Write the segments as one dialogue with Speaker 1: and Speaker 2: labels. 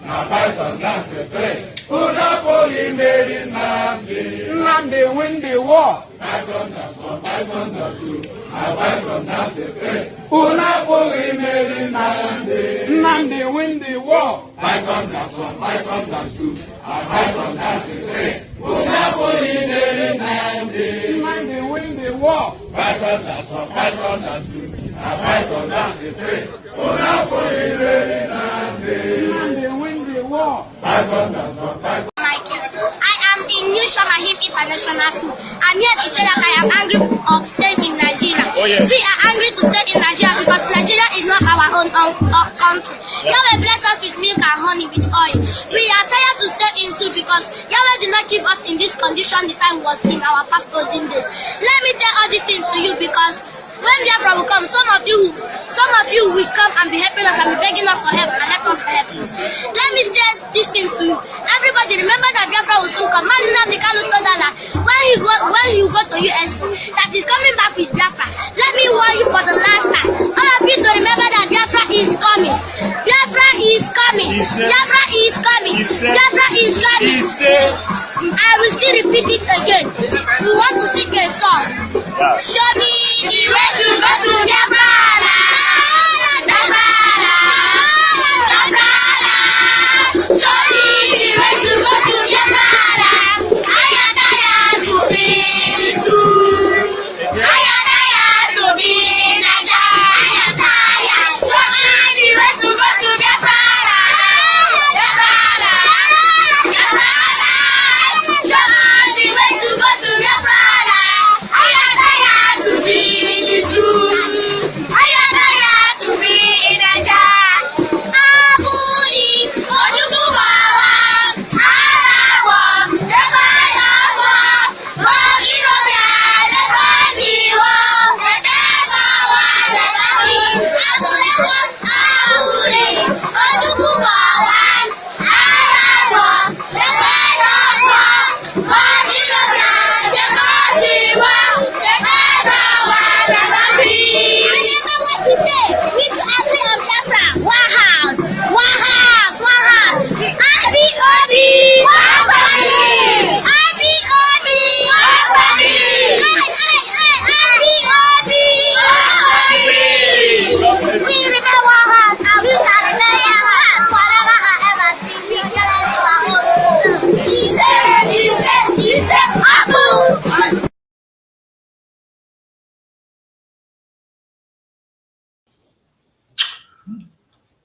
Speaker 1: na Python dance a train. Unapoli made Nnamdi win the war. Python dance 1, Python dance 2, na Python dance a train. Unapoli made Nnamdi win the war. Python dance 1, Python dance 2, na Python dance a train. Unapoli made Nnamdi win the war. Python dance 1, Python dance 2, na Python dance a train. Unapoli made Nnamdi win the war. Python dance 1, Python.
Speaker 2: I am in New Shomahim International School. I'm here to say that I am angry of staying in Nigeria.
Speaker 3: Oh, yes.
Speaker 2: We are angry to stay in Nigeria because Nigeria is not our own country. Yahweh bless us with milk and honey with oil. We are tired to stay in zoo because Yahweh did not keep us in this condition the time was in our past olden days. Let me tell all these things to you because when Biafra will come, some of you will come and be helping us and be begging us for help and let us help us. Let me say this thing to you. Everybody remember that Biafra will soon come. Nnamdi Kanu told that when he go to US, that he's coming back with Biafra. Let me warn you for the last time. All of you to remember that Biafra is coming. Biafra is coming. Biafra is coming. Biafra is coming. I will still repeat it again. We want to sing a song. Show me the way to go to Biafra. Show me the way to go to Biafra. I am tired to be in school. I am tired to be in Naija. I am tired. Show me the way to go to Biafra. Show me the way to go to Biafra. I am tired to be in school. I am tired to be in Naija.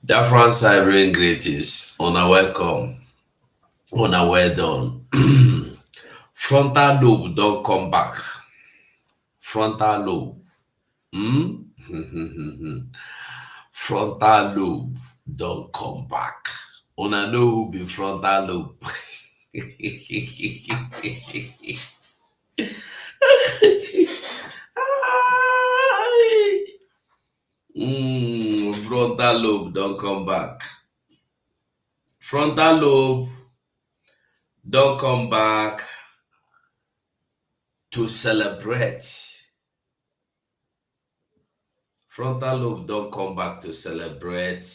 Speaker 4: That France Iberian greetings. Honor welcome. Honor well done. Frontal lobe don't come back. Frontal lobe. Frontal lobe don't come back. Honor know who be frontal lobe. Frontal lobe don't come back. Frontal lobe don't come back to celebrate. Frontal lobe don't come back to celebrate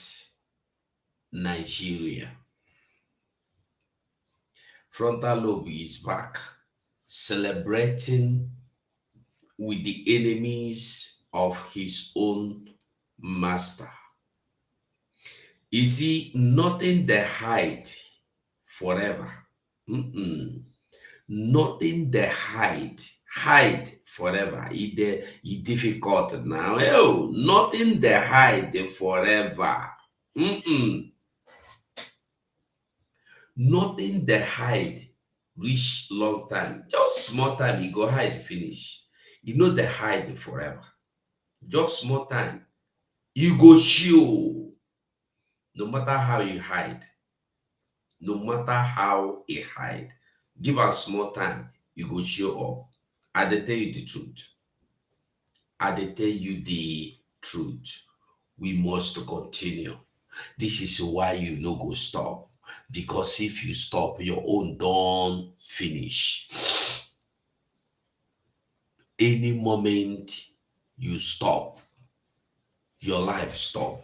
Speaker 4: Nigeria. Frontal lobe is back celebrating with the enemies of his own master. You see, nothing they hide forever. Nothing they hide forever. It's difficult now. Oh, nothing they hide forever. Nothing they hide reach long time. Just small time, you go hide finish. You know they hide forever. Just small time, you go show. No matter how you hide, no matter how you hide, give us small time, you go show up. I dey tell you the truth. I dey tell you the truth. We must continue. This is why you no go stop. Because if you stop, your own don't finish. Any moment you stop, your life stop.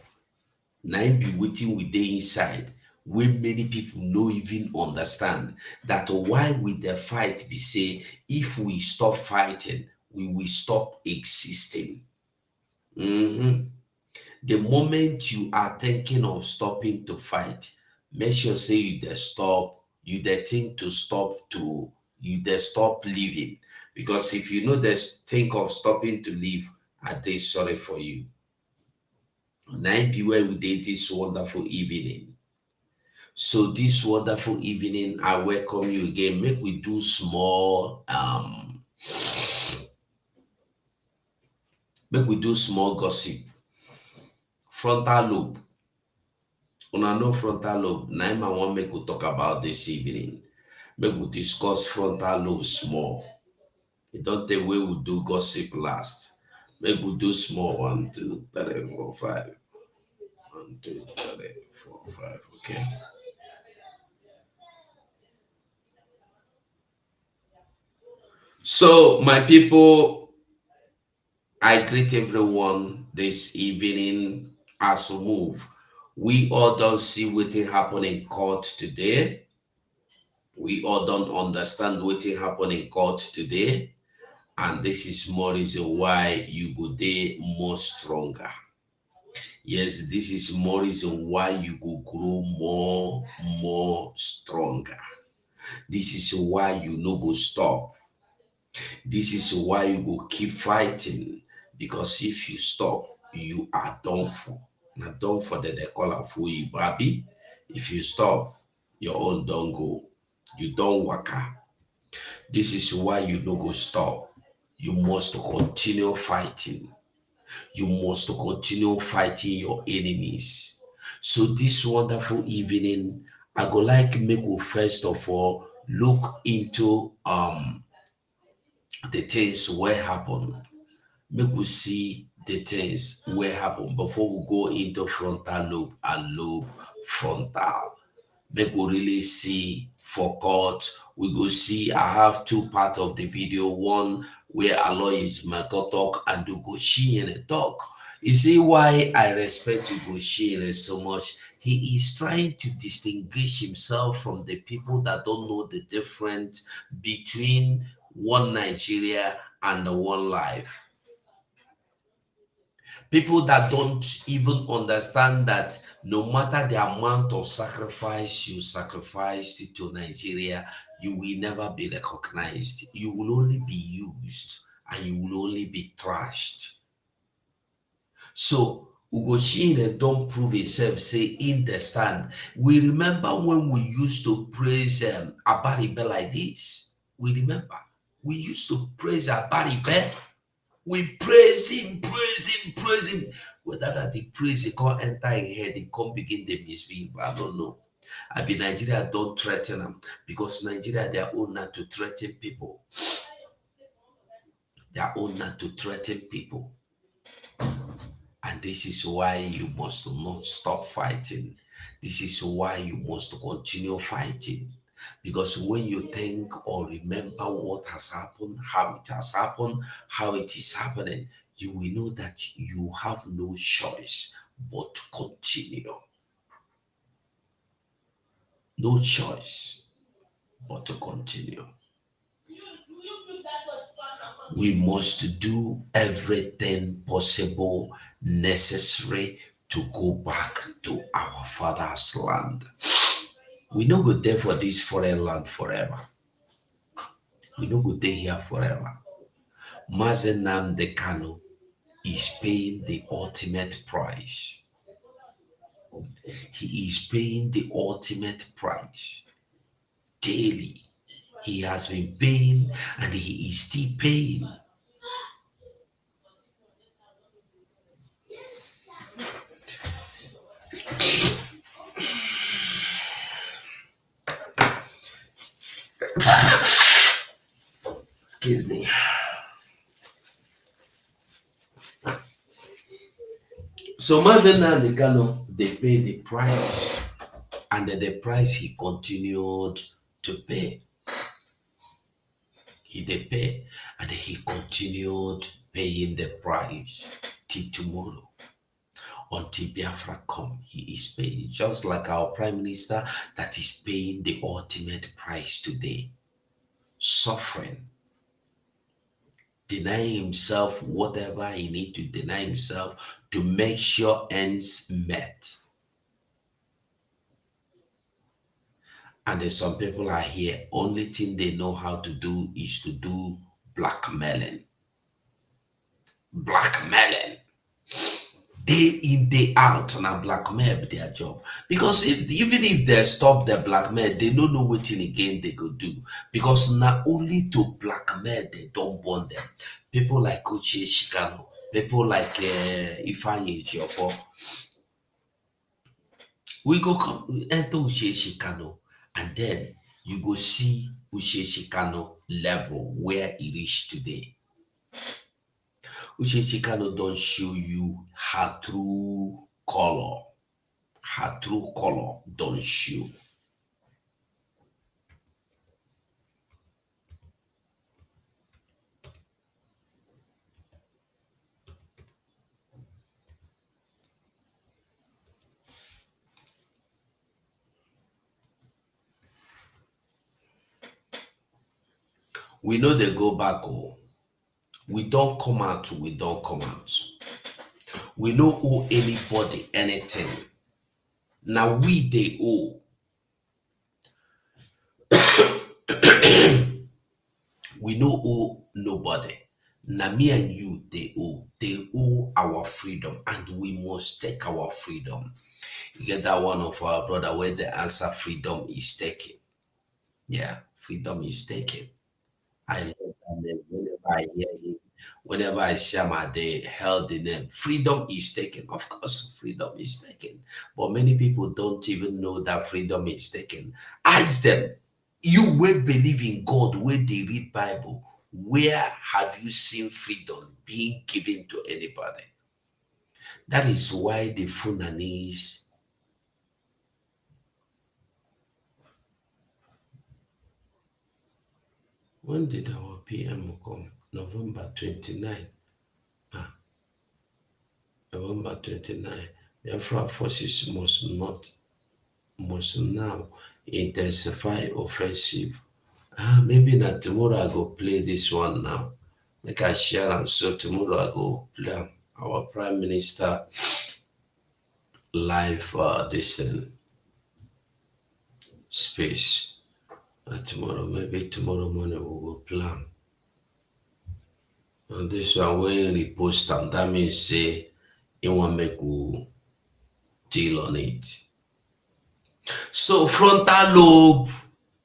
Speaker 4: Now be waiting with the inside. where many people no even understand that why with the fight we say if we stop fighting, we will stop existing. Mhm. The moment you are thinking of stopping to fight, make sure say you dey stop, you dey think to stop to, you dey stop living. Because if you know there's think of stopping to live, I dey sorry for you. 9 where we did this wonderful evening. So this wonderful evening, I welcome you again. Make we do small gossip. Frontal lobe. Una know frontal lobe. Now I want make we talk about this evening. Make we discuss frontal lobe small. It don't take way we do gossip last. Make we do small 1, 2, 3, 4, 5. 1, 2, 3, 4, 5. Okay. So my people, I greet everyone this evening as we move. We all don't see what happen in court today. We all don't understand what happen in court today. And this is more reason why you go there more stronger. Yes, this is more reason why you go grow more stronger. This is why you no go stop. This is why you go keep fighting. Because if you stop, you are done for. Now done for that they call am for you, baby. If you stop, your own don't go. You don't waka. This is why you no go stop. You must continue fighting. You must continue fighting your enemies. So this wonderful evening, I go like make we first of all look into the things where happen. Make we see the things where happen before we go into frontal lobe and lobe frontal. Make we really see for court. We go see I have 2 parts of the video. One where Alois Michael talk and Uchechi talk. You see why I respect Uchechi so much? He is trying to distinguish himself from the people that don't know the difference between one Nigeria and the one life. People that don't even understand that no matter the amount of sacrifice you sacrificed to Nigeria, you will never be recognized. You will only be used and you will only be trashed. So Uchechi don't prove himself, say in the stand. We remember when we used to praise Abaribe like this. We remember. We used to praise Abaribe. We praised him. Whether that the praise they can't enter in head, they can't begin the misbehave. I don't know. I be Nigeria don't threaten them because Nigeria they are own not to threaten people. They are own not to threaten people. And this is why you must not stop fighting. This is why you must continue fighting. Because when you think or remember what has happened, how it has happened, how it is happening, you will know that you have no choice but to continue. No choice but to continue. We must do everything possible, necessary to go back to our father's land. We no go there for this foreign land forever. We no go there here forever. Mazen Kanu is paying the ultimate price. He is paying the ultimate price. Daily, he has been paying and he is still paying. Excuse me. So Mazen Kanu, they pay the price, and the price he continued to pay. He did pay, and he continued paying the price till tomorrow. Until Biafra come, he is paying. Just like our Prime Minister that is paying the ultimate price today. Suffering. Denying himself whatever he need to deny himself to make sure ends met. And there's some people are here, only thing they know how to do is to do blackmailing. Blackmailing. Day in, day out on a blackmail be their job. Because even if they stop the blackmail, they don't know what again they could do. Because not only to blackmail, they don't burn them. People like Uchechi, Kanu, people like Ifeani, Ejiofor, we go come enter Uchechi, Kanu, and then you go see Uchechi, Kanu level where it reached today. Uchechi, Kanu don't show you her true color. Her true color don't show. We know they go back. Oh, we don't come out. We don't come out. We no owe anybody anything. Now we they owe. We no owe nobody. Now me and you they owe. They owe our freedom, and we must take our freedom. You get that one of our brother where the answer freedom is taken. Yeah, freedom is taken. I love that name whenever I hear him. Whenever I share my day, held the name. Freedom is taken. Of course, freedom is taken. But many people don't even know that freedom is taken. Ask them, you will believe in God, where they read Bible, where have you seen freedom being given to anybody? That is why the Fulanese, when did our PM come? November 29. November 29. Therefore, forces must now intensify offensive. Maybe not tomorrow I go play this one now. Make I share them. So tomorrow I go play 'em. Our Prime Minister live this space. Tomorrow, maybe tomorrow morning we will plan. And this one when we post them, that means say you want make we deal on it. So frontal lobe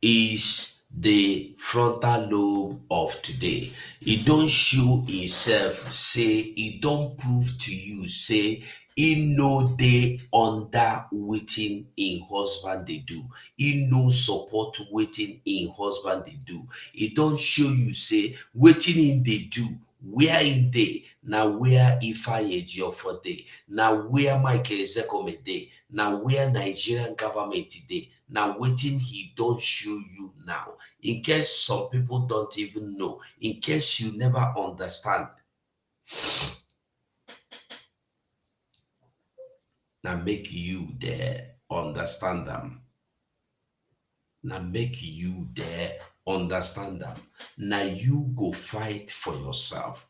Speaker 4: is the frontal lobe of today. It don't show itself, say it don't prove to you, say he no dey under wetin in husband they do. He no support wetin in husband they do. It don't show you, say wetin in they do, where in they, now where Ifeani Ejiofor dey, now where Michael Edzekomeh dey, now where Nigerian government dey, now waiting he don't show you now. In case some people don't even know, in case you never understand. Now make you there understand them. Now make you there understand them. Now you go fight for yourself.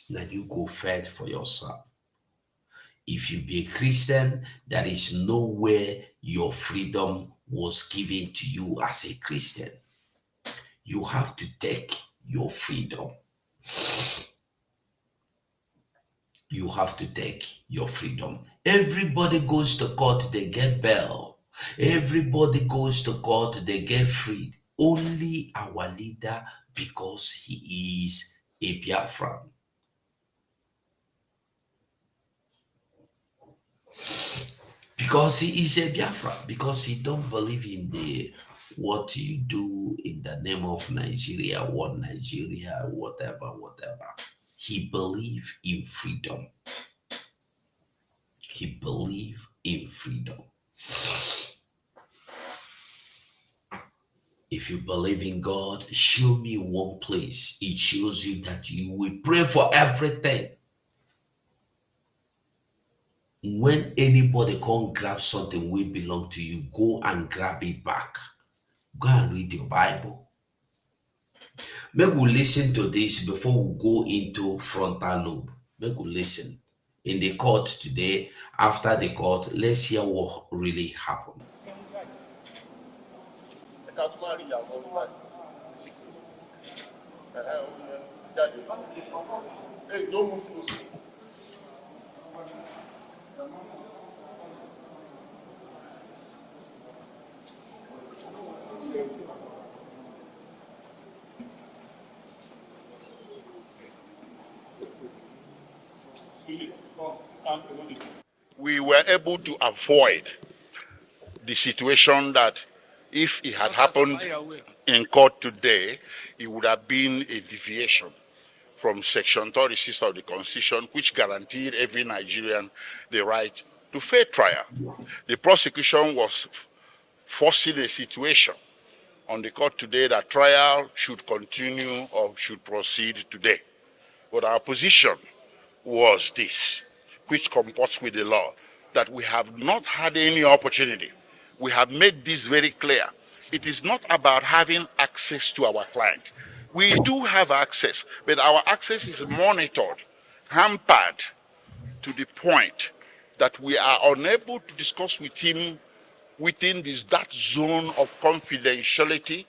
Speaker 4: Now you go fight for yourself. If you be a Christian, there is nowhere your freedom was given to you as a Christian. You have to take your freedom. You have to take your freedom. Everybody goes to court, they get bail. Everybody goes to court, they get freed. Only our leader, because he is a Biafran. Because he is a Biafra, because he don't believe in the what you do in the name of Nigeria, one Nigeria, whatever. He believe in freedom. He believe in freedom. If you believe in God, show me one place. It shows you that you will pray for everything. when anybody come grab something will belong to you, go and grab it back. Go and read your Bible. Maybe we listen to this before we go into frontal lobe. Maybe we listen. In the court today, after the court, let's hear what really happened.
Speaker 3: Hey, don't move close. We were able to avoid the situation that if it had happened in court today, it would have been a deviation from Section 36 of the Constitution, which guaranteed every Nigerian the right to fair trial. The prosecution was forcing a situation on the court today that trial should continue or should proceed today. But our position was this, which comports with the law, that we have not had any opportunity. We have made this very clear. It is not about having access to our client. We do have access, but our access is monitored, hampered to the point that we are unable to discuss with him within that zone of confidentiality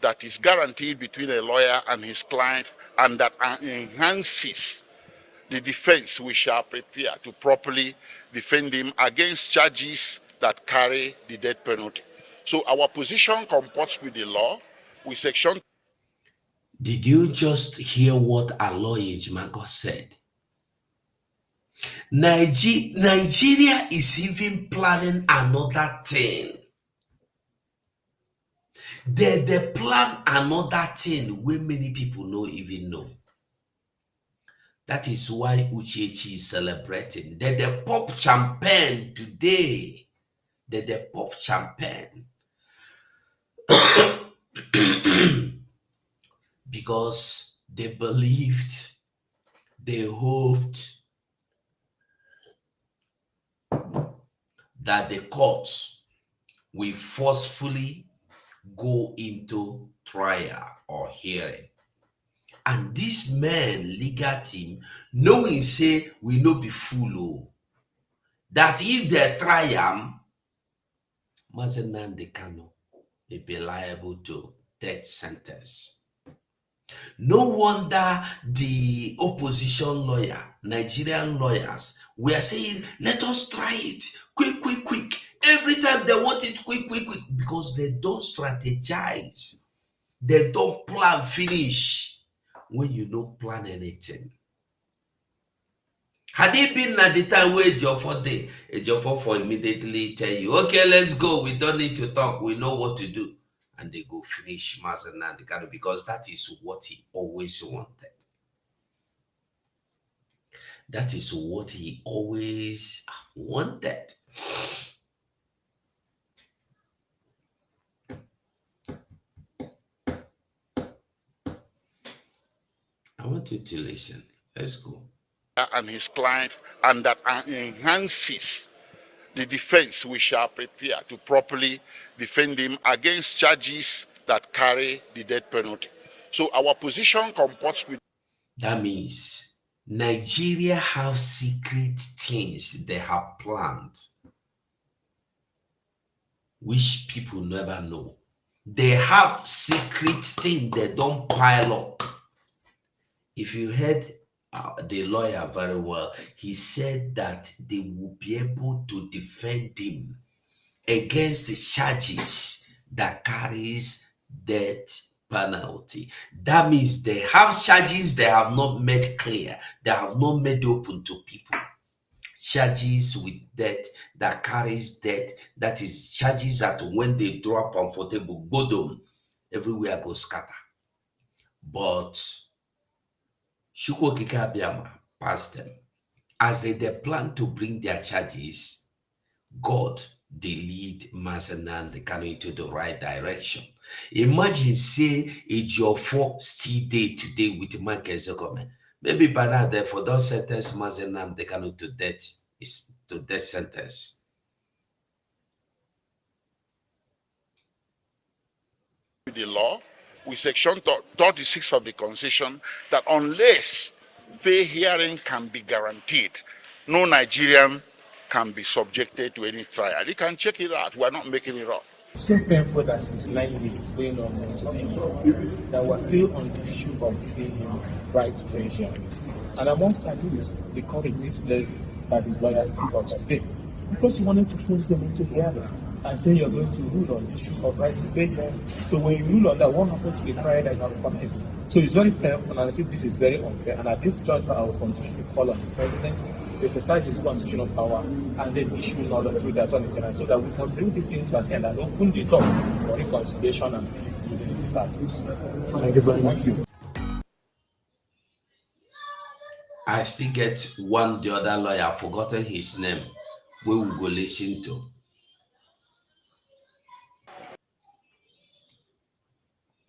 Speaker 3: that is guaranteed between a lawyer and his client, and that enhances the defense we shall prepare to properly defend him against charges that carry the death penalty. So our position comports with the law, with Section.
Speaker 4: Did you just hear what our lawyer Ejiofor said? Nigeria is even planning another thing. They plan another thing where many people don't even know. That is why Uchechi is celebrating. They pop champagne today. They pop champagne. Because they believed, they hoped that the courts will forcefully go into trial or hearing. And this man, legal team, knowing say we no be fool, that if they try him, Kanu may be liable to death sentence. No wonder the opposition lawyer, Nigerian lawyers, were saying, let us try it, quick. Every time they want it quick, because they don't strategize. They don't plan finish. When you don't plan anything. Had it been at the time where Ejiofor for immediately tell you, okay, let's go. We don't need to talk. We know what to do. And they go finish Mazenand Kanu, because that is what he always wanted. That is what he always wanted. I want you to listen. Let's go.
Speaker 3: And his client, and that enhances the defense we shall prepare to properly defend him against charges that carry the death penalty. So our position comports with.
Speaker 4: That means Nigeria have secret things they have planned, which people never know. They have secret things they don't pile up. If you heard the lawyer very well, he said that they will be able to defend him against the charges that carries death penalty. That means they have charges they have not made clear, they have not made open to people. Charges with death that carries death, that is charges that when they drop comfortable, bodom, everywhere goes scatter. But Chukwokike Abiyama passed them. As they plan to bring their charges, God, they lead Mazenand Kanu into the right direction. Imagine, say, Ejiofor still there today with Edzekomeh. Maybe by now, therefore, don't sentence Mazenand Kanu to death. to death sentence.
Speaker 3: The law with section 36 of the Constitution that unless fair hearing can be guaranteed, no Nigerian can be subjected to any trial. You can check it out. We are not making it up.
Speaker 5: So painful that since 9 years, going on to 10 years, that we're still on the issue of giving him right to fair hearing. And I want to salute the courage displayed by his lawyers in court today, because you wanted to force them into hearing and say you're going to rule on the issue of right to fair hearing. So when you rule on that, what happens to the trial that you have commenced? So it's very painful, and I say this is very unfair. And at this juncture, I will continue to call on the president to exercise his constitutional power and then issue an order through the Attorney General so that we can bring this thing to an end and open the door for reconciliation and peace within this artist. Thank you very much.
Speaker 4: I still get the other lawyer, I've forgotten his name, we will go listen to.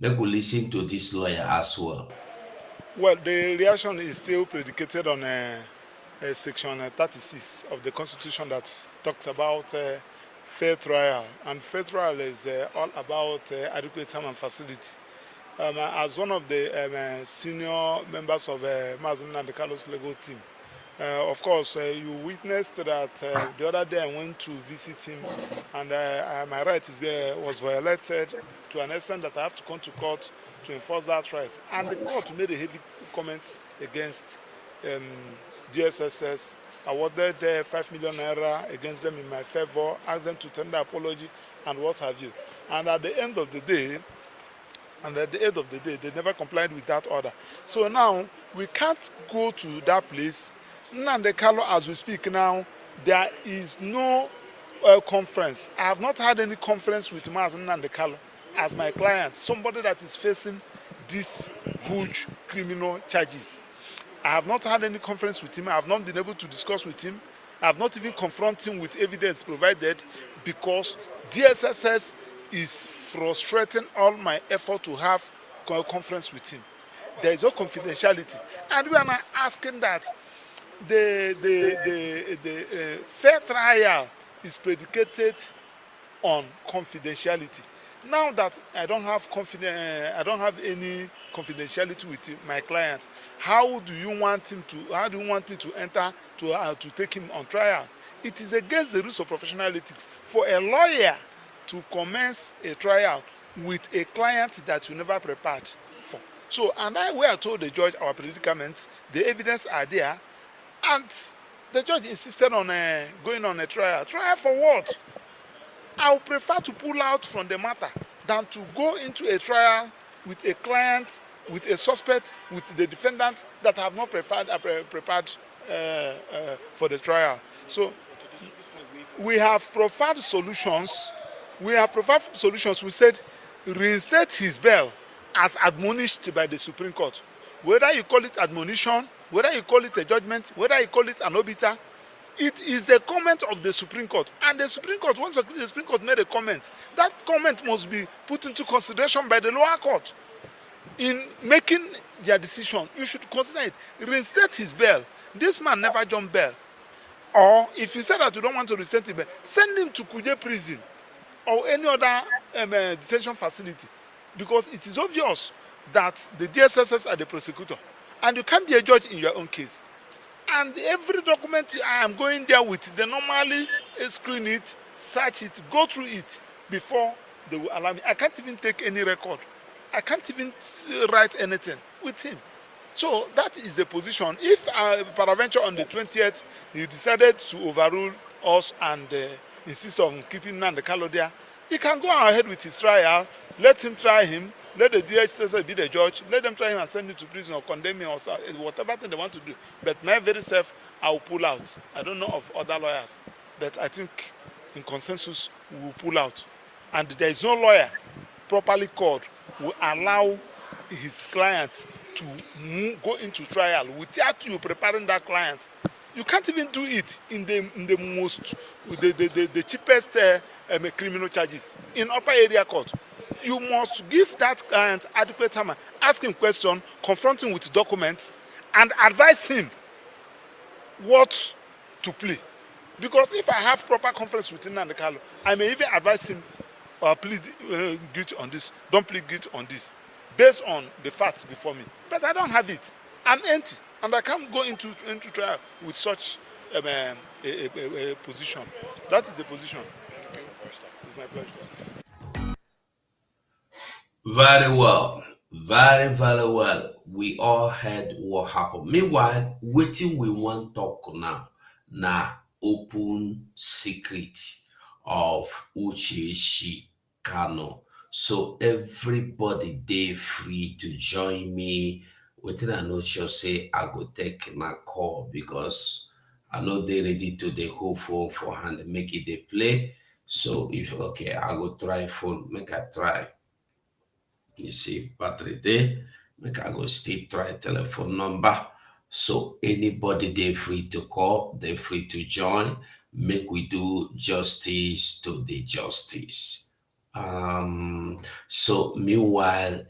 Speaker 4: Let we listen to this lawyer as well.
Speaker 6: Well, the reaction is still predicated on Section 36 of the Constitution that talks about fair trial. And fair trial is all about adequate time and facility. As one of the senior members of Mazen and the Carlos legal team, of course, you witnessed that the other day I went to visit him, and my right was violated to an extent that I have to come to court to enforce that right. And the court made a heavy comments against DSSS, awarded 5 million naira against them in my favor, asked them to tender apology and what have you. And at the end of the day, they never complied with that order. So now we can't go to that place. Nnamdi Kanu, as we speak now, there is no conference. I have not had any conference with Mazen Nnamdi Kanu as my client, somebody that is facing these huge criminal charges. I have not had any conference with him. I have not been able to discuss with him. I have not even confronted him with evidence provided because DSSS is frustrating all my effort to have a conference with him. There is no confidentiality. And we are now asking that the fair trial is predicated on confidentiality. Now that I don't have any confidentiality with my client, how do you want me to enter to take him on trial? It is against the rules of professional ethics for a lawyer to commence a trial with a client that you never prepared for. So, and we are told the judge our predicaments, the evidence are there, and the judge insisted on going on a trial. Trial for what? I would prefer to pull out from the matter than to go into a trial with a client, with a suspect, with the defendant that have not prepared for the trial. So we have provided solutions. We said reinstate his bail as admonished by the Supreme Court. Whether you call it admonition, whether you call it a judgment, whether you call it an obiter, it is a comment of the Supreme Court. And the Supreme Court, once the Supreme Court made a comment, that comment must be put into consideration by the lower court. In making their decision, you should consider it. Reinstate his bail. This man never jumped bail. Or if you say that you don't want to reinstate him bail, send him to Kuje prison or any other detention facility. Because it is obvious that the DSSS are the prosecutor. And you can't be a judge in your own case. And every document I am going there with, they normally screen it, search it, go through it before they will allow me. I can't even take any record. I can't even write anything with him. So that is the position. If peradventure on the 20th, he decided to overrule us and insist on keeping Nnamdi Kanu there, he can go ahead with his trial, let him try him, let the DHS be the judge, let them try him and send him to prison or condemn him or whatever thing they want to do. But my very self, I will pull out. I don't know of other lawyers, but I think in consensus we will pull out. And there is no lawyer properly called who allow his client to go into trial without you preparing that client. You can't even do it in the most the cheapest criminal charges in upper area court. You must give that client adequate time, ask him questions, confront him with documents, and advise him what to play. Because if I have proper conference with Nnamdi Kanu, I may even advise him, plead guilty on this, don't plead guilty on this, based on the facts before me. But I don't have it. I'm empty, and I can't go into trial with such a position. That is the position. It's my pleasure.
Speaker 4: Very well. Very, very well. We all heard what happened. Meanwhile, waiting we want talk now open secret of Uchechi Kanu. So everybody they free to join me. Within I know sure say I go take my call because I know they ready to the whole phone for hand make it they play. So if okay, I go try phone, make I try. You see, battery there. Make I go still try telephone number. So anybody they free to call, they free to join. Make we do justice to the justice. So meanwhile,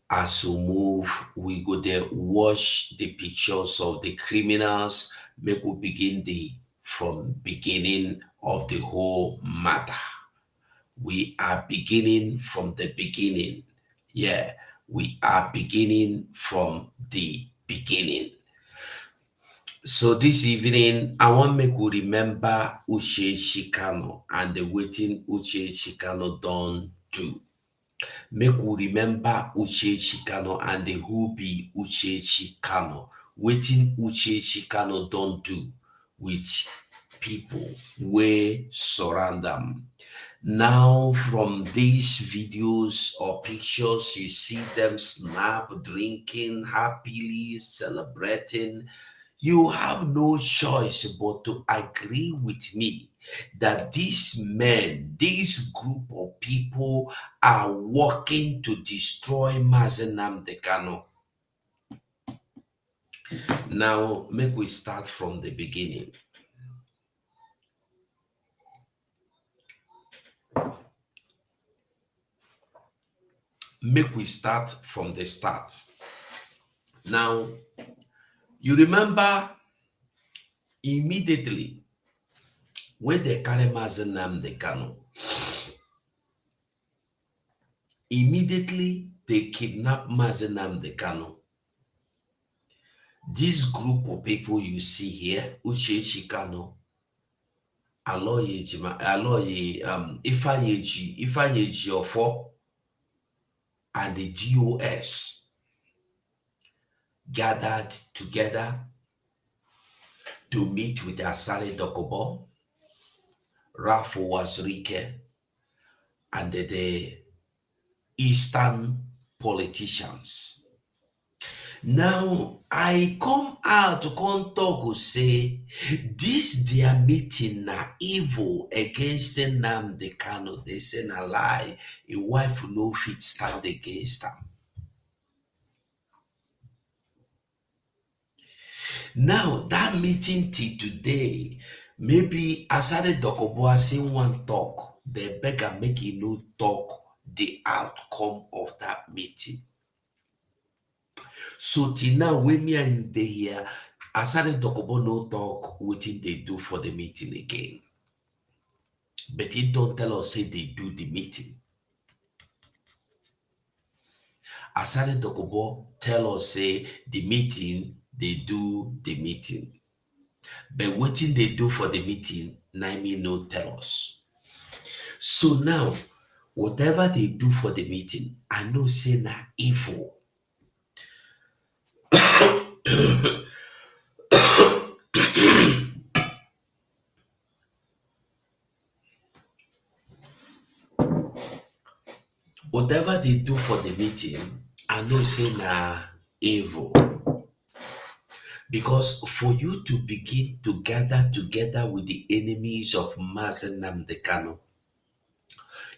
Speaker 4: as we move, we go there watch the pictures of the criminals. Make we begin from beginning of the whole matter. We are beginning from the beginning. Yeah, we are beginning from the beginning. So this evening, I want make we remember Uchechi Kanu and the waiting Uchechi Kanu done do. Make we remember Uchechi Kanu and the who be Uchechi Kanu. Waiting Uchechi Kanu done do with people wey surround them. Now, from these videos or pictures, you see them snap, drinking, happily celebrating. You have no choice but to agree with me that these men, this group of people are working to destroy Mazi Nnamdi Kanu. Now, make we start from the beginning. Make we start from the start. Now, you remember immediately when they carry Mazi Nnamdi Kanu, immediately they kidnap Mazi Nnamdi Kanu. This group of people you see here, Uchechi Kanu, Ifeani Ejiofor, and the DOS gathered together to meet with Asare Dokubo, Rafu Wazirike, and the Eastern politicians. Now, I come out to come talk to say, this their meeting na evil against Nnamdi Kanu. They say na lie. A wife no fit stand against them. Now, that meeting till today, maybe Asare Dokubo say one talk, they beg and make it no talk the outcome of that meeting. So till now, when me and you dey here, Asare Dokubo no talk wetin they do for the meeting again. But he don't tell us say they do the meeting. Asare Dokubo tell us say the meeting, they do the meeting. But wetin they do for the meeting, Naimi no tell us. So now, whatever they do for the meeting, I know say na evil. Whatever they do for the meeting, I know say na evil. Because for you to begin to gather together with the enemies of Mazi Nnamdi Kanu,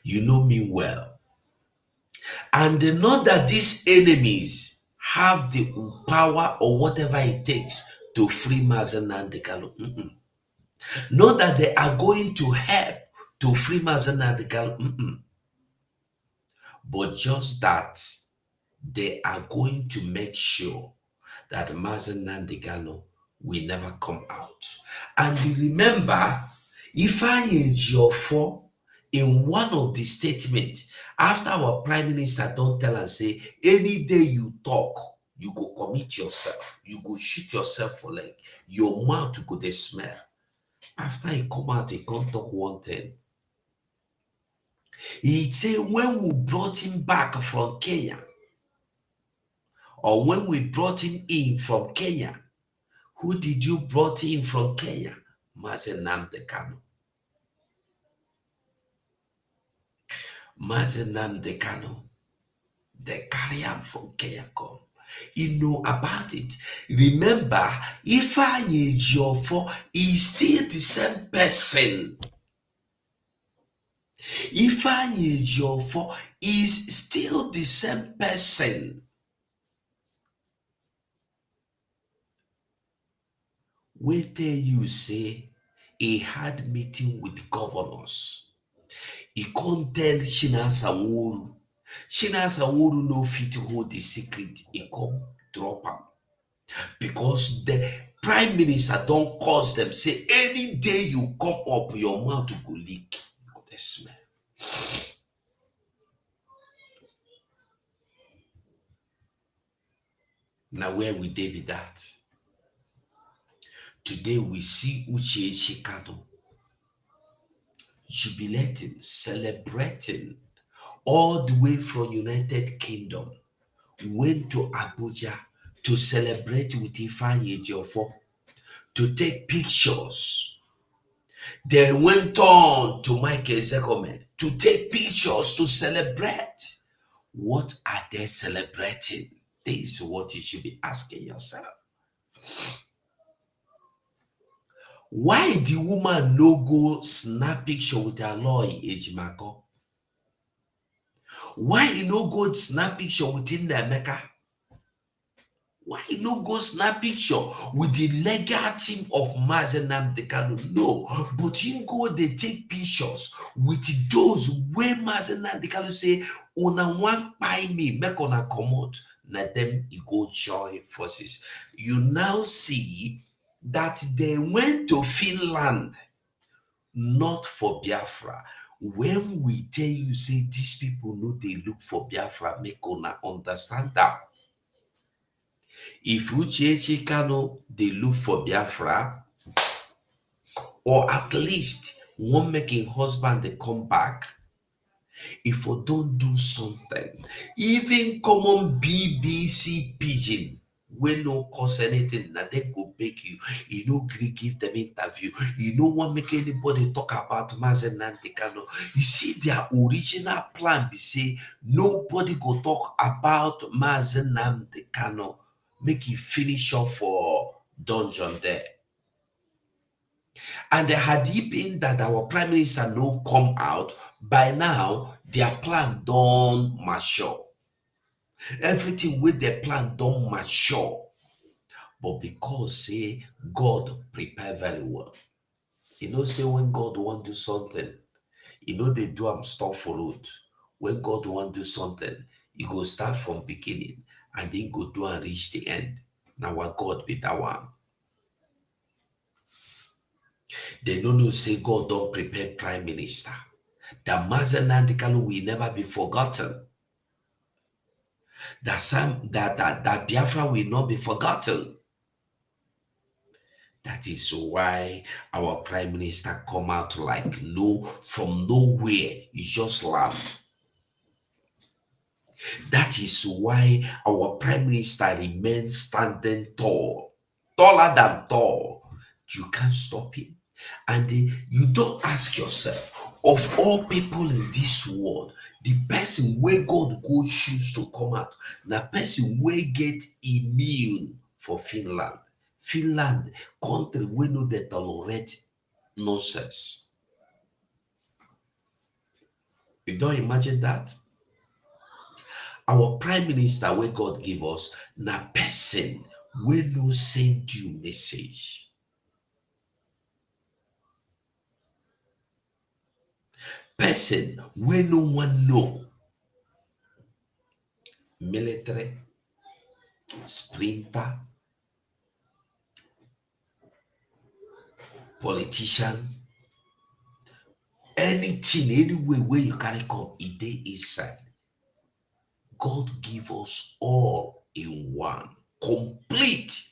Speaker 4: you know me well. And they know that these enemies have the power or whatever it takes to free Mazi Nnamdi Kanu. Not that they are going to help to free Mazi Nnamdi Kanu. But just that they are going to make sure that Mazi Nnamdi Kanu will never come out. And you remember, Ifeani Ejiofor, in one of the statements, after our prime minister don't tell us, say, any day you talk, you go commit yourself, you go shoot yourself for leg, your mouth go dey smell. After he come out, he can't talk one thing. He say, when we brought him back from Kenya, or when we brought him in from Kenya, who did you brought in from Kenya? Mazen Nnamdi Kanu. Mazen Nnamdi Kanu. They carry him from Kenya come. You know about it. Remember, Ifeani Ejiofor is still the same person. Ifeani Ejiofor is still the same person. Wait till you say he had meeting with governors. He can't tell Chinasa Nworu. Chinasa Nworu no fit hold the secret. He come drop him. Because the prime minister don't cause them. Say any day you come up, your mouth go leak. You go dey smell. Now where we dey be that? Today we see Uchechi Kanu jubilating, celebrating, all the way from United Kingdom, went to Abuja to celebrate with Ifeani Ejiofor, to take pictures. They went on to Edzekomeh to take pictures to celebrate. What are they celebrating? This is what you should be asking yourself. Why the woman no go snap picture with her lawyer Ejiofor? Why he no go snap picture with MNK? Why he no go snap picture with the legal team of Mazen Nnamdi Kanu? No, but him go they take pictures with those where Mazen Nnamdi Kanu say, "Una wan buy me, make una comot." Na them he go join forces. You now see that they went to Finland, not for Biafra. When we tell you, say these people know they look for Biafra, make una understand that. If Uchechi Kanu they look for Biafra, or at least one making husband they come back, if we don't do something, even common BBC pidgin will no cause anything, that they go beg you, you no gree give them interview, you no want make anybody talk about Mazen Nnamdi Kanu. You see, their original plan be say nobody go talk about Mazen Nnamdi Kanu, make it finish off for dungeon there. And had it been that our prime minister no come out, by now their plan don't mature. Everything with their plan don't mature. But because say God prepare very well. You know, say when God want to do something, you know they do stuff for road. When God want to do something, he go start from beginning and then go do and reach the end. Now what God be that one. They don't know say God don't prepare prime minister. That Mazen Nnamdi Kanu will never be forgotten. That Biafra will not be forgotten. That is why our prime minister come out like no from nowhere. He just laughed. That is why our prime minister remains standing tall, taller than tall. You can't stop him. And you don't ask yourself, of all people in this world, the person where God go choose to come out, the person where get immune for Finland. Finland, country we know they tolerate nonsense. You don't imagine that? Our prime minister where God give us, na person we no send you message. Person we no one know. Military, sprinter, politician, anything, anyway where you carry come, it dey inside. God give us all in one, complete.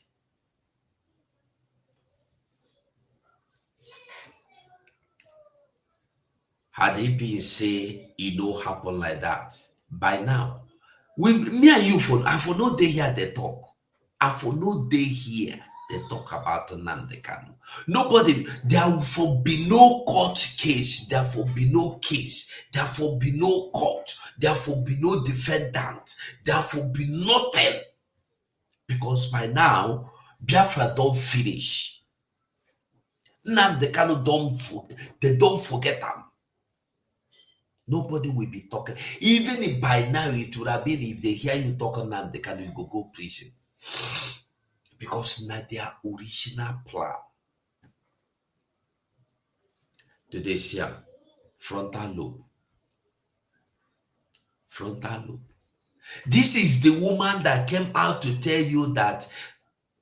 Speaker 4: Had it been say it no happen like that, by now, me and you I for no day here they talk. I for no day here they talk about Nnamdi Kanu. Nobody, there for be no court case, there for be no case, there for be no court, there for be no defendant, there for be nothing. Because by now, Biafra don't finish. Nnamdi Kanu they don't forget them. Nobody will be talking. Even if by now it would have been, if they hear you talking Nnamdi Kanu, you go prison. Because now their original plan. Today, see, frontal lobe. Frontal lobe. This is the woman that came out to tell you that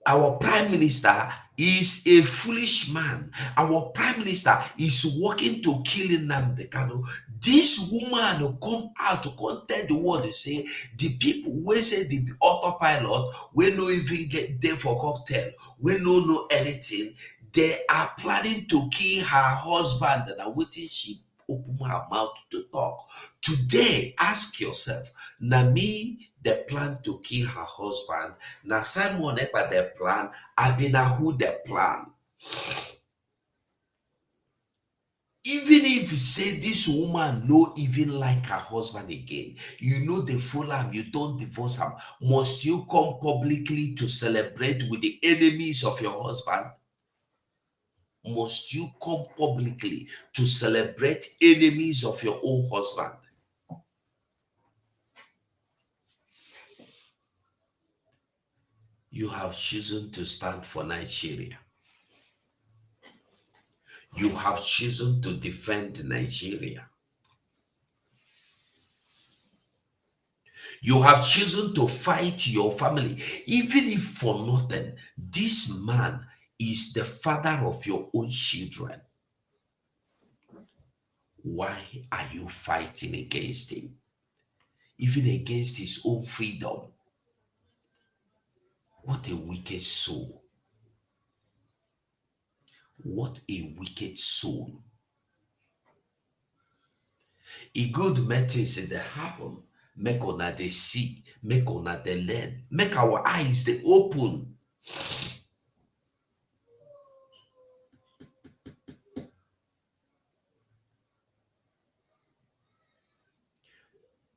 Speaker 4: our prime minister is a foolish man. Our prime minister is working to kill Nnamdi Kanu. This woman come out to tell the world and say the people who say the autopilot will no even get there for cocktail, will no know anything. They are planning to kill her husband and are waiting she open her mouth to talk. Today, ask yourself, Nami, they plan to kill her husband. Now, Simon Ekpa, they plan. Abinahu, they plan. Even if you say this woman no even like her husband again, you know they follow him, you don't divorce him, must you come publicly to celebrate with the enemies of your husband? Must you come publicly to celebrate enemies of your own husband? You have chosen to stand for Nigeria. You have chosen to defend Nigeria. You have chosen to fight your family. Even if for nothing, this man is the father of your own children. Why are you fighting against him? Even against his own freedom. What a wicked soul. What a wicked soul. A good medicine that happen, make una they see, make una they learn, make our eyes they open.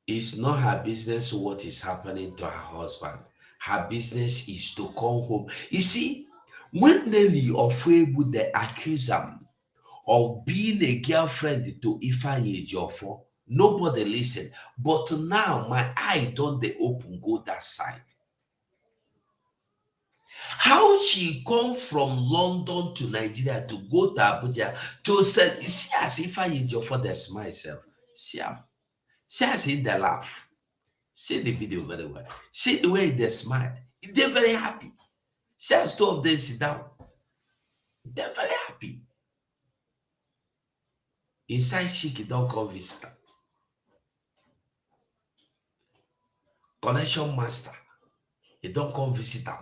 Speaker 4: It's not her business what is happening to her husband. Her business is to come home. You see, when Nelly or Frebu they accuse him of being a girlfriend to Ifeani Ejiofor, nobody listen. But now my eye don't they open go that side. How she come from London to Nigeria to go to Abuja to sell, see as Ifeani Ejiofor they smile myself. See him. See as in the laugh. See the video very well. See the way they smile. They're very happy. See as two of them sit down. They're very happy. Inside Shiki don't come visit them. Connection master, he don't come visit them.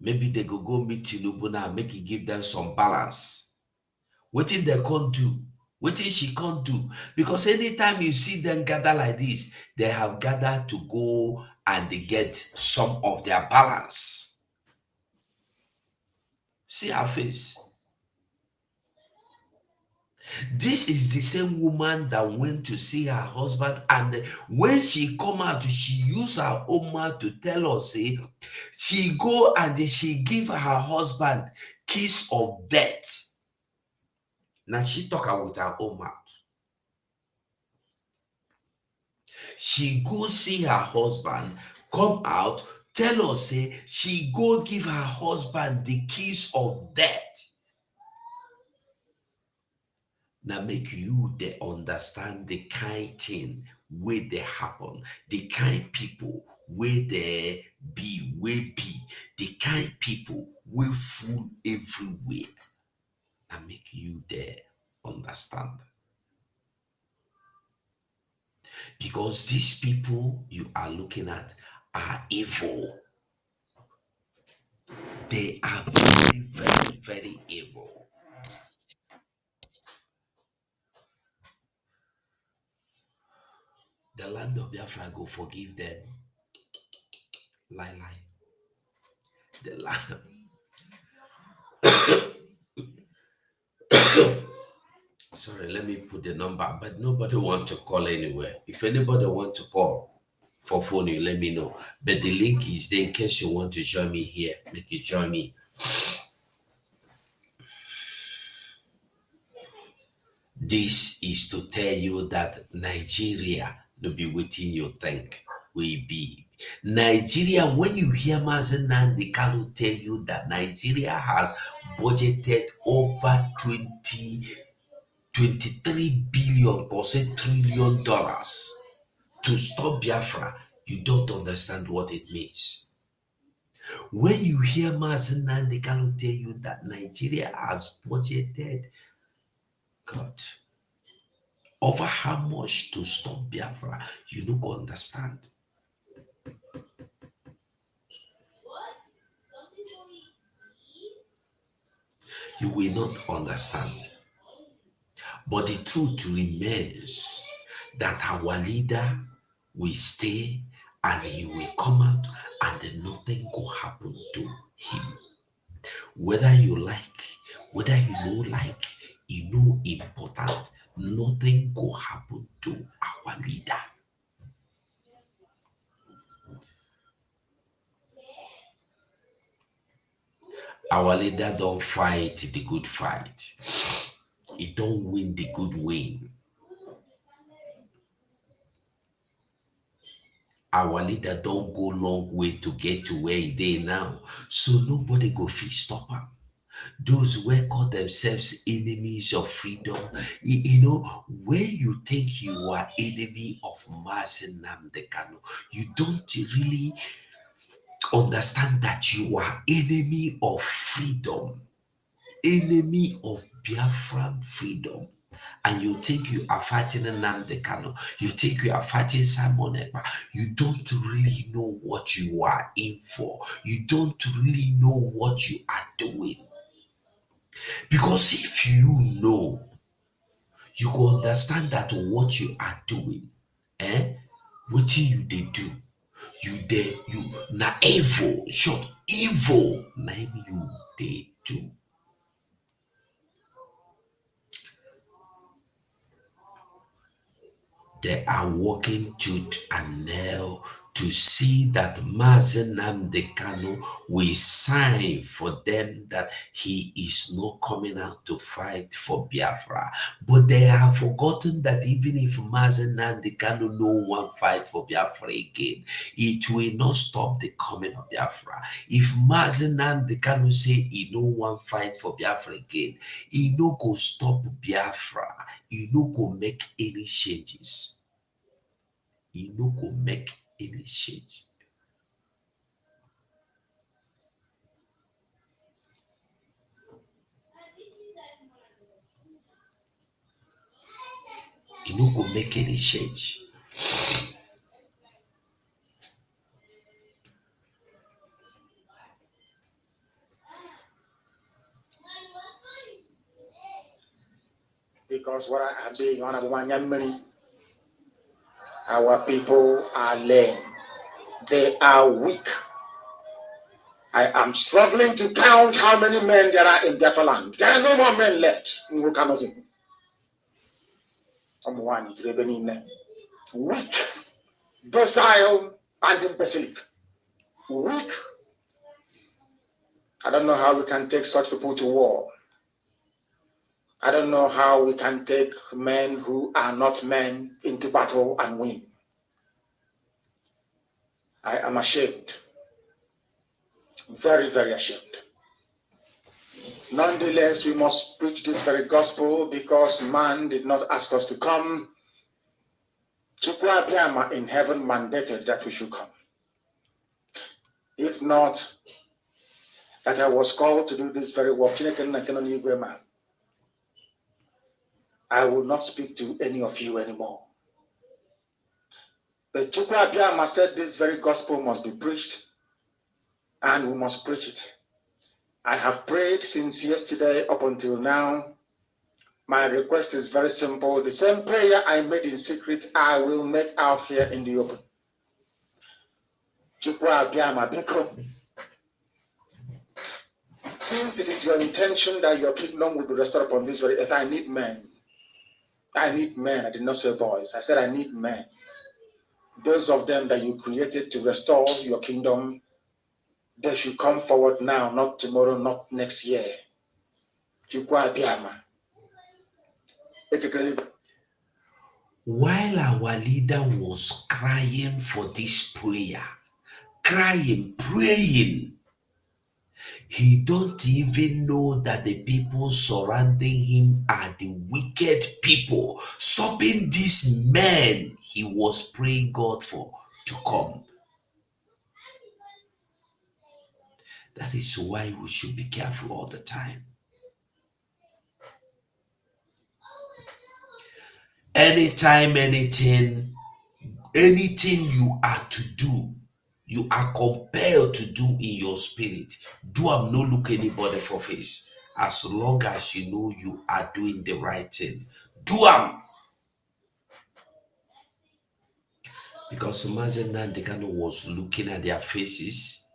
Speaker 4: Maybe they go meet Tinubu now, make it give them some balance. What if they can't do? What if she can't do? Because anytime you see them gather like this, they have gathered to go and they get some of their balance. See her face. This is the same woman that went to see her husband, and when she come out, she use her own mouth to tell us, say, she go and she give her husband kiss of death. Now she talk with her own mouth. She go see her husband, come out, tell us, say, she go give her husband the kiss of death. Now make you they understand the kind thing where they happen, the kind people where they be, the kind people will fool everywhere. Now make you there understand. Because these people you are looking at are evil. They are very, very, very evil. The land of Biafra go forgive them. Lie. The land. Sorry, let me put the number, but nobody want to call anywhere. If anybody want to call for phone, you let me know. But the link is there in case you want to join me here. Make you join me. This is to tell you that Nigeria no be waiting you think we be. Nigeria, when you hear Mazen Nnamdi Kanu tell you that Nigeria has budgeted over 23 billion or say $trillion to stop Biafra, you don't understand what it means. When you hear Mazen Nnamdi Kanu tell you that Nigeria has budgeted, God, over how much to stop Biafra, you don't understand. You will not understand. But the truth remains that our leader will stay and he will come out and then nothing will happen to him. Whether you like, whether you know like, you know important, nothing will happen to our leader. Our leader don't fight the good fight. He don't win the good win. Our leader don't go long way to get to where he is now. So nobody go fit stop him. Those who call themselves enemies of freedom, you know, when you think you are enemy of Mazen Nnamdi Kanu, you don't really understand that you are enemy of freedom, enemy of Biafran freedom. And you think you are fighting Nnamdi Kanu, you think you are fighting Simon Ekpa, you don't really know what you are in for. You don't really know what you are doing. Because if you know, you can understand that what you are doing, what you they do, you na evil, short evil, name you they do. They are working tooth and nail to see that Mazen Nnamdi Kanu will sign for them that he is not coming out to fight for Biafra. But they have forgotten that even if Mazen Nnamdi Kanu no one fight for Biafra again, it will not stop the coming of Biafra. If Mazen Nnamdi Kanu say he no one fight for Biafra again, he no go stop Biafra. He no go make any changes. He no go make any change. He no go make any change.
Speaker 1: Because what I am saying on our people are lame. They are weak. I am struggling to count how many men there are in Biafra land. There are no more men left. Weak, docile, and imbecilic. Weak. I don't know how we can take such people to war. I don't know how we can take men who are not men into battle and win. I am ashamed. Very, very ashamed. Nonetheless, we must preach this very gospel because man did not ask us to come. Chukwuabiama in heaven mandated that we should come. If not, that I was called to do this very work.
Speaker 7: I will not speak to any of you anymore. But Chukwu Abiyama said this very gospel must be preached, and we must preach it. I have prayed since yesterday up until now. My request is very simple. The same prayer I made in secret, I will make out here in the open. Chukwu Abiyama Biko, since it is your intention that your kingdom will be restored upon this very earth, I need men. I need men. I did not say boys. I said I need men. Those of them that you created to restore your kingdom, they should come forward now, not tomorrow, not next year.
Speaker 4: While our leader was crying for this prayer, crying, praying, he don't even know that the people surrounding him are the wicked people, stopping these men he was praying God for to come. That is why we should be careful all the time. Anytime, anything you are to do, you are compelled to do in your spirit. Do am no look anybody for face. As long as you know you are doing the right thing, do am. Because Mazen Nandekano was looking at their faces,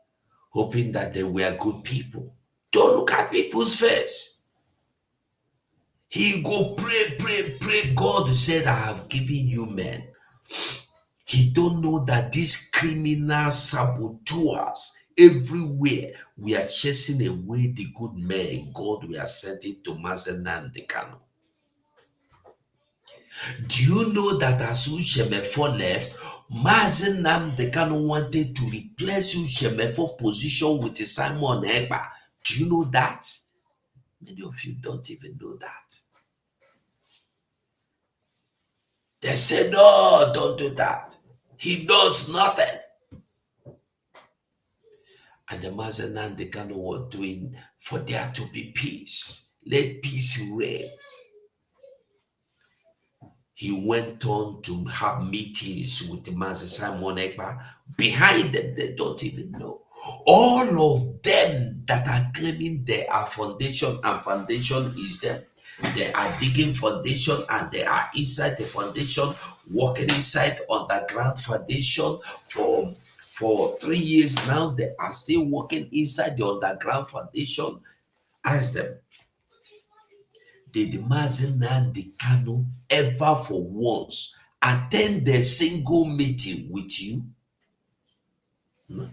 Speaker 4: hoping that they were good people. Don't look at people's face. He go pray. God said, I have given you men. He don't know that these criminal saboteurs everywhere, we are chasing away the good men God we are sending to Mazen Nandekano. Do you know that as Ejiofor left, Mazen Nandekano wanted to replace Ejiofor position with Simon Ekpa? Do you know that? Many of you don't even know that. They said, no, don't do that. He does nothing. And the Mazen Nandekano was doing for there to be peace. Let peace reign. He went on to have meetings with the Master Simon Ekpa. Behind them, they don't even know. All of them that are claiming they are foundation and foundation is them. They are digging foundation and they are inside the foundation, working inside underground foundation for 3 years now. They are still working inside the underground foundation. Ask them, did Mazen Nandekano ever for once attend a single meeting with you? No.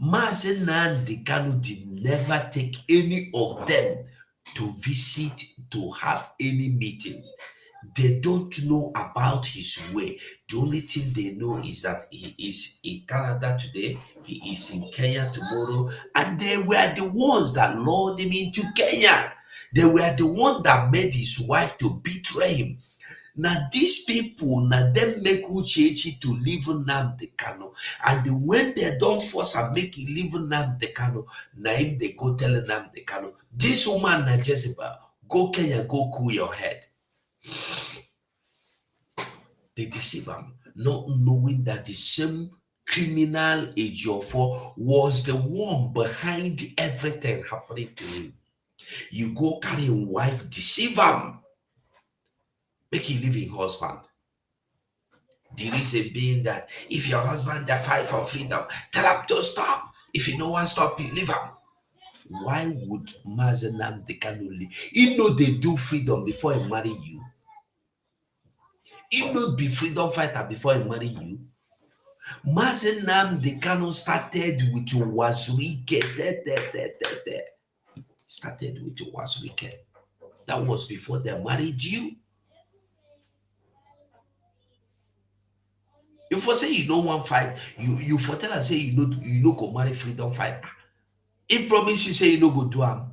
Speaker 4: Mazen Nandekano did never take any of them to visit, to have any meeting. They don't know about his way. The only thing they know is that he is in Canada today, he is in Kenya tomorrow, and they were the ones that lured him into Kenya. They were the ones that made his wife to betray him. Now these people, now them make Uchechi to leave Nnamdi Kanu, and when they don't force and make him leave Nnamdi Kanu, now him they go tell Nnamdi Kanu, this woman na Jezebel, go Kenya, go cool your head. They deceive him, not knowing that the same criminal Ejiofor was the one behind everything happening to him. You go carry a wife, deceive him, make him leave his husband. The reason being that if your husband that fight for freedom, tell him to stop. If you no one stop, you leave him. Why would Mazen Nandekano leave? He know they do freedom before he marry you. He not be freedom fighter before he marry you. Mazen Nandekano started with Wazurike. Started with Wazurike. That was before they married you. If you say you don't want fight, you for tell and say you no go marry freedom fighter. He promise you say you no go do am.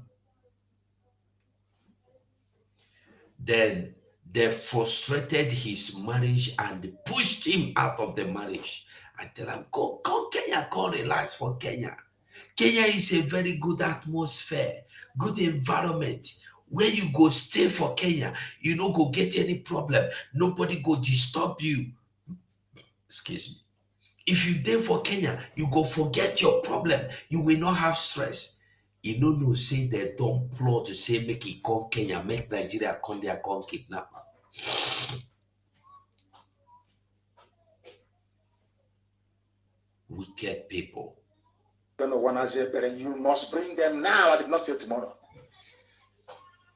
Speaker 4: Then they frustrated his marriage and pushed him out of the marriage and tell him, go Kenya, go relax for Kenya. Kenya is a very good atmosphere, good environment. Where you go stay for Kenya, you no go get any problem. Nobody go disturb you. Excuse me. If you there for Kenya, you go forget your problem. You will not have stress. You no say they don't plot to say make it come Kenya, make Nigeria come there, come kidnap. Wicked people.
Speaker 7: You must bring them now. I did not say tomorrow.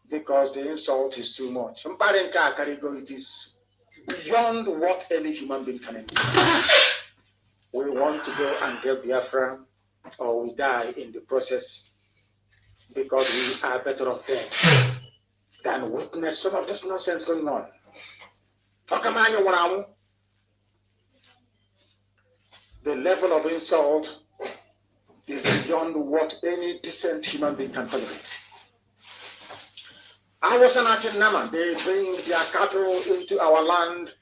Speaker 7: Because the insult is too much. It is beyond what any human being can endure. We want to go and get Biafra, or we die in the process, because we are better off dead than witness some of this nonsense going on. The level of insult is beyond what any decent human being can tolerate. I was an Nama. They bring their cattle into our land.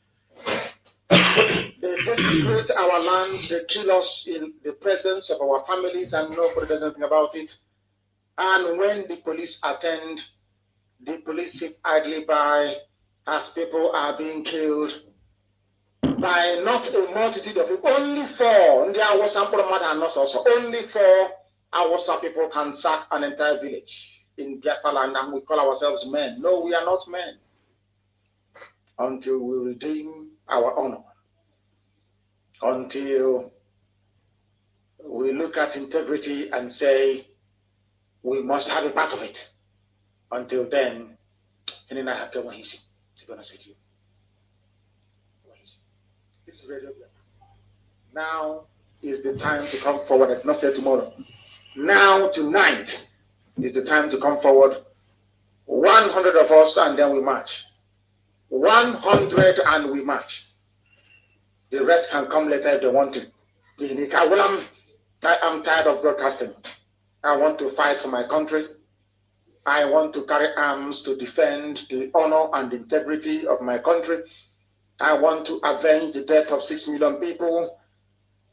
Speaker 7: They desecrate our land. They kill us in the presence of our families, and nobody does anything about it. And when the police attend, the police sit idly by as people are being killed by not a multitude of people. Only 4. Only 4 Awasa people can sack an entire village in Biafra land, and we call ourselves men. No, we are not men. Until we redeem our honor. Until we look at integrity and say, we must have a part of it. Until then, to be honest with you. This is radio. Now is the time to come forward. I did not say tomorrow. Now, tonight, is the time to come forward. 100 of us, and then we march. 100 and we march. The rest can come later if they want to. I am tired of broadcasting. I want to fight for my country. I want to carry arms to defend the honor and integrity of my country. I want to avenge the death of 6 million people.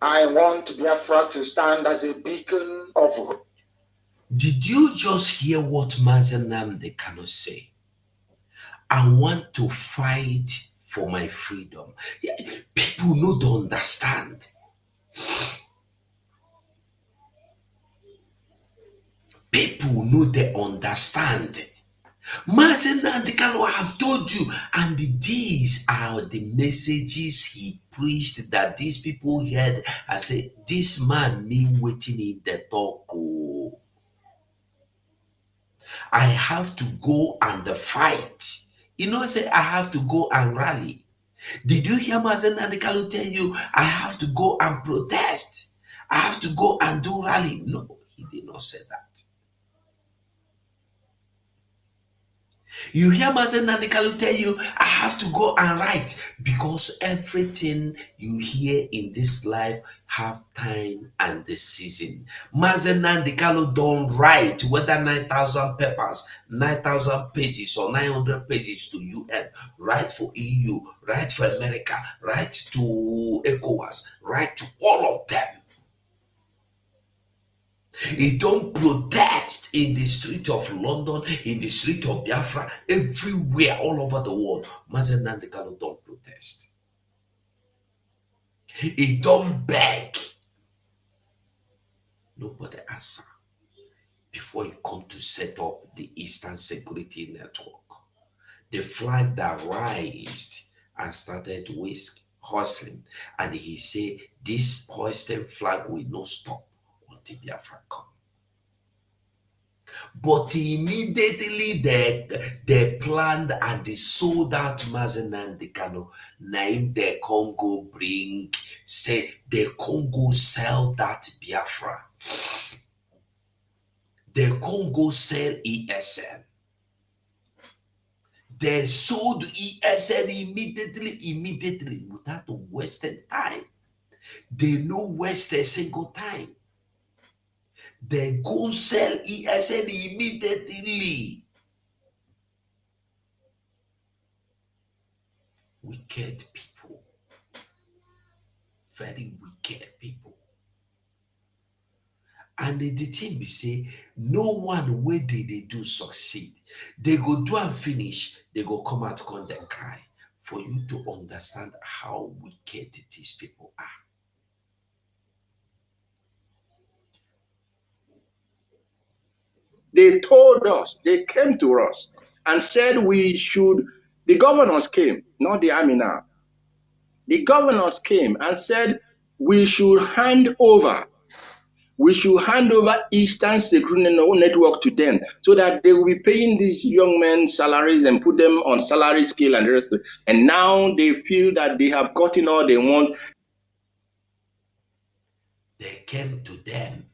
Speaker 7: I want Biafra to stand as a beacon of hope.
Speaker 4: Did you just hear what Mazen Nnamdi Kanu say? I want to fight for my freedom. Yeah, people no don't understand. People know they understand. Mazen Nnamdi Kanu, I have told you, and these are the messages he preached that these people heard. I say, this man mean waiting in the talk. Oh. I have to go and fight. You know, say I have to go and rally. Did you hear Mazen Nnamdi Kanu tell you I have to go and protest? I have to go and do rally. No, he did not say that. You hear Mazen Nnamdi Kanu tell you I have to go and write, because everything you hear in this life have time and the season. Mazen Nnamdi Kanu don't write whether 9,000 papers, 9,000 pages or 900 pages to UN. Write for EU, write for America, write to ECOWAS, write to all of them. He don't protest in the street of London, in the street of Biafra, everywhere, all over the world. Mazen Nnamdi Kanu don't protest. He don't beg. Nobody answer before he come to set up the Eastern Security Network. The flag that raised and started hustling, and he say this hoisting flag will not stop until Biafra come. But immediately they planned and they sold out Mazen Nnamdi Kanu. Name the Congo bring, say the Congo sell that Biafra. The Congo sell ESN. They sold ESN immediately without wasting time. They no waste a single time. They go sell ESN immediately. Wicked people. Very wicked people. And the team be say, no one way they do succeed. They go do and finish, they go come out con and cry. For you to understand how wicked these people are.
Speaker 8: They told us, they came to us and said we should, the governors came, not the army now. The governors came and said we should hand over Eastern Security Network to them so that they will be paying these young men salaries and put them on salary scale and the rest of it. And now they feel that they have gotten all they want.
Speaker 4: They came to them.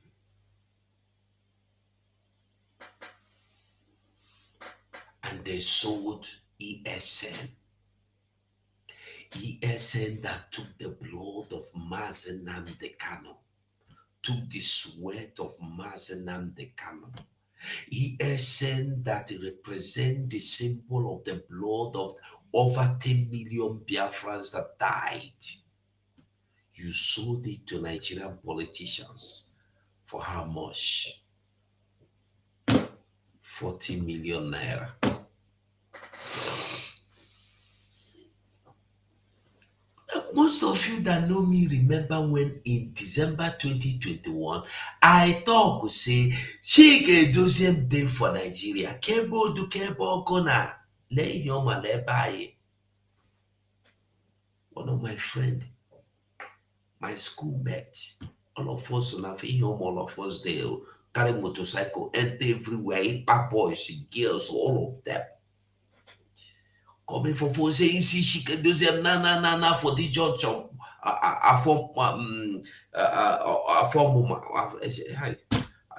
Speaker 4: And they sold ESN. ESN that took the blood of Mazi Nnamdi Kanu, took the sweat of Mazi Nnamdi Kanu. ESN that represent the symbol of the blood of over 10 million Biafrans that died. You sold it to Nigerian politicians for how much? 40 million naira. Most of you that know me remember when in December 2021, I talk say, Chike Edoziem day for Nigeria. Kebo du kebo gona. Le yoma le baye. One of my friend, my schoolmate, all of us on all of us they carry motorcycle, enter everywhere, eat bad boys, girls, all of them. Coming from for saying see she can do them na for the junction. I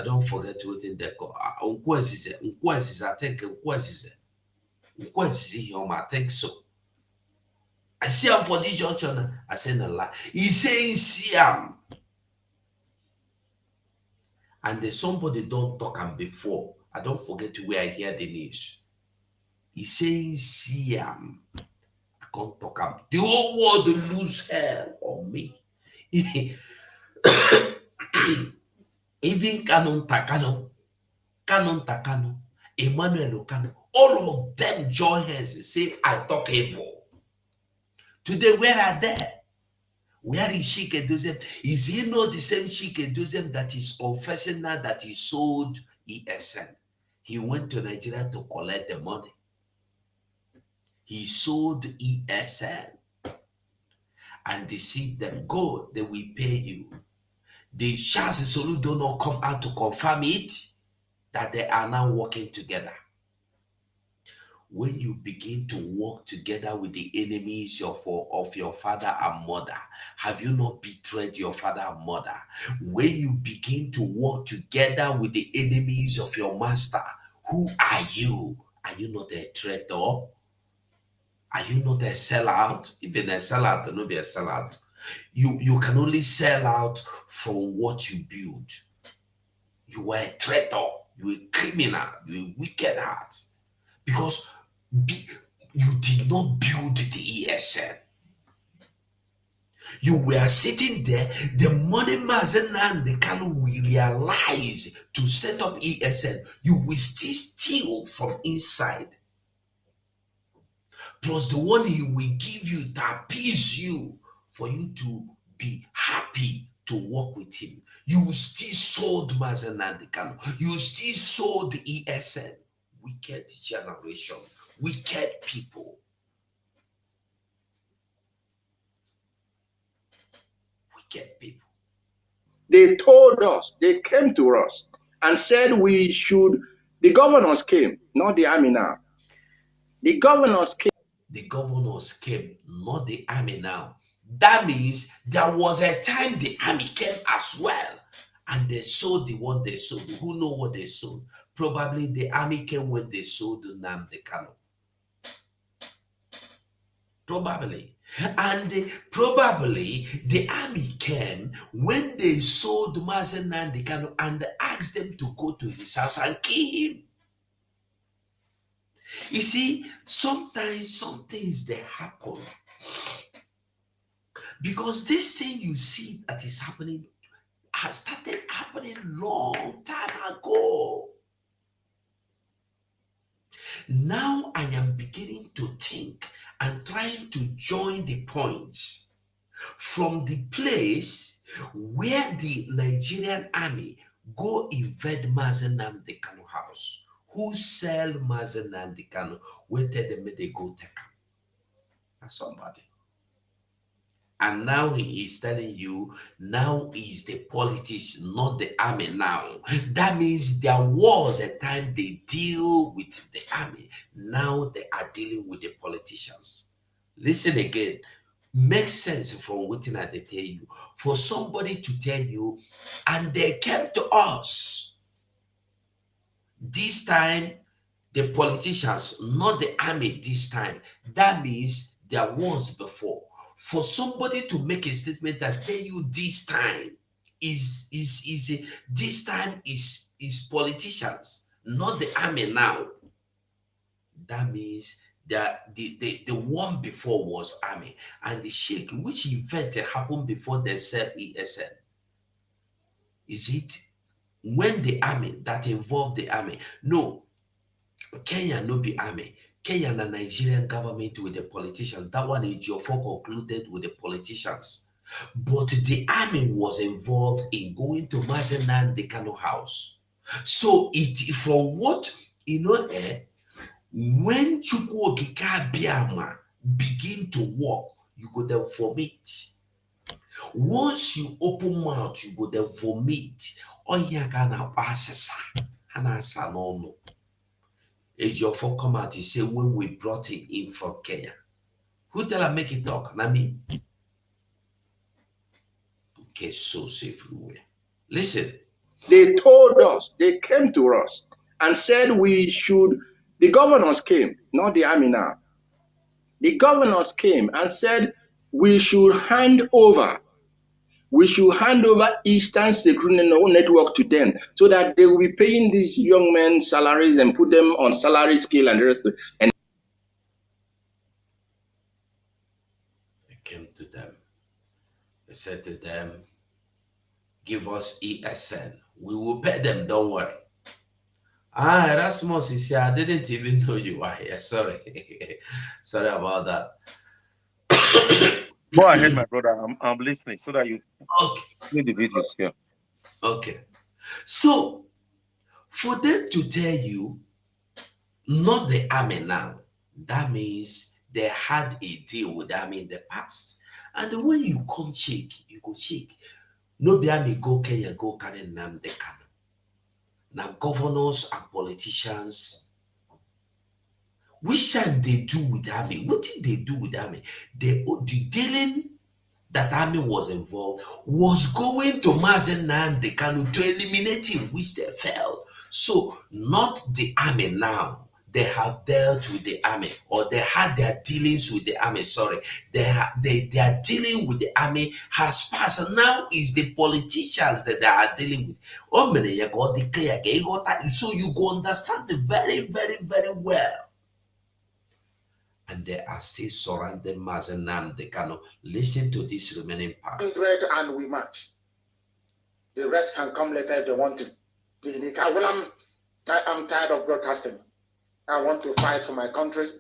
Speaker 4: don't forget what in there. I think I think so. I see him for the junction. I say no lie. He saying see him. And there's somebody don't talk him before. I don't forget where I hear the news. He saying see him. I can't talk him. The whole world will lose hell on me. Even Kanu Takano, Emmanuel Okano, all of them join hands and say, I talk evil. Today, where are they? Where is Chike Edoziem? Is he not the same Chike Edoziem that is confessing now that he sold ESN? He went to Nigeria to collect the money. He sold ESN and deceived them. Go, they will pay you. The Charles Solu do not come out to confirm it, that they are now working together. When you begin to work together with the enemies of your father and mother, have you not betrayed your father and mother? When you begin to work together with the enemies of your master, who are you? Are you not a traitor? Are you not a sellout? Even a sellout, not be a sellout. You can only sell out from what you build. You are a traitor. You are a criminal. You are a wicked heart. Because you did not build the ESN. You were sitting there. The money Mazi Nnamdi Kanu will realize to set up ESN. You will still steal from inside. Plus the one he will give you to appease you for you to be happy to work with him. You still sold Mazi Nnamdi Kanu. You still sold the ESN. Wicked generation. Wicked people. Wicked people.
Speaker 8: They told us, they came to us and said we should, the governors came, not the army now. The governors came.
Speaker 4: The governors came, not the army now. That means there was a time the army came as well. And they sold the one they sold. Who know what they sold? Probably the army came when they sold Nnamdi Kanu. Probably. And probably the army came when they sold Mazi Nnamdi Kanu and asked them to go to his house and kill him. You see, sometimes some things they happen because this thing you see that is happening has started happening long time ago. Now I am beginning to think and trying to join the points from the place where the Nigerian army go invade Mazi Nnamdi Kanu house. Who sell Mazi Nnamdi Kanu? Where tell them they go take him. That's somebody. And now he is telling you, now is the politics, not the army now. That means there was a time they deal with the army. Now they are dealing with the politicians. Listen again. Makes sense from what I tell you. For somebody to tell you, and they came to us. This time, the politicians, not the army this time. That means there was before. For somebody to make a statement that tell you this time this time is politicians, not the army now. That means that the one before was army, and the shake which event happened before they said ESN. Is it when the army that involved the army? No, Kenya no be army. Kenya and the Nigerian government with the politicians. That one Ejiofor concluded with the politicians. But the army was involved in going to Mazi Nnamdi Kanu house. So it from what when Chukwu Okike Abiama begin to walk, you go there vomit. Once you open mouth, you go there vomit. Onya gana pasesa hana sanono. Ejiofor come out, he say when we brought him in from Kenya. Who tell her make it talk? Not me. Okay, so safe everywhere. Listen.
Speaker 8: They told us, they came to us and said we should, the governors came, not the army now. The governors came and said we should hand over Eastern Security Network to them so that they will be paying these young men salaries and put them on salary scale and the rest of it. And
Speaker 4: they came to them. They said to them, give us ESN. We will pay them, don't worry. Erasmus is here. I didn't even know you were here. Sorry. Sorry about that.
Speaker 9: Go ahead, my brother. I'm listening so that you play the videos here.
Speaker 4: Okay. So, for them to tell you, not the army now, that means they had a deal with the army in the past. And when you come check, you go check. No be army go Kenya, go carry Nnamdi Kanu. Now, governors and politicians, which time they do with the army? What did they do with the army? The dealing that army was involved was going to Mazi Nnamdi Kanu to eliminate him, which they failed. So, not the army now. They have dealt with the army, or they had their dealings with the army. Sorry, their dealing with the army has passed. And now is the politicians that they are dealing with. Oh, man, you got declare. So you go understand it very, very, very well. And they are still surrounding Mazi Nnamdi Kanu. Listen to this remaining part.
Speaker 7: And we march. The rest can come later if they want to. I am tired of broadcasting. I want to fight for my country.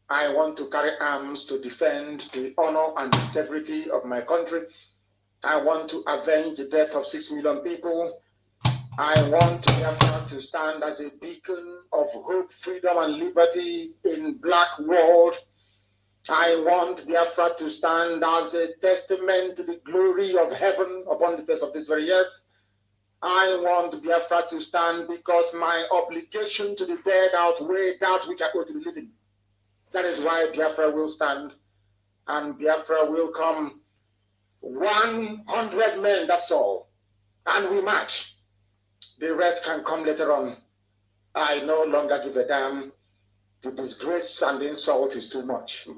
Speaker 7: I want to carry arms to defend the honor and integrity of my country. I want to avenge the death of 6 million people. I want Biafra to stand as a beacon of hope, freedom, and liberty in black world. I want Biafra to stand as a testament to the glory of heaven upon the face of this very earth. I want Biafra to stand because my obligation to the dead outweigh that which I owe to the living. That is why Biafra will stand, and Biafra will come. 100 men, that's all. And we march. The rest can come later on. I no longer give a damn. The disgrace and the insult is too much.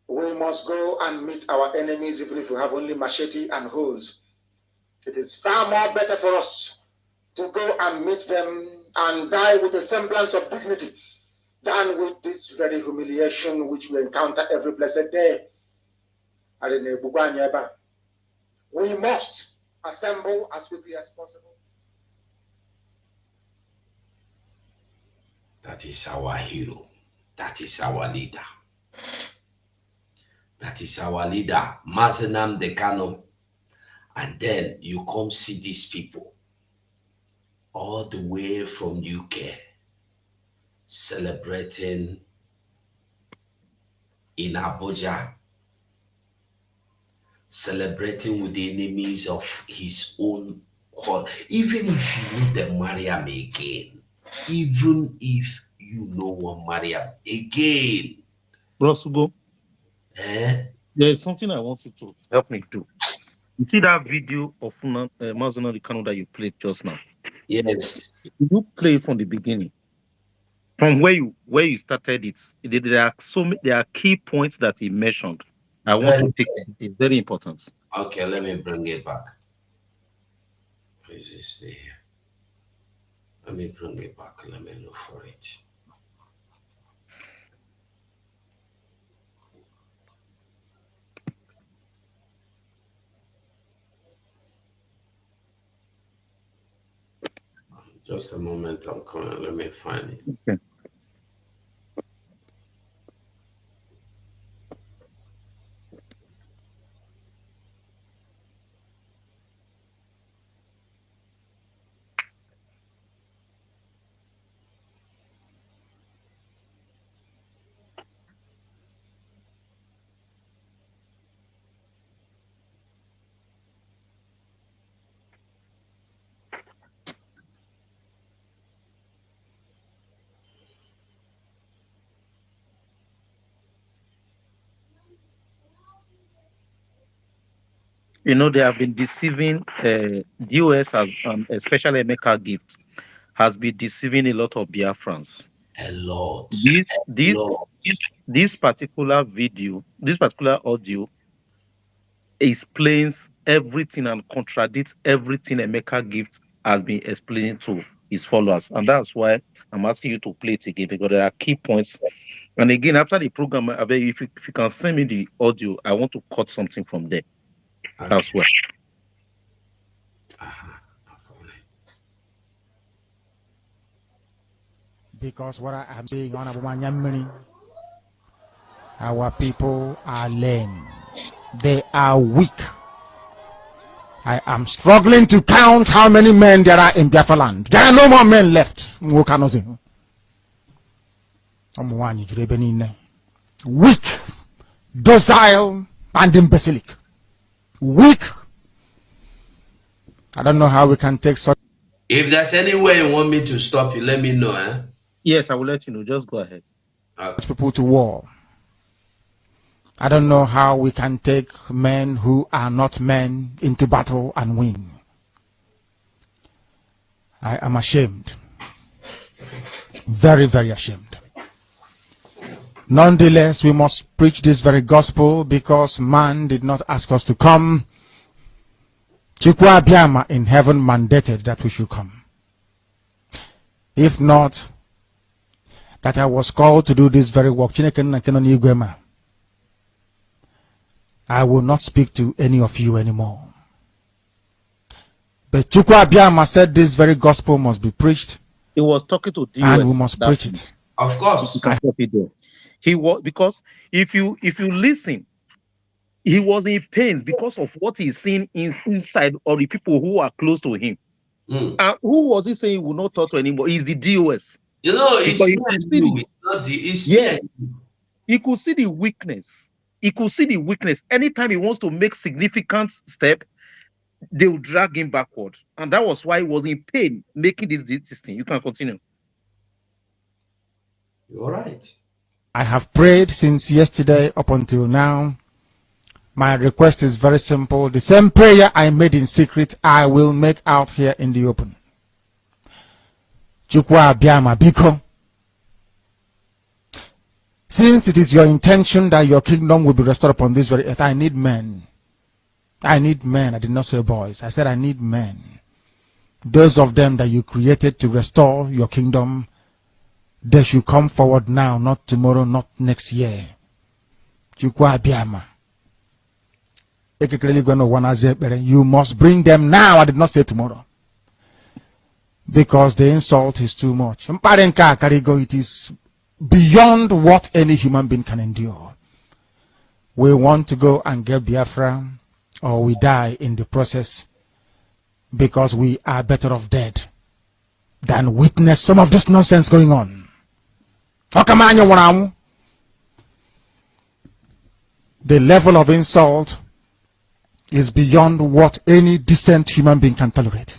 Speaker 7: We must go and meet our enemies even if we have only machete and hoes. It is far more better for us to go and meet them and die with a semblance of dignity than with this very humiliation which we encounter every blessed day. We must assemble as quickly as possible.
Speaker 4: That is our hero. That is our leader. That is our leader, Mazenam the Kanu. And then you come see these people all the way from UK celebrating in Abuja, celebrating with the enemies of his own cause. Even if you know them marry him again, even if you know one marry him again.
Speaker 9: Rosugo,
Speaker 4: there
Speaker 9: is something I want you to help me do. You see that video of Mazuna the Kanu that you played just now?
Speaker 4: Yes.
Speaker 9: You play from the beginning. From where you started it, there are key points that he mentioned. I want to take it. It's very important.
Speaker 4: Okay, let me bring it back. Where is this here? Let me bring it back. Let me look for it. Just a moment, I'm coming. Let me find it.
Speaker 9: Okay. You know, they have been deceiving the US, as especially MNK gift, has been deceiving a lot of Biafrans.
Speaker 4: A lot.
Speaker 9: This particular video, this particular audio explains everything and contradicts everything MNK gift has been explaining to his followers. And that's why I'm asking you to play it again, because there are key points. And again, after the program, if you can send me the audio, I want to cut something from there. Okay. As well.
Speaker 10: Because what I am saying on Abumanyamini, our people are lame. They are weak. I am struggling to count how many men there are in Biafra land. There are no more men left. Weak, docile, and imbecilic. Weak. I don't know how we can take such.
Speaker 4: If there's any way you want me to stop you, let me know. Eh?
Speaker 9: Yes, I will let you know. Just go ahead.
Speaker 10: Okay. People to war. I don't know how we can take men who are not men into battle and win. I am ashamed. Very, very ashamed. Nonetheless, we must preach this very gospel because man did not ask us to come. Chukwu Abiyama in heaven mandated that we should come. If not, that I was called to do this very work, I will not speak to any of you anymore. But Chukwu Abiyama said this very gospel must be preached.
Speaker 9: He was talking to DOS,
Speaker 10: and we must preach it.
Speaker 4: Of course.
Speaker 9: He was, because if you listen, he was in pain because of what he's seen inside of the people who are close to him. And who was he saying he would not talk to anymore? He's the DOS.
Speaker 4: You know, it's not the
Speaker 9: he could see the weakness. He could see the weakness. Anytime he wants to make significant step, they will drag him backward. And that was why he was in pain making this thing. You can continue.
Speaker 4: You're right.
Speaker 10: I have prayed since yesterday up until now. My request is very simple. The same prayer I made in secret, I will make out here in the open. Chukwu Abiyama Biko. Since it is your intention that your kingdom will be restored upon this very earth, I need men. I need men. I did not say boys. I said I need men. Those of them that you created to restore your kingdom, they should come forward now, not tomorrow, not next year. Chukwu Abiyama. You must bring them now. I did not say tomorrow. Because the insult is too much. It is beyond what any human being can endure. We want to go and get Biafra, or we die in the process, because we are better off dead than witness some of this nonsense going on. The level of insult is beyond what any decent human being can tolerate.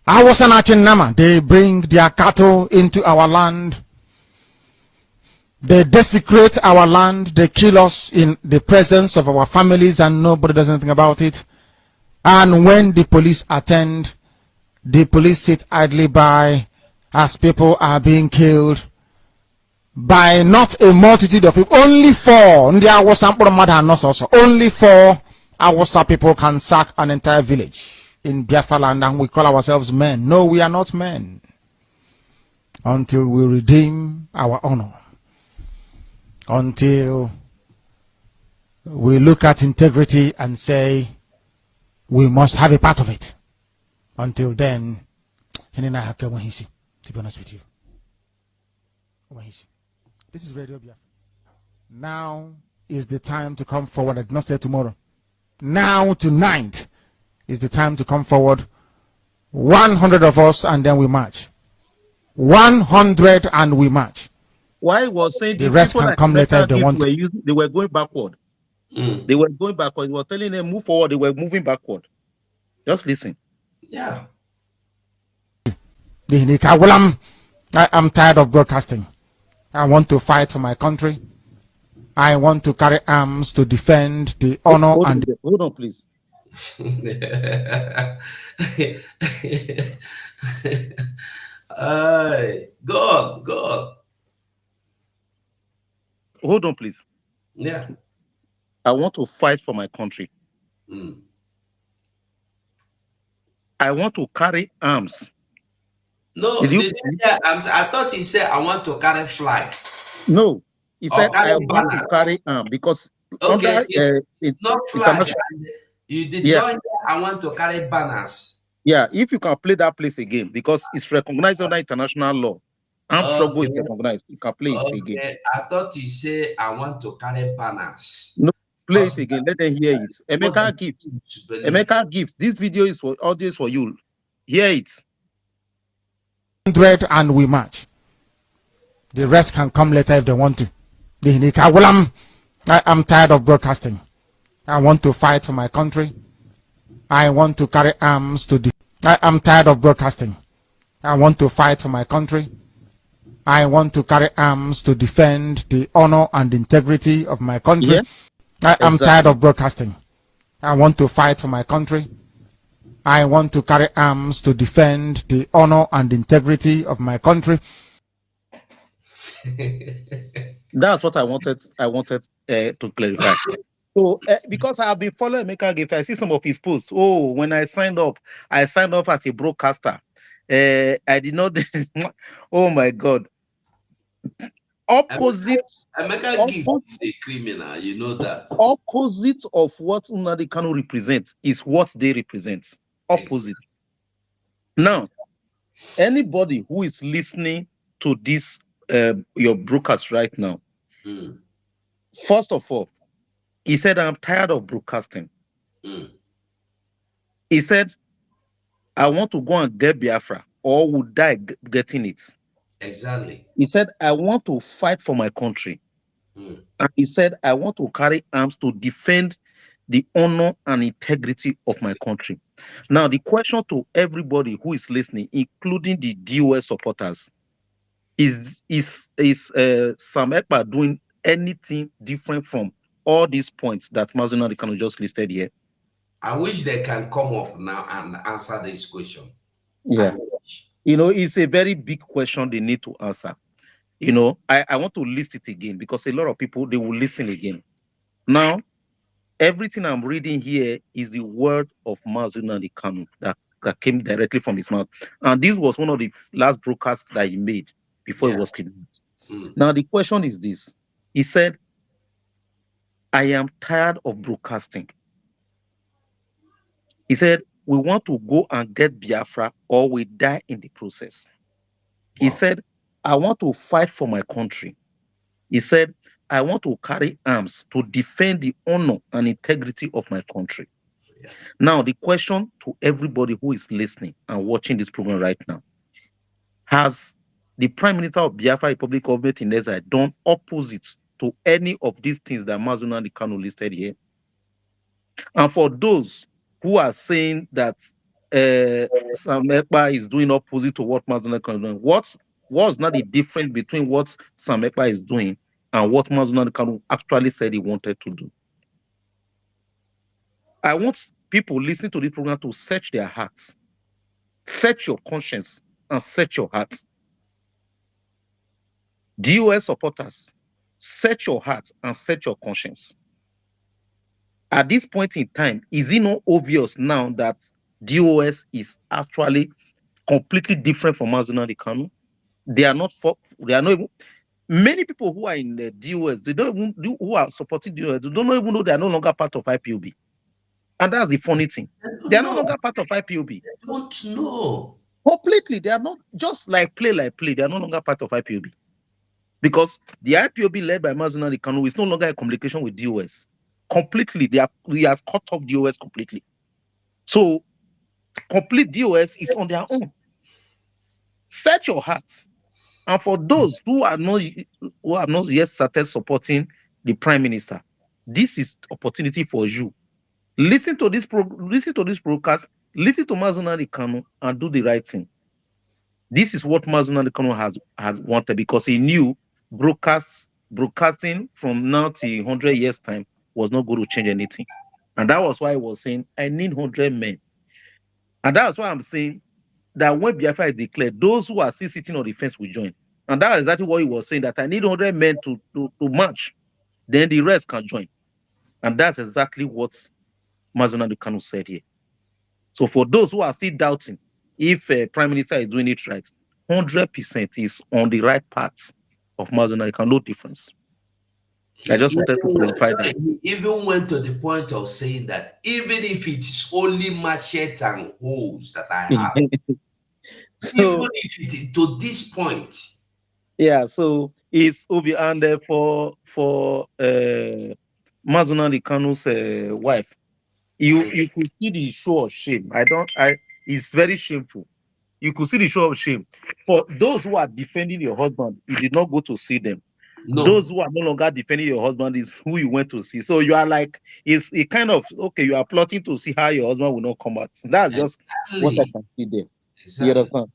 Speaker 10: They bring their cattle into our land. They desecrate our land. They kill us in the presence of our families and nobody does anything about it. And when the police attend, the police sit idly by as people are being killed by not a multitude of people. Only 4. Only 4 Awasa people can sack an entire village in Biafra land, and we call ourselves men. No, we are not men. Until we redeem our honor. Until we look at integrity and say, we must have a part of it. Until then, to be honest with you. This is Radio Biafra. Now is the time to come forward. I did not say tomorrow. Now, tonight, is the time to come forward. 100 of us, and then we march. 100 and we march.
Speaker 9: Why was saying
Speaker 10: the rest can come later if they want
Speaker 9: to. They were going backward. They were going backward. He was telling them move forward. They were moving backward. Just listen.
Speaker 4: Yeah.
Speaker 10: I am tired of broadcasting. I want to fight for my country. I want to carry arms to defend the honor and...
Speaker 9: Hold on, please.
Speaker 4: God.
Speaker 9: Hold on, please.
Speaker 4: Yeah.
Speaker 9: I want to fight for my country. I want to carry arms.
Speaker 4: No, I thought he said I want to carry flag.
Speaker 9: No, he said I want to carry arms because
Speaker 4: okay, it's not flag. You did not hear I want to carry banners.
Speaker 9: Yeah, if you can play that place again, because it's recognized under international law. Armed struggle is recognized. You can play it again.
Speaker 4: I thought you said I want to carry banners.
Speaker 9: No, play it again. Let them hear it. MNK gift. This video is for audience for you. Hear it.
Speaker 10: 100 and we march. The rest can come later if they want to. I am tired of broadcasting. I want to fight for my country. I want to carry arms to I am tired of broadcasting. I want to fight for my country. I want to carry arms to defend the honor and integrity of my country. I am tired of broadcasting. I want to fight for my country. I want to carry arms to defend the honor and integrity of my country.
Speaker 9: That's what I wanted. To clarify. So, because I have been following MNK Gift, I see some of his posts. Oh, when I signed up as a broadcaster. I did not. Oh my God. Opposite.
Speaker 4: MNK Gift is a criminal. You know that.
Speaker 9: Opposite of what Nnamdi Kanu represents is what they represent. Opposite. Now, anybody who is listening to this, your broadcast right now, first of all, he said, I'm tired of broadcasting. He said, I want to go and get Biafra or will die getting it.
Speaker 4: Exactly.
Speaker 9: He said, I want to fight for my country. And he said, I want to carry arms to defend the honor and integrity of my country. Now, the question to everybody who is listening, including the DOS supporters, is Sam Ekpa doing anything different from all these points that Mazuna Kanu just listed here?
Speaker 4: I wish they can come up now and answer this question.
Speaker 9: Yeah. It's a very big question they need to answer. I want to list it again because a lot of people, they will listen again. Now, everything I'm reading here is the word of Mazuna Kanu that came directly from his mouth. And this was one of the last broadcasts that he made before he was kidnapped. Now, the question is this. He said, I am tired of broadcasting. He said, we want to go and get Biafra or we die in the process. He said, I want to fight for my country. He said, I want to carry arms to defend the honor and integrity of my country.
Speaker 4: Yeah.
Speaker 9: Now, the question to everybody who is listening and watching this program right now, has the Prime Minister of Biafra Republic Government in Exile done opposite to any of these things that Mazuna Kanu listed here? And for those who are saying that Sam Ekpa is doing opposite to what Mazuna Kanu is doing, what's not the difference between what Sam Ekpa is doing and what Mazuna Kanu actually said he wanted to do? I want people listening to this program to search their hearts, search your conscience, and search your heart. DOS supporters, search your heart and search your conscience. At this point in time, is it not obvious now that DOS is actually completely different from Mazuna Kanu? They are not even many people who are in the DOS, they don't even who are supporting DOS, they don't even know they are no longer part of IPOB. And that's the funny thing. They are no longer part of IPOB.
Speaker 4: I don't know.
Speaker 9: Completely, they are not just like play. They are no longer part of IPOB. Because the IPOB led by Mazuna Kanu is no longer in communication with DOS. Completely, he has cut off DOS completely. So, complete DOS is on their own. Search your heart. And for those who have not yet started supporting the Prime Minister, this is opportunity for you. Listen to this broadcast, listen to Mazuna Kanu, and do the right thing. This is what Mazuna Kanu has wanted, because he knew broadcasting from now to 100 years' time was not going to change anything. And that was why I was saying, I need 100 men. And that's why I'm saying that when Biafra is declared, those who are still sitting on the fence will join. And that's exactly what he was saying, that I need 100 men to march. Then the rest can join. And that's exactly what Mazuna Kanu said here. So for those who are still doubting if Prime Minister is doing it right, 100% is on the right path of Mazuna Kanu, no difference. I just wanted to clarify that.
Speaker 4: He even went to the point of saying that even if it is only machete and holes that I have, even if it is to this point.
Speaker 9: Yeah, so it's Obi, and for Mazuna Kanu's wife, you could see the show of shame. It's very shameful. You could see the show of shame. For those who are defending your husband, you did not go to see them. No. Those who are no longer defending your husband is who you went to see. So you are like, it's kind of, okay, you are plotting to see how your husband will not come out. That's just what I can see there. Exactly. You understand?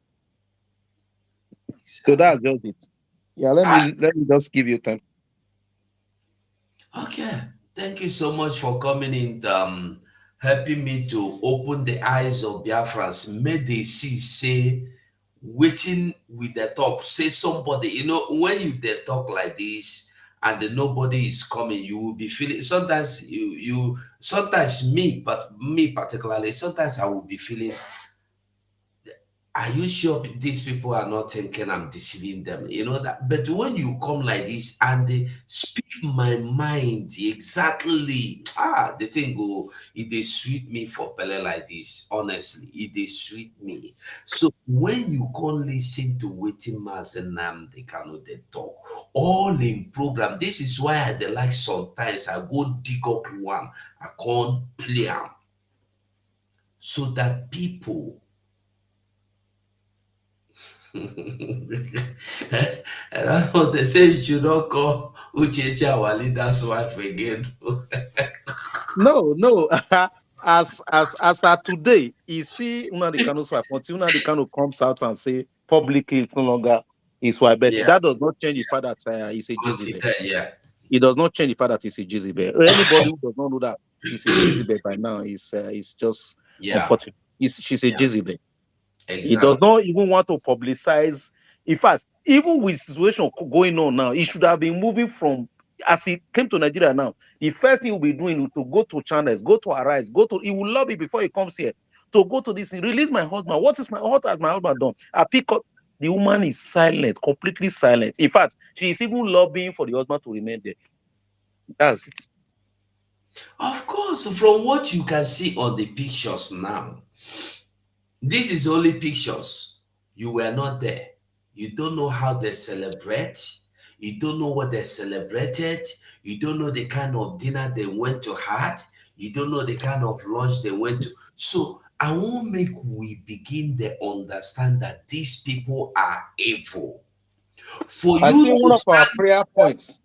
Speaker 9: Exactly. So that's just it. Yeah, let me just give you time.
Speaker 4: Okay. Thank you so much for coming in, helping me to open the eyes of Biafrans. May they see, say, waiting with the talk, say somebody, you know, when you talk like this and nobody is coming, you will be feeling, sometimes sometimes me particularly, sometimes I will be feeling, are you sure these people are not thinking I'm deceiving them? You know that. But when you come like this and they speak my mind exactly, the thing go, it they sweet me for Pele like this. Honestly, it they sweet me. So when you can listen to waiting Mazenam, they cannot they talk all in program. This is why I like sometimes I go dig up one, I can't play them, so that people. And that's what they say. You should not call Uchechi our leader's wife again.
Speaker 9: No. As at today, you see Nnamdi Kanu's wife. Until Nnamdi Kanu comes out and say publicly it's no longer his wife, but that does not change the fact that he's a Jezebel. It does not change the fact that he's a Jezebel. Anybody who does not know that she's a Jezebel by now is just unfortunate. She's a Jezebel. Exactly. He does not even want to publicize. In fact, even with situation going on now, he should have been moving from, as he came to Nigeria now, the first thing he'll be doing is to go to channels, go to Arise, he will lobby before he comes here to go to this, release my husband. What has my husband done? I pick up, the woman is silent, completely silent. In fact, she is even lobbying for the husband to remain there. That's it.
Speaker 4: Of course, from what you can see on the pictures now, this is only pictures. You were not there. You don't know how they celebrate. You don't know what they celebrated. You don't know the kind of dinner they went to had. You don't know the kind of lunch they went to. So I won't make we begin to understand that these people are evil. For
Speaker 9: I
Speaker 4: you
Speaker 9: think
Speaker 4: to
Speaker 9: one of our
Speaker 4: stand,
Speaker 9: prayer points,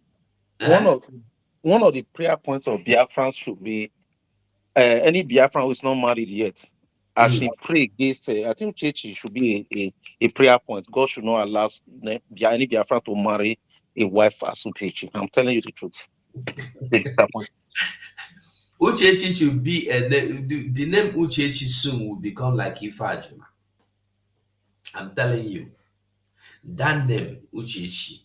Speaker 9: one
Speaker 4: eh?
Speaker 9: of one of the prayer points of Biafrans should be any Biafran who is not married yet, I
Speaker 4: Mm.
Speaker 9: should pray against. I think Uchechi should be a prayer point. God should not allow any Biafran to marry a wife as Uchechi. I'm telling you the truth. It's a disappointment.
Speaker 4: Uchechi should be the name Uchechi soon will become like Ifeani. I'm telling you, that name Uchechi.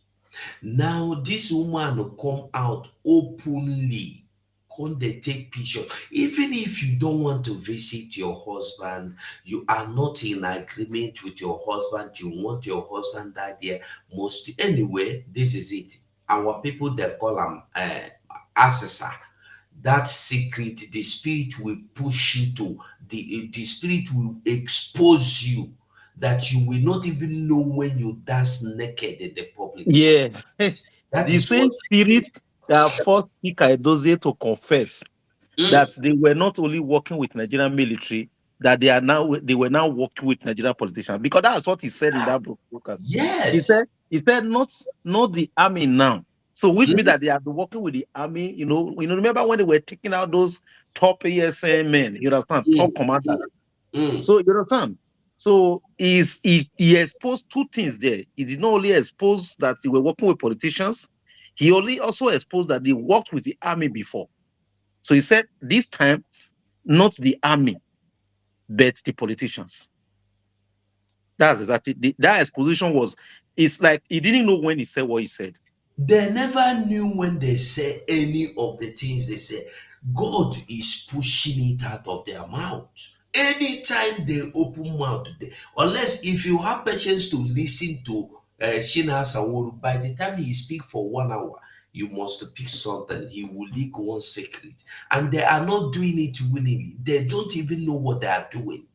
Speaker 4: Now this woman will come out openly, come they take picture. Even if you don't want to visit your husband, you are not in agreement with your husband, you want your husband that there. Most anyway, this is it. Our people they call them assessor. That secret, the spirit will push you to the spirit will expose you that you will not even know when you dance naked in the public.
Speaker 9: Yeah.
Speaker 4: That
Speaker 9: The
Speaker 4: is
Speaker 9: same
Speaker 4: what.
Speaker 9: spirit that forced Ika Edozie to confess
Speaker 4: Mm,
Speaker 9: that they were not only working with Nigerian military, that they were now working with Nigerian politicians. Because that's what he said in that book. Lucas.
Speaker 4: yes.
Speaker 9: He said not the army now. So which means
Speaker 4: Mm,
Speaker 9: that they have been working with the army, remember when they were taking out those top ASN men, you understand, top
Speaker 4: mm,
Speaker 9: commanders.
Speaker 4: mm.
Speaker 9: So you understand? So he exposed two things there. He did not only expose that they were working with politicians, he only also exposed that they worked with the army before. So he said this time, not the army, but the politicians. That's exactly that exposition was. It's like he didn't know when he said what he said.
Speaker 4: They never knew when they say any of the things they say. God is pushing it out of their mouth. Anytime they open mouth, unless if you have patience to listen to Shina Sanworu, by the time he speak for 1 hour, you must pick something. He will leak one secret. And they are not doing it willingly. They don't even know what they are doing.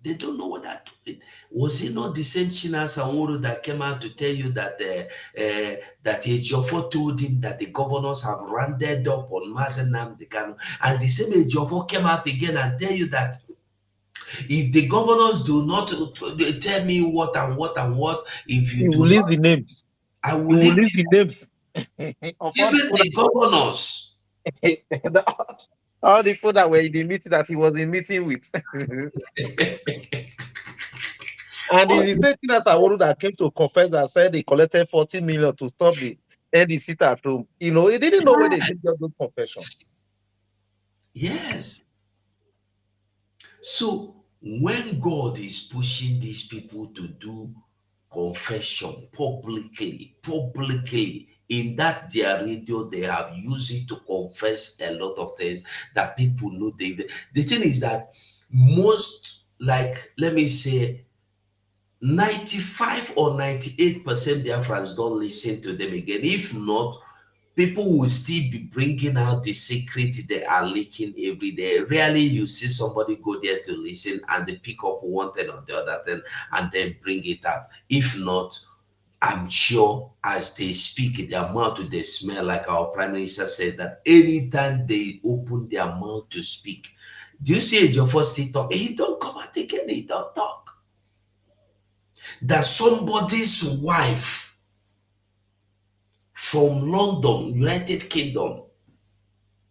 Speaker 4: They don't know what they're doing. Was it not the same China Sanworo that came out to tell you that that Ejiofor told him that the governors have rounded up on Mazenam the Kanu, and the same Ejiofor came out again and tell you that if the governors do not tell me what and what and what, if
Speaker 9: He
Speaker 4: you
Speaker 9: will
Speaker 4: do
Speaker 9: list
Speaker 4: not,
Speaker 9: the names.
Speaker 4: I
Speaker 9: He
Speaker 4: will
Speaker 9: will
Speaker 4: leave
Speaker 9: list the names of all the
Speaker 4: even
Speaker 9: people
Speaker 4: the governors.
Speaker 9: that all the people that were in the meeting that he was in meeting with. And it is the that Aworu that came to confess that said they collected 40 million to stop the NDC at home. He didn't know where they did those confession.
Speaker 4: Yes. So when God is pushing these people to do confession publicly, in that their radio, they have used it to confess a lot of things that people know. The thing is that most, like, let me say, 95 or 98% Biafrans don't listen to them again. If not, people will still be bringing out the secret they are leaking every day. Rarely you see somebody go there to listen and they pick up one thing or the other thing and then bring it out. If not, I'm sure as they speak, their mouth they smell, like our prime minister said that anytime they open their mouth to speak. Do you see Ejiofor still talk? He don't come out again, he don't talk. That somebody's wife from London, United Kingdom,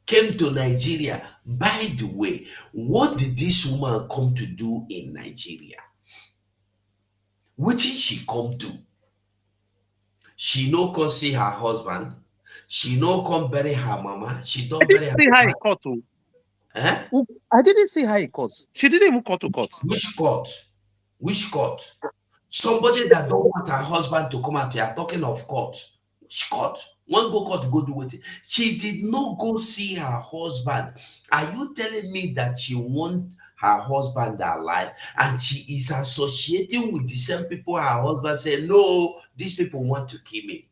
Speaker 4: came to Nigeria. By the way, what did this woman come to do in Nigeria? What did she come to? She no come see her husband. She no come bury her mama. She
Speaker 9: I
Speaker 4: don't bury
Speaker 9: didn't
Speaker 4: her
Speaker 9: see her in
Speaker 4: mama.
Speaker 9: court. Oh.
Speaker 4: Eh?
Speaker 9: I didn't see her in court. She didn't even come to court.
Speaker 4: Which court? Which court? Somebody that don't want her husband to come out. You are talking of court. Which court? One go court go do it. She did not go see her husband. Are you telling me that she want her husband alive and she is associating with the same people her husband said, no, these people want to kill me?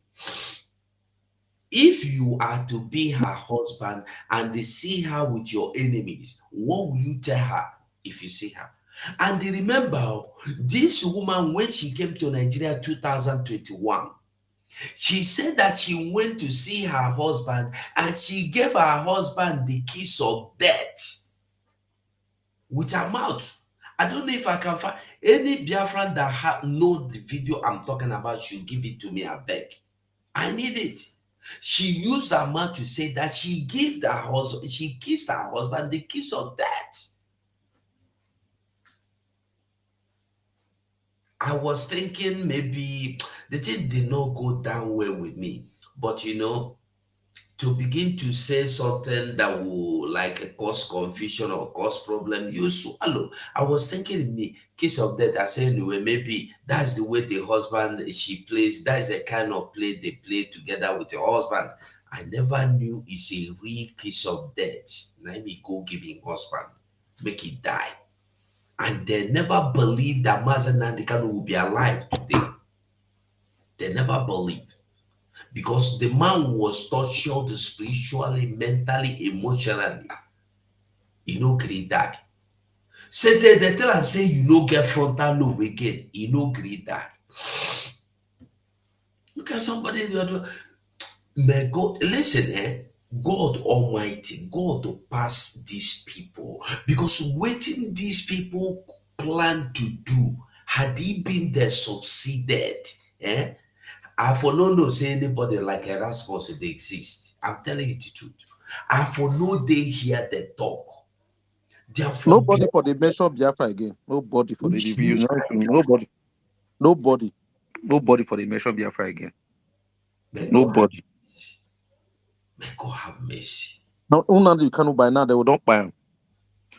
Speaker 4: If you are to be her husband and they see her with your enemies, what will you tell her if you see her? And remember, this woman, when she came to Nigeria 2021, she said that she went to see her husband and she gave her husband the kiss of death with her mouth. I don't know if I can find any Biafran that know the video I'm talking about should give it to me, I beg. I need it. She used her mouth to say that she gave her husband, she kissed her husband the kiss of death. I was thinking maybe the thing did not go down well with me, but you know, to begin to say something that will like cause confusion or cause problem, you swallow. I was thinking in the case of that, I said anyway, maybe that's the way the husband she plays. That is the kind of play they play together with the husband. I never knew it's a real case of death. Let me go give him husband, make it die. And they never believed that Mazen and Kanu will be alive today. They never believed. Because the man was tortured spiritually, mentally, emotionally. He no gree die. Say they tell am say you no get frontal lobe again. He no gree die. Look at somebody the other. May God listen, God Almighty, God to pass these people because waiting these people plan to do had he been there succeeded, I for no know say anybody like Erasmus they exist. I'm telling you the truth. I for no they hear the talk. Therefore,
Speaker 9: Nobody for the mention Biafra again. Nobody for the review. Nobody. Nobody for the mention Biafra again. Nobody.
Speaker 4: May God have mercy.
Speaker 9: Now, Unandi Kanu by now they will not buy him.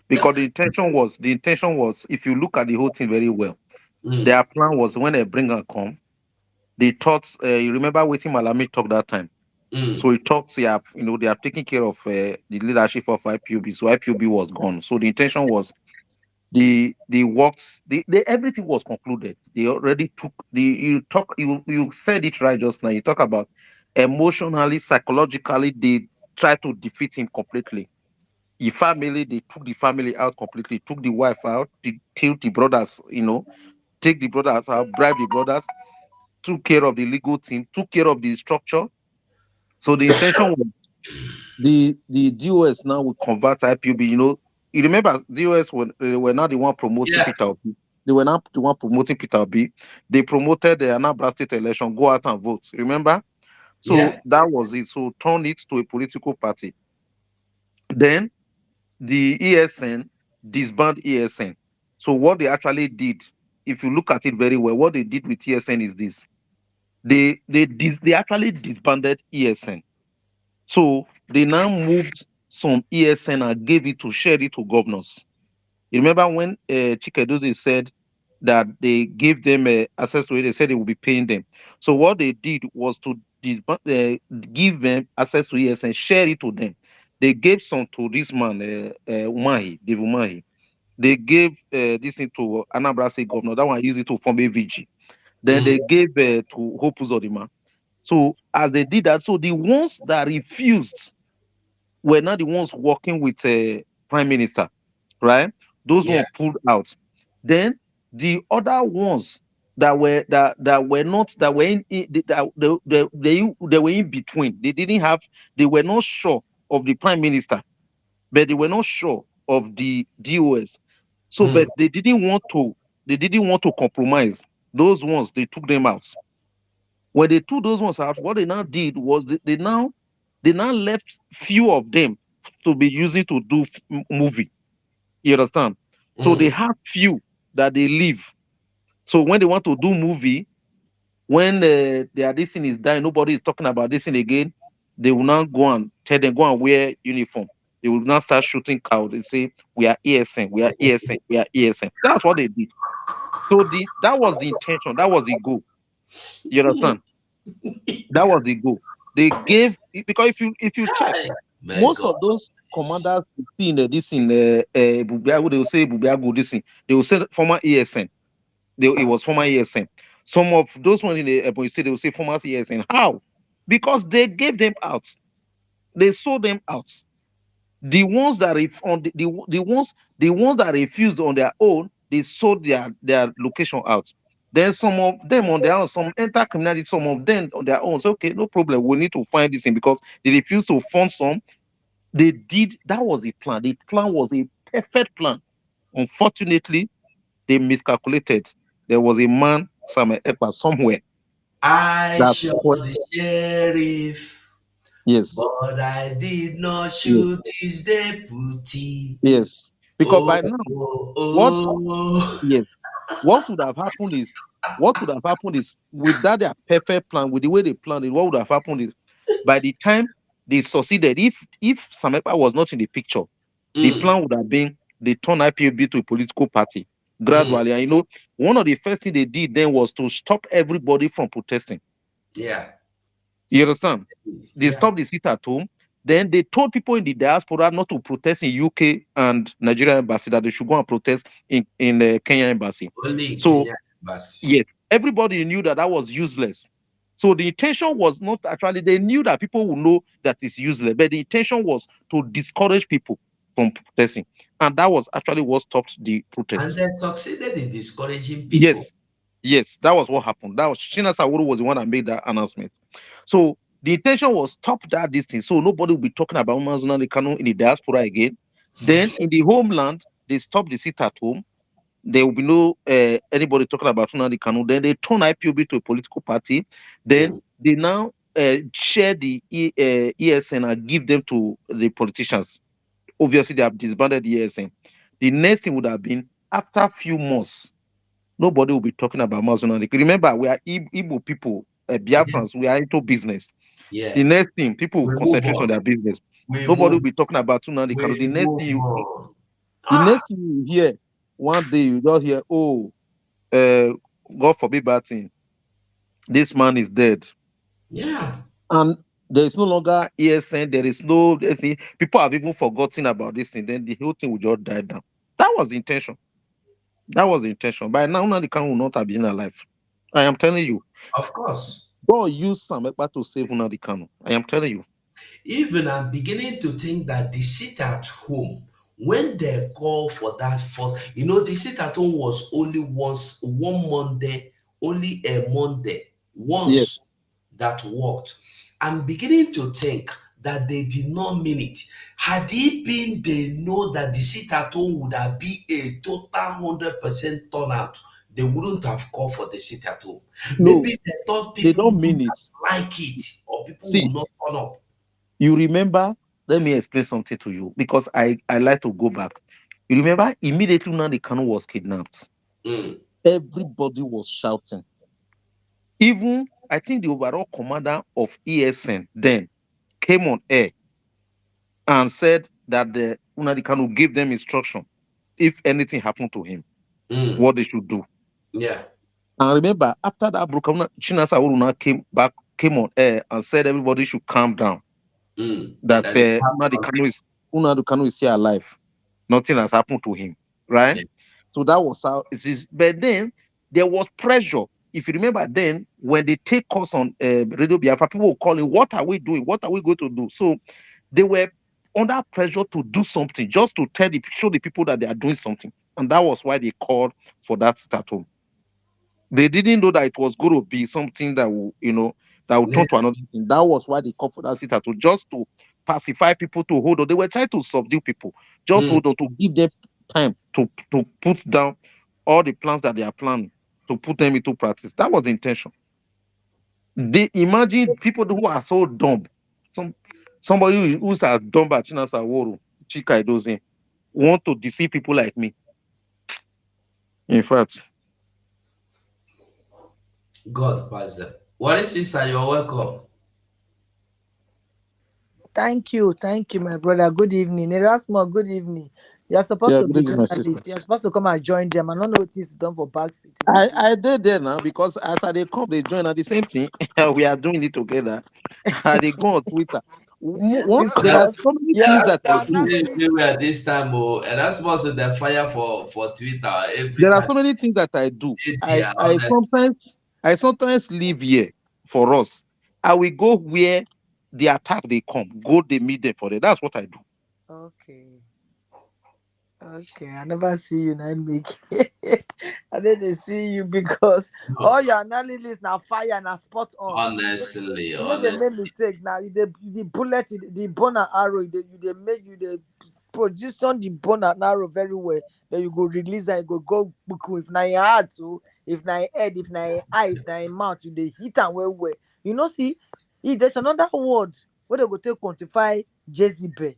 Speaker 9: Because the intention was, if you look at the whole thing very well, their plan was when they bring her come, they thought, you remember waiting Malami talk that time. So he talked, they have taken care of the leadership of IPOB. So IPOB was gone. So the intention was the works, everything was concluded. They already took you said it right just now. You talk about emotionally, psychologically, they tried to defeat him completely. His family, they took the family out completely, took the wife out, killed the brothers, take the brothers out, bribe the brothers, took care of the legal team, took care of the structure. So the intention was the DOS now will convert IPOB. You remember DOS were not the one promoting Peter Obi. They were not the one promoting Peter Obi. They promoted the Anambra State election, go out and vote. Remember? So that was it. So turn it to a political party. Then the ESN disbanded ESN. So what they actually did, if you look at it very well, what they did with ESN is this: they actually disbanded ESN. So they now moved some ESN and gave it to share it to governors. You remember when Chikedozie said that they gave them access to it? They said they will be paying them. So what they did was to give them access to ESN, share it to them. They gave some to this man, Umahi, Dave Umahi. They gave this thing to Anambra State governor. That one used it to form AVG. Then they gave to Hope Uzodinma. So as they did that, so the ones that refused were not the ones working with prime minister, right? Those ones pulled out. Then the other ones that were not that were they were in between. They were not sure of the prime minister, but they were not sure of the DOS. So, but they didn't want to compromise. Those ones they took them out. When they took those ones out, what they now did was they now left few of them to be using to do movie. You understand? So they have few that they leave. So when they want to do movie, when this thing is dying, nobody is talking about this thing again. They will now go and tell them go and wear uniform. They will now start shooting cow. They say we are ESN, we are ESN, we are ESN. That's what they did. So that was the intention. That was the goal. You understand? That was the goal. They gave because if you check, most of those commanders in this in Bubiago, they will say Bubiago this thing. They will say former ESN. It was former ESN. Some of those ones in the Ebony State, they will say former ESN. How? because they gave them out. They sold them out. The ones that the ones that refused on their own, they sold their location out. Then some of them on their own, some enter criminality, some of them on their own. So okay, no problem. We need to find this thing because they refused to fund some. They did. That was the plan. The plan was a perfect plan. Unfortunately, they miscalculated. There was a man, Samuel Ekpa, somewhere
Speaker 4: I
Speaker 9: that
Speaker 4: shot the sheriff,
Speaker 9: yes,
Speaker 4: but I did not
Speaker 9: yes,
Speaker 4: shoot his deputy.
Speaker 9: yes. Because
Speaker 4: Oh,
Speaker 9: by now,
Speaker 4: oh,
Speaker 9: what
Speaker 4: oh.
Speaker 9: yes, what would have happened is with that their perfect plan, with the way they planned it, what would have happened is by the time they succeeded, if Samepa was not in the picture, the
Speaker 4: Mm,
Speaker 9: plan would have been they turn IPOB to a political party
Speaker 4: mm,
Speaker 9: gradually. And one of the first thing they did then was to stop everybody from protesting.
Speaker 4: yeah,
Speaker 9: You understand? They
Speaker 4: yeah.
Speaker 9: stopped the sit at home. Then they told people in the diaspora not to protest in UK and Nigeria embassy, that they should go and protest in the Kenya embassy.
Speaker 4: Only in
Speaker 9: So
Speaker 4: Kenya embassy.
Speaker 9: yes, everybody knew that was useless. So the intention was not actually, they knew that people would know that it's useless, but the intention was to discourage people from protesting. And that was actually what stopped the
Speaker 4: And
Speaker 9: protest.
Speaker 4: they succeeded in discouraging
Speaker 9: Yes,
Speaker 4: people.
Speaker 9: yes, that was what happened. That was Shina Sawuru was the one that made that announcement. So the intention was stop that this thing. So nobody will be talking about Mazuna Kanu in the diaspora again. Then in the homeland, they stopped the sit at home. There will be no anybody talking about Nnamdi Kanu. Then they turn IPOB to a political party. Then
Speaker 4: Mm,
Speaker 9: they now share the ESN and give them to the politicians. Obviously, they have disbanded the ESN. The next thing would have been after a few months, nobody will be talking about Mazuna. Remember, we are Igbo people, Biafrans. We are into business.
Speaker 4: yeah.
Speaker 9: The next thing, people will
Speaker 4: We move
Speaker 9: concentrate on
Speaker 4: on.
Speaker 9: their business.
Speaker 4: We
Speaker 9: Nobody will
Speaker 4: move.
Speaker 9: be talking about Nnamdi
Speaker 4: We
Speaker 9: Kanu.
Speaker 4: move on.
Speaker 9: The
Speaker 4: Ah,
Speaker 9: next thing you hear, one day you just hear, oh, uh, God forbid bad thing. This man is dead,
Speaker 4: yeah.
Speaker 9: and there is no longer ESN. There is no anything. People have even forgotten about this thing. Then the whole thing will just die down. That was the intention. That was the intention. By now, Nnamdi Kanu will not have been alive. I am telling you.
Speaker 4: Of course.
Speaker 9: God used Sam Ekpa to save Nnamdi Kanu. I am telling you.
Speaker 4: Even I'm beginning to think that the sit at home, when they call for that, the sit at home was only one Monday, only a Monday,
Speaker 9: Yes.
Speaker 4: once that worked. I'm beginning to think that they did not mean it. Had it been they know that the sit at home would have been a total 100% turnout, they wouldn't have called for the sit at home.
Speaker 9: No,
Speaker 4: Maybe they thought
Speaker 9: they
Speaker 4: people
Speaker 9: don't mean
Speaker 4: wouldn't
Speaker 9: it.
Speaker 4: like it or people
Speaker 9: See,
Speaker 4: would not turn up.
Speaker 9: you remember, let me explain something to you because I like to go back. You remember immediately Nnamdi Kanu was kidnapped,
Speaker 4: Mm,
Speaker 9: everybody was shouting. Even I think the overall commander of ESN then came on air and said that the Nnamdi Kanu gave them instruction if anything happened to him,
Speaker 4: mm,
Speaker 9: what they should do.
Speaker 4: yeah.
Speaker 9: And remember, after that broke, Chinasa Uruna came on air and said everybody should calm down.
Speaker 4: Mm.
Speaker 9: That
Speaker 4: That they have
Speaker 9: Nnamdi Kanu is still alive. Nothing has happened to him, right?
Speaker 4: yeah.
Speaker 9: So that was how it is. But then there was pressure. If you remember, then when they take us on Radio Biafra, people were calling, "What are we doing? What are we going to do?" So they were under pressure to do something, just to show the people that they are doing something, and that was why they called for that statue. They didn't know that it was going to be something that will
Speaker 4: Yeah.
Speaker 9: turn to another thing. That was why they called for that statue, just to pacify people, to hold on. They were trying to subdue people, just
Speaker 4: Mm.
Speaker 9: hold on, to give them time to put down all the plans that they are planning, to put them into practice. That was the intention. They imagine people who are so dumb. Somebody who's as dumb as Chinasa Woro, Chika Edozie, want to defeat people like me. In fact,
Speaker 4: God bless them. What is sister? You're welcome.
Speaker 11: Thank you, my brother. Good evening. Erasmus, good evening. You're supposed
Speaker 9: yeah,
Speaker 11: to
Speaker 9: good
Speaker 11: be
Speaker 9: evening, my sister.
Speaker 11: journalist. You're supposed to come and join them. I don't know what is done for backseat.
Speaker 9: I did there now because after they come, they join at the same thing. We are doing it together. They go on Twitter. There are
Speaker 11: Because
Speaker 9: so many things
Speaker 11: yeah,
Speaker 9: that I
Speaker 11: under
Speaker 9: do.
Speaker 4: Everywhere this time, and that's most the fire for Twitter every
Speaker 9: There are
Speaker 4: time.
Speaker 9: so many things that I do.
Speaker 4: Media,
Speaker 9: I
Speaker 4: honest.
Speaker 9: sometimes leave here for us. I will go where the attack they come. Go they meet them for them. That's what I do.
Speaker 11: Okay. Okay, I never see you now make. I then they see you because all your analysis now fire and spot on.
Speaker 4: Honestly,
Speaker 11: You know they
Speaker 4: honestly.
Speaker 11: make mistake now. The bullet, the bone and arrow, they make you the position the bone and arrow very well. Then you go release and you go book if na your heart too, if na your head, if na your eye, if na your mouth, you they hit and well. You know, see, if there's another word where they go take quantify Jezebel.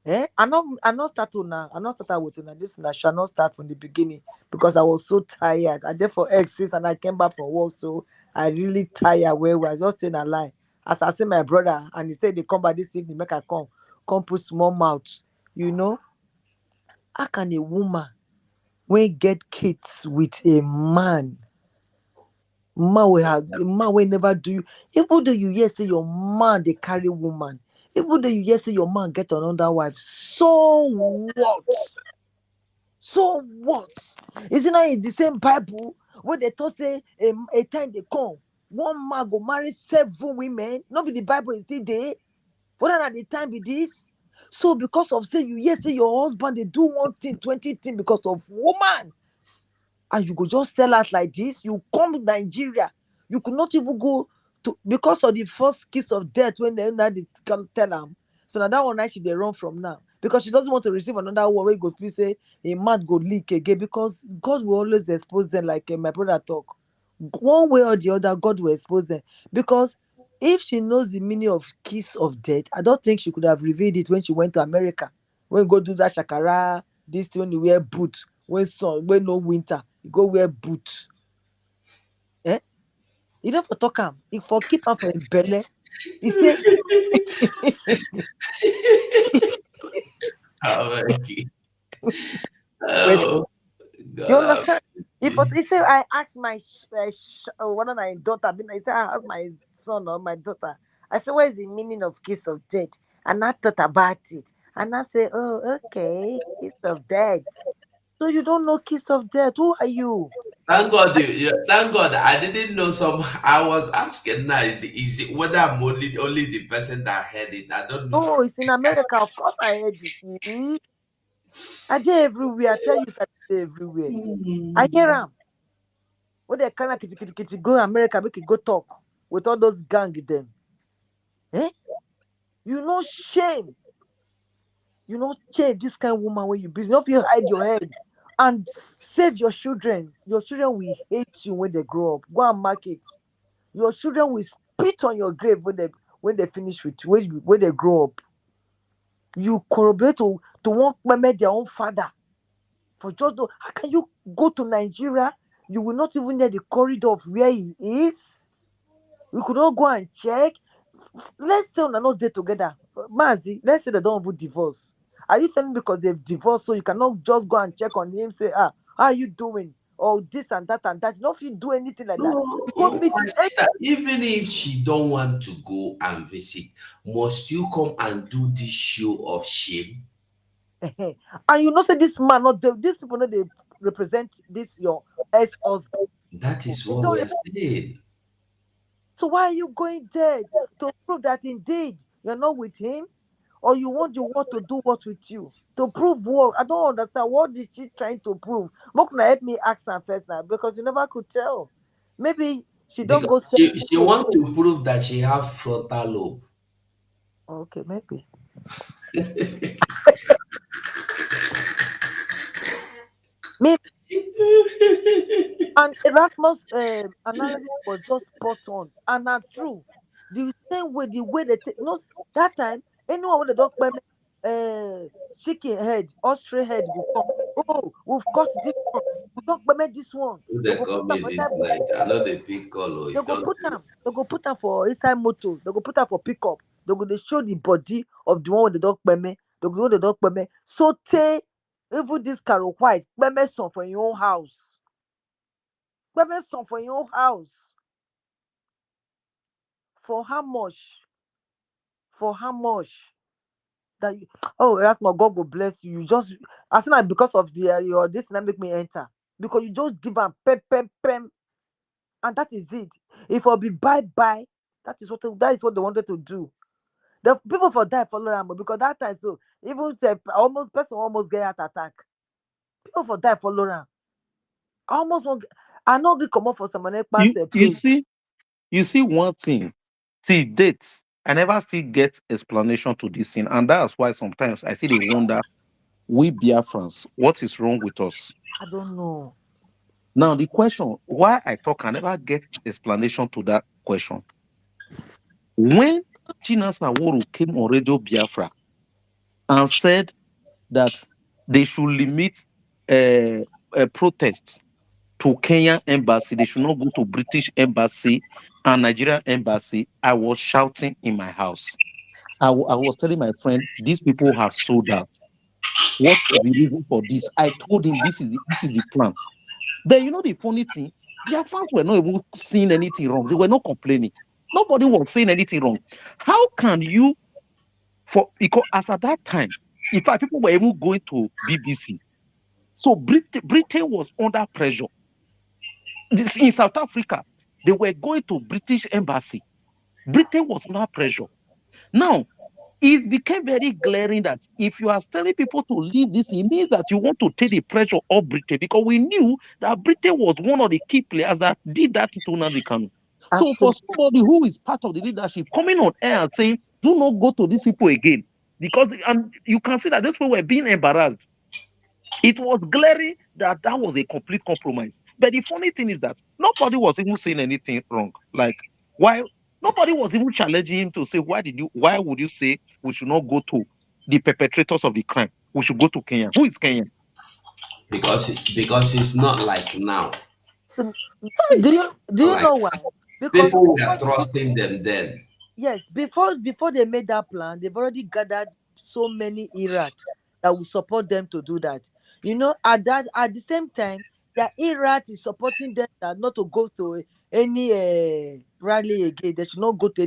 Speaker 11: I not start to now. I not start with now. This I shall not start from the beginning because I was so tired. I therefore exist and I came back from work, so I really tired. Where was just saying a lie. As I see my brother and he said they come by this evening, make I come put small mouth. You know, how can a woman when get kids with a man man will never do you, even though you hear say your man they carry woman, even though you hear say your man get another wife, so what? So what? Is it not in the same Bible where they talk say a time they come, one man go marry 7 women? Not be the Bible is still there. What are the time be this? So because of say you yes say your husband they do one thing, 20 things because of woman, and you go just sell out like this. You come to Nigeria, you could not even go to because of the first kiss of death when they come tell them. So now that one actually they run from now because she doesn't want to receive another one where go please say a man go leak again because God will always expose them like my brother talk. One way or the other, God will expose them because if she knows the meaning of kiss of death, I don't think she could have revealed it when she went to America. When go do that shakara, this thing when you wear boots, when no winter, you go wear boots. Eh? You don't for talk him. If for keep am for him belly, he say
Speaker 4: Oh, okay.
Speaker 11: wait.
Speaker 4: Oh,
Speaker 11: You
Speaker 4: God.
Speaker 11: understand? He say I asked my one of my daughter, I said I asked my son or my daughter. I said, what is the meaning of kiss of death? And I thought about it. And I say, oh, okay, kiss of death. So you don't know kiss of death. Who are you?
Speaker 4: Thank God, thank God. I didn't know some. I was asking now, is it whether I'm only the person that heard it? I don't know.
Speaker 11: Oh, it's in America. Of course I heard it. I did everywhere. I tell you, I did everywhere. I hear them. When they kind of kitty go America, make it go talk with all those gang them. Eh? You know shame. You know shame. This kind of woman when you busy. Not you hide your head and save your children. Your children will hate you when they grow up. Go and mark it. Your children will spit on your grave when they finish with you, when they grow up. You corroborate to want to their own father. For just how can you go to Nigeria? You will not even know the corridor of where he is. We could not go and check. Let's say we're not there together. Mazi, let's say they don't even divorce. Are you telling me because they've divorced, so you cannot just go and check on him, say, how are you doing? Or this and that and that. You don't feel do anything like that.
Speaker 4: No,
Speaker 11: You go meet
Speaker 4: my sister, even if she don't want to go and visit, must you come and do this show of shame?
Speaker 11: and you know say this man not these people know they represent this your ex-husband.
Speaker 4: That is
Speaker 11: They
Speaker 4: what
Speaker 11: don't
Speaker 4: we are saying.
Speaker 11: So why are you going there to prove that indeed you're not with him? Or you want the world to do what with you? To prove what? I don't understand. What is she trying to prove? Mokuna help me ask her first now because you never could tell. Maybe she don't
Speaker 4: Because
Speaker 11: go say
Speaker 4: she want to prove that she have frontal lobe.
Speaker 11: okay, maybe. Maybe and Erasmus analysis was just spot on and not true. The same way, the way they take no that time, anyone with the dog chicken head, ostrich head will come. Oh, we've got this one. We don't this one.
Speaker 4: Who
Speaker 11: They
Speaker 4: they
Speaker 11: go put
Speaker 4: call
Speaker 11: them
Speaker 4: me
Speaker 11: inside
Speaker 4: this night? I know the pick call.
Speaker 11: they
Speaker 4: It
Speaker 11: go
Speaker 4: don't
Speaker 11: put
Speaker 4: do
Speaker 11: them. They go put them for inside motor. They go put them for pickup. They go they show the body of the one with the dog peme. They go the dog peme. So take even this carol white peme some for your own house. Peme some for your own house. For how much? For how much? That you, oh Erasmus, God will bless you. You just as soon as because of the your this that make me enter. Because you just give them pem pem pem and that is it. If I'll be bye bye, That is what they wanted to do. The people for die for Loramo because that time too, even person almost get heart attack. People for die for Loram. I know we come up for some money pass
Speaker 9: You
Speaker 11: a
Speaker 9: you
Speaker 11: page.
Speaker 9: see you see one thing. See dates. I never see get explanation to this thing, and that's why sometimes I see they wonder we Biafrans, what is wrong with us?
Speaker 11: I don't know.
Speaker 9: Now the question why I talk I never get explanation to that question. When Chinasa Woru came on Radio Biafra and said that they should limit a protest to Kenyan embassy, they should not go to British embassy and Nigerian embassy, I was shouting in my house. I was telling my friend, these people have sold out. What's the reason for this? I told him this is the plan. Then you know the funny thing, their fans were not even seeing anything wrong. They were not complaining. Nobody was saying anything wrong. How can you because as at that time, in fact, people were even going to BBC. So Britain was under pressure. In South Africa, they were going to British embassy. Britain was under pressure. Now, it became very glaring that if you are telling people to leave this, it means that you want to take the pressure off Britain because we knew that Britain was one of the key players that did that to Nnamdi Kanu. So for somebody who is part of the leadership coming on air and saying, do not go to these people again, because you can see that those people were being embarrassed. It was glaring that was a complete compromise. But the funny thing is that nobody was even saying anything wrong. Like, why? Nobody was even challenging him to say, why would you say we should not go to the perpetrators of the crime? We should go to Kenya. Who is Kenya?
Speaker 4: Because it's not like now.
Speaker 11: Do you know why? Because
Speaker 4: people were trusting them then.
Speaker 11: Yes, before they made that plan, they've already gathered so many Irats that will support them to do that. You know, at the same time, the Irat is supporting them that not to go to any rally again. They should not go to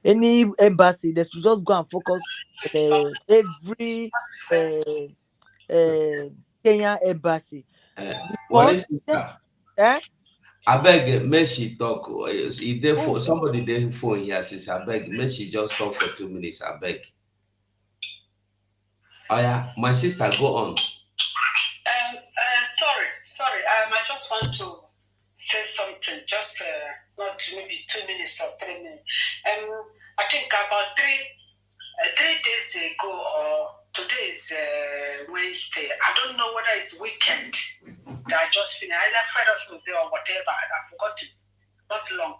Speaker 11: any embassy. They should just go and focus every Kenya embassy.
Speaker 4: Well, sister,
Speaker 11: Eh?
Speaker 4: I beg, may she talk. Somebody there phone here says, I beg, may she just talk for 2 minutes. I beg. Oh yeah, my sister, go on.
Speaker 12: Sorry. I just want to say something. Just not maybe 2 minutes or 3 minutes. I think about three days ago, or today is Wednesday. I don't know whether it's weekend. That I just finished either Friday or whatever. I've forgotten. Not long.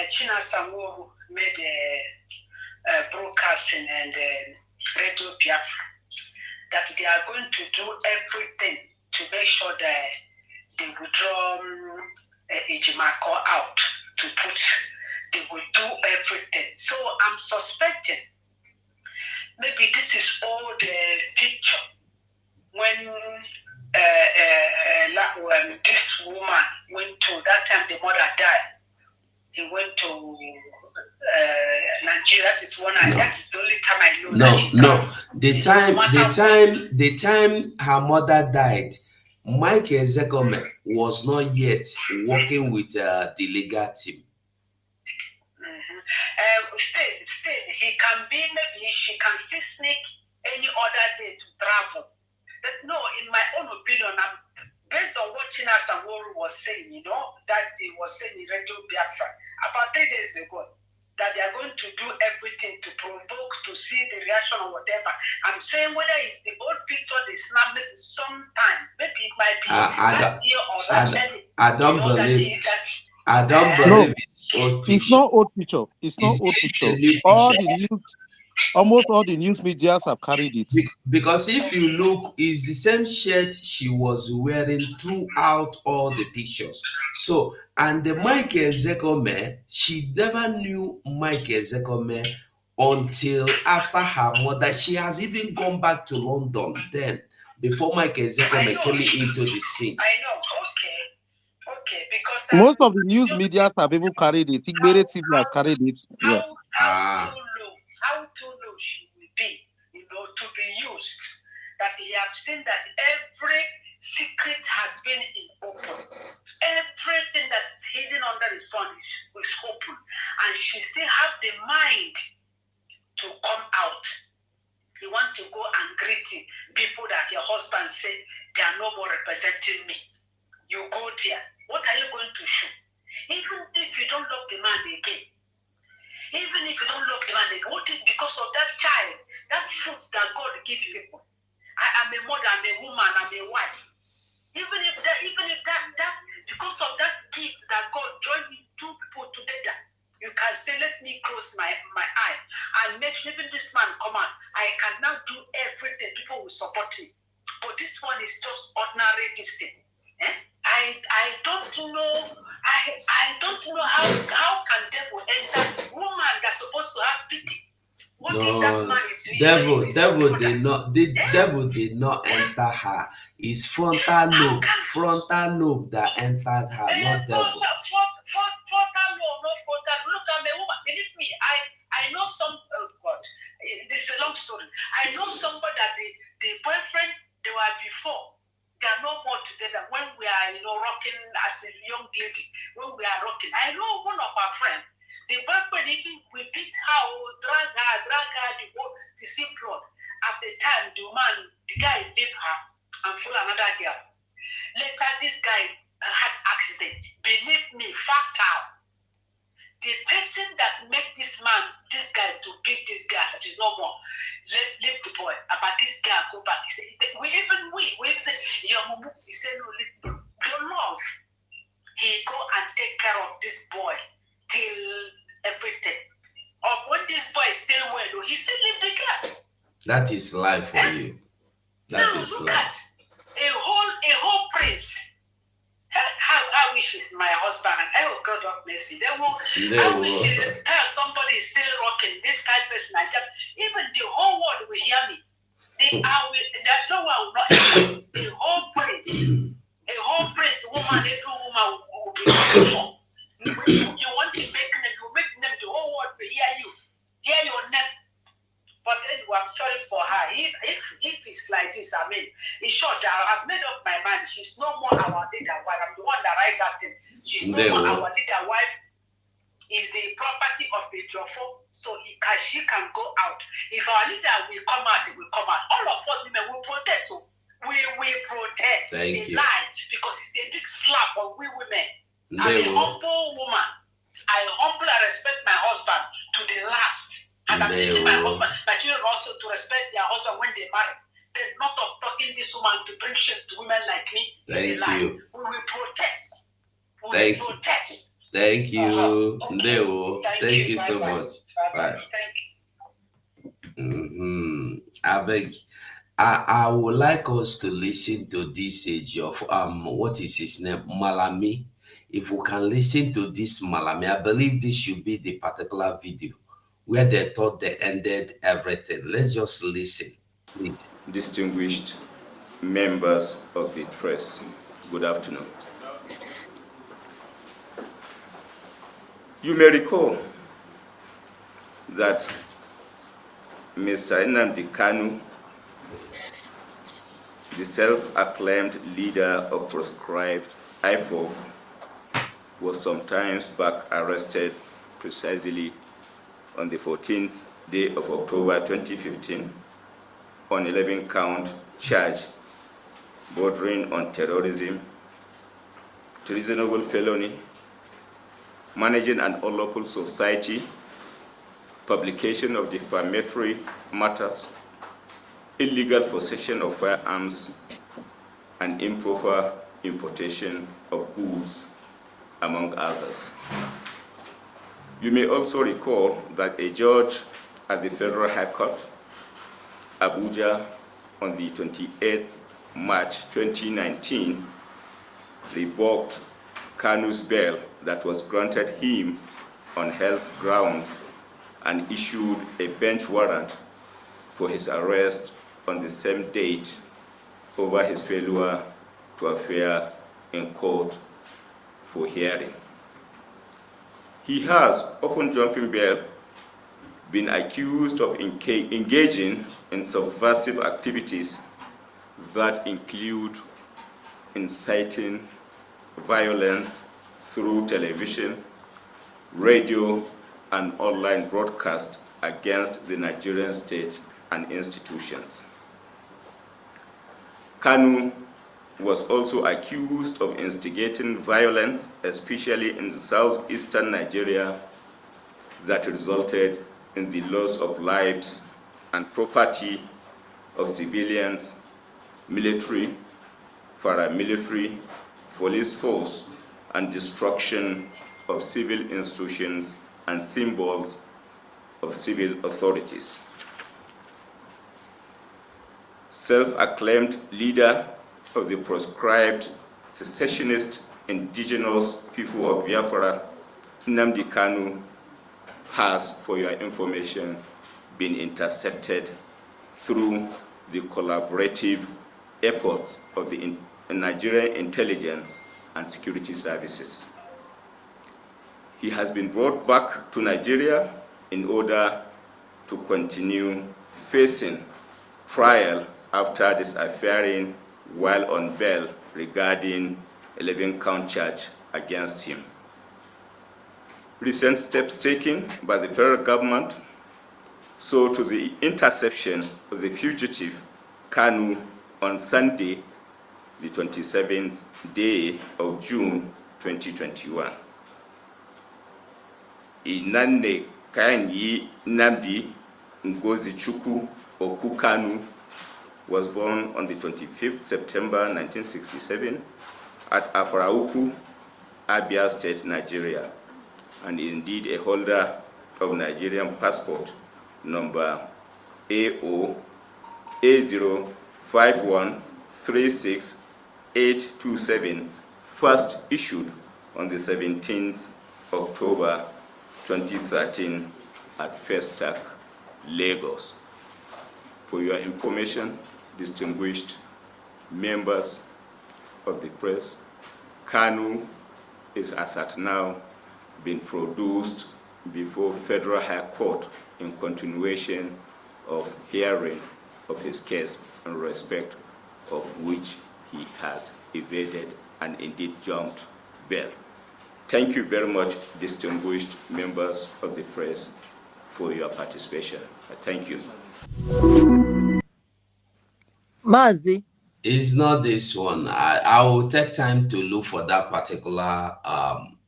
Speaker 12: China Samuel made a broadcasting and Radio Biafra that they are going to do everything to make sure that they withdraw Ejiofor out to put. They will do everything. So I'm suspecting maybe this is all the picture when this woman went to, that time the mother died. He went to Nigeria. That is that is the only time I know.
Speaker 4: No. The time her mother died, Mike Edzekomeh was not yet working with the legal team.
Speaker 12: Still, he can be, maybe she can still sneak any other day to travel. But no, in my own opinion, based on what China Samoru was saying, that he was saying in Radio Biafra about 3 days ago, that they are going to do everything to provoke, to see the reaction or whatever. I'm saying whether it's the old picture they snap, maybe sometime, maybe it might be last year or that many.
Speaker 4: I don't believe it's old picture.
Speaker 9: It's not old picture. It's not old picture. Almost all the news medias have carried it.
Speaker 4: Because if you look, it's the same shirt she was wearing throughout all the pictures. So, and the Mike Edzekomeh, she never knew Mike Edzekomeh until after her mother. She has even gone back to London then, before Mike Edzekomeh came into the scene.
Speaker 12: I know, okay, because
Speaker 9: most of the news media have even carried it. Igbere TV have carried it. Yeah.
Speaker 12: How too low she will be, to be used. That he have seen that every secret has been in open. Everything that's hidden under the sun is is open, and she still have the mind to come out. You want to go and greet people that your husband said they are no more representing me. You go there. What are you going to show? Even if you don't love the man again, even if you don't love the man again, what is because of that child, that fruit that God gives people? I am a mother, I'm a woman, I'm a wife. Even if that, because of that gift that God joined me two people together, you can say, let me close my eye and make sure even this man come out. I can now do everything. People will support me. But this one is just ordinary distance. Eh? I don't know. I don't know how can devil enter woman that's supposed to have pity. What if that man is
Speaker 4: devil did not enter her. It's frontal lobe that entered her, not devil.
Speaker 12: Frontal lobe, not frontal. Look, I'm a woman. Believe me, I know some. Oh God, this is a long story. I know somebody that the boyfriend they were before. They are no more together. When we are, rocking as a young lady, when we are rocking, I know one of our friends. The boyfriend even we beat her, drag her, the same blood. At the time, the guy leave her and follow another girl. Later, this guy had accident. Believe me, fact out. The person that make this guy to beat this guy, that is no more. Leave the boy. About this guy, go back. He said, we said, your mom, he said, no, leave your love. He go and take care of this boy till everything. Or when this boy is still well, he still leave the girl.
Speaker 4: That is life for you. That is
Speaker 12: look
Speaker 4: life.
Speaker 12: At a whole prince. I wish it's my husband. Oh God of mercy. I wish tell somebody is still rocking this kind of person. Even the whole world will hear me. That no one will not enter. A whole prince, woman, every woman will be beautiful. You want to make them, the whole world will hear your name. But anyway, I'm sorry for her. If it's like this, I mean, in short, I've made up my mind. She's no more our leader wife. I'm the one that write that thing. She's no more our leader wife. Is the property of Ejiofor, so she can go out. If our leader will come out, it will come out. All of us women will protest. So we will protest. It's a lie because it's a big slap on we women. I'm a humble woman. I humbly respect my husband to the last. And I'm teaching my husband, my children also to respect their husband when they marry. They're not of talking this woman to bring shame to women like me.
Speaker 4: Thank you.
Speaker 12: We will protest.
Speaker 4: Thank you. Thank you. Ndeo. Thank you so much. Bye. I beg. I would like us to listen to this of what is his name? Malami. If we can listen to this Malami, I believe this should be the particular video where they thought they ended everything. Let's just listen, please.
Speaker 13: Distinguished members of the press, good afternoon. You may recall that Mr. Nnamdi Kanu, the self-acclaimed leader of proscribed IFOF, was sometimes back arrested precisely on the 14th day of October 2015 on 11-count charge bordering on terrorism, treasonable felony, managing an unlawful society, publication of defamatory matters, illegal possession of firearms, and improper importation of goods, among others. You may also recall that a judge at the Federal High Court, Abuja, on the 28th March 2019, revoked Kanu's bail that was granted him on health grounds and issued a bench warrant for his arrest on the same date over his failure to appear in court for hearing. He has, often jumping bail, been accused of engaging in subversive activities that include inciting violence through television, radio, and online broadcast against the Nigerian state and institutions. Kanu was also accused of instigating violence, especially in the southeastern Nigeria, that resulted in the loss of lives and property of civilians, military, paramilitary, police force, and destruction of civil institutions and symbols of civil authorities. Self-acclaimed leader of the proscribed secessionist indigenous people of Biafra, Nnamdi Kanu, has, for your information, been intercepted through the collaborative efforts of the Nigerian intelligence and security services. He has been brought back to Nigeria in order to continue facing trial after disappearing while on bail regarding 11-count charge against him. Recent steps taken by the federal government saw to the interception of the fugitive Kanu on Sunday, the 27th day of June 2021. Inanne Kanyi Nnamdi Ngozichukwu Oku Kanu was born on the 25th September 1967 at Afrauku, Abia State, Nigeria, and indeed a holder of Nigerian passport number AO A051368827, first issued on the 17th October 2013 at Festac, Lagos. For your information, distinguished members of the press, Kanu is as at now been produced before Federal High Court in continuation of hearing of his case, in respect of which he has evaded and indeed jumped bail. Thank you very much, distinguished members of the press, for your participation. Thank you.
Speaker 11: Mazi.
Speaker 4: It's not this one. I will take time to look for that particular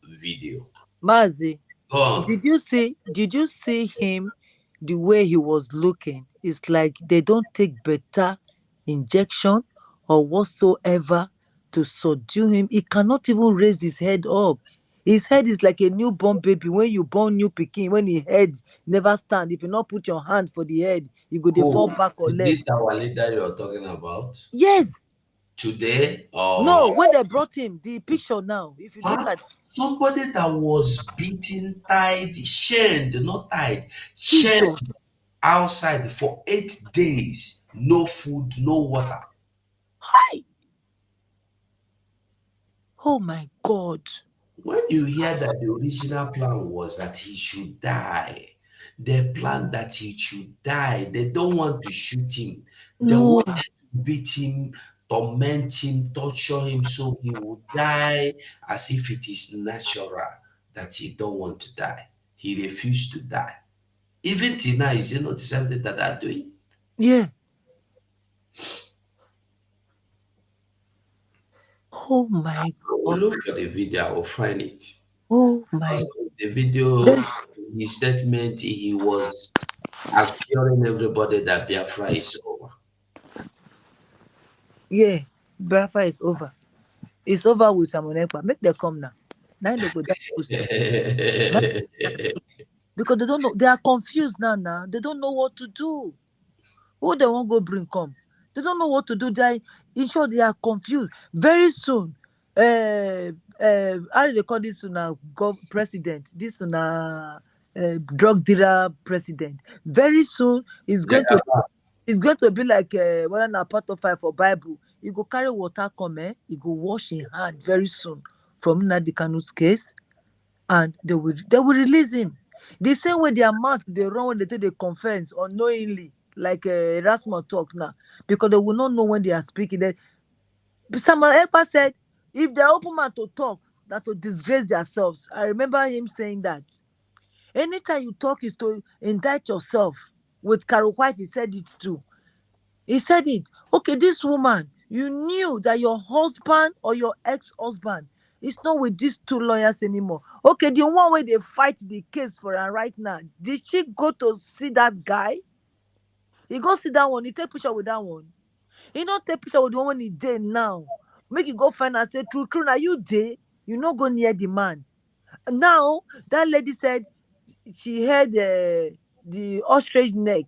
Speaker 4: video.
Speaker 11: Mazi.
Speaker 4: Go on.
Speaker 11: Did you see him the way he was looking? It's like they don't take better injection or whatsoever to subdue him. He cannot even raise his head up. His head is like a newborn baby. When you born new pikin, when his head never stand, if you not put your hand for the head, you go dey fall back or
Speaker 4: Is
Speaker 11: left.
Speaker 4: it our leader you're talking about?
Speaker 11: Yes.
Speaker 4: Today?
Speaker 11: No, when they brought him, the picture now, if you look at
Speaker 4: somebody that was beaten, tied, chained, not tied, chained outside for 8 days, no food, no water.
Speaker 11: Hi. Oh my God.
Speaker 4: When you hear that the original plan was that he should die, they planned that he should die. They don't want to shoot him. They
Speaker 11: No.
Speaker 4: wanted to beat him, torment him, torture him, so he will die as if it is natural that he don't want to die. He refused to die. Even till now, is it not something that they're doing?
Speaker 11: Yeah. Oh my
Speaker 4: God. Look for the video, I will find it.
Speaker 11: Oh my.
Speaker 4: The video, his statement, he was assuring everybody that Biafra is over.
Speaker 11: Yeah, Biafra is over. It's over with Samonekpa. Make them come now. Now they go because they don't know. They are confused now. They don't know what to do. Who they won't go bring come? They don't know what to do. In short, they are confused. Very soon, how do they call this now? President. This now, drug dealer president. Very soon, it's going to be like one a part of 5 for Bible. You go carry water come, you go wash in hand very soon from Nnamdi Kanu's case, and they will release him. The same way their mouth they run when they take the confess unknowingly, like Erasmus talk now, because they will not know when they are speaking. Samuel Ekpa said, if they open mouth to talk, that to disgrace themselves. I remember him saying that. Anytime you talk is to indict yourself. With Carol White, he said it too. He said it. Okay, this woman, you knew that your husband or your ex-husband is not with these two lawyers anymore. Okay, the one where they fight the case for her right now, did she go to see that guy? He go see that one, he take picture with that one. He not take picture with the one when he dead now. Make you go find and say, true, true, now you dead, you not go near the man. Now, that lady said she heard the ostrich neck.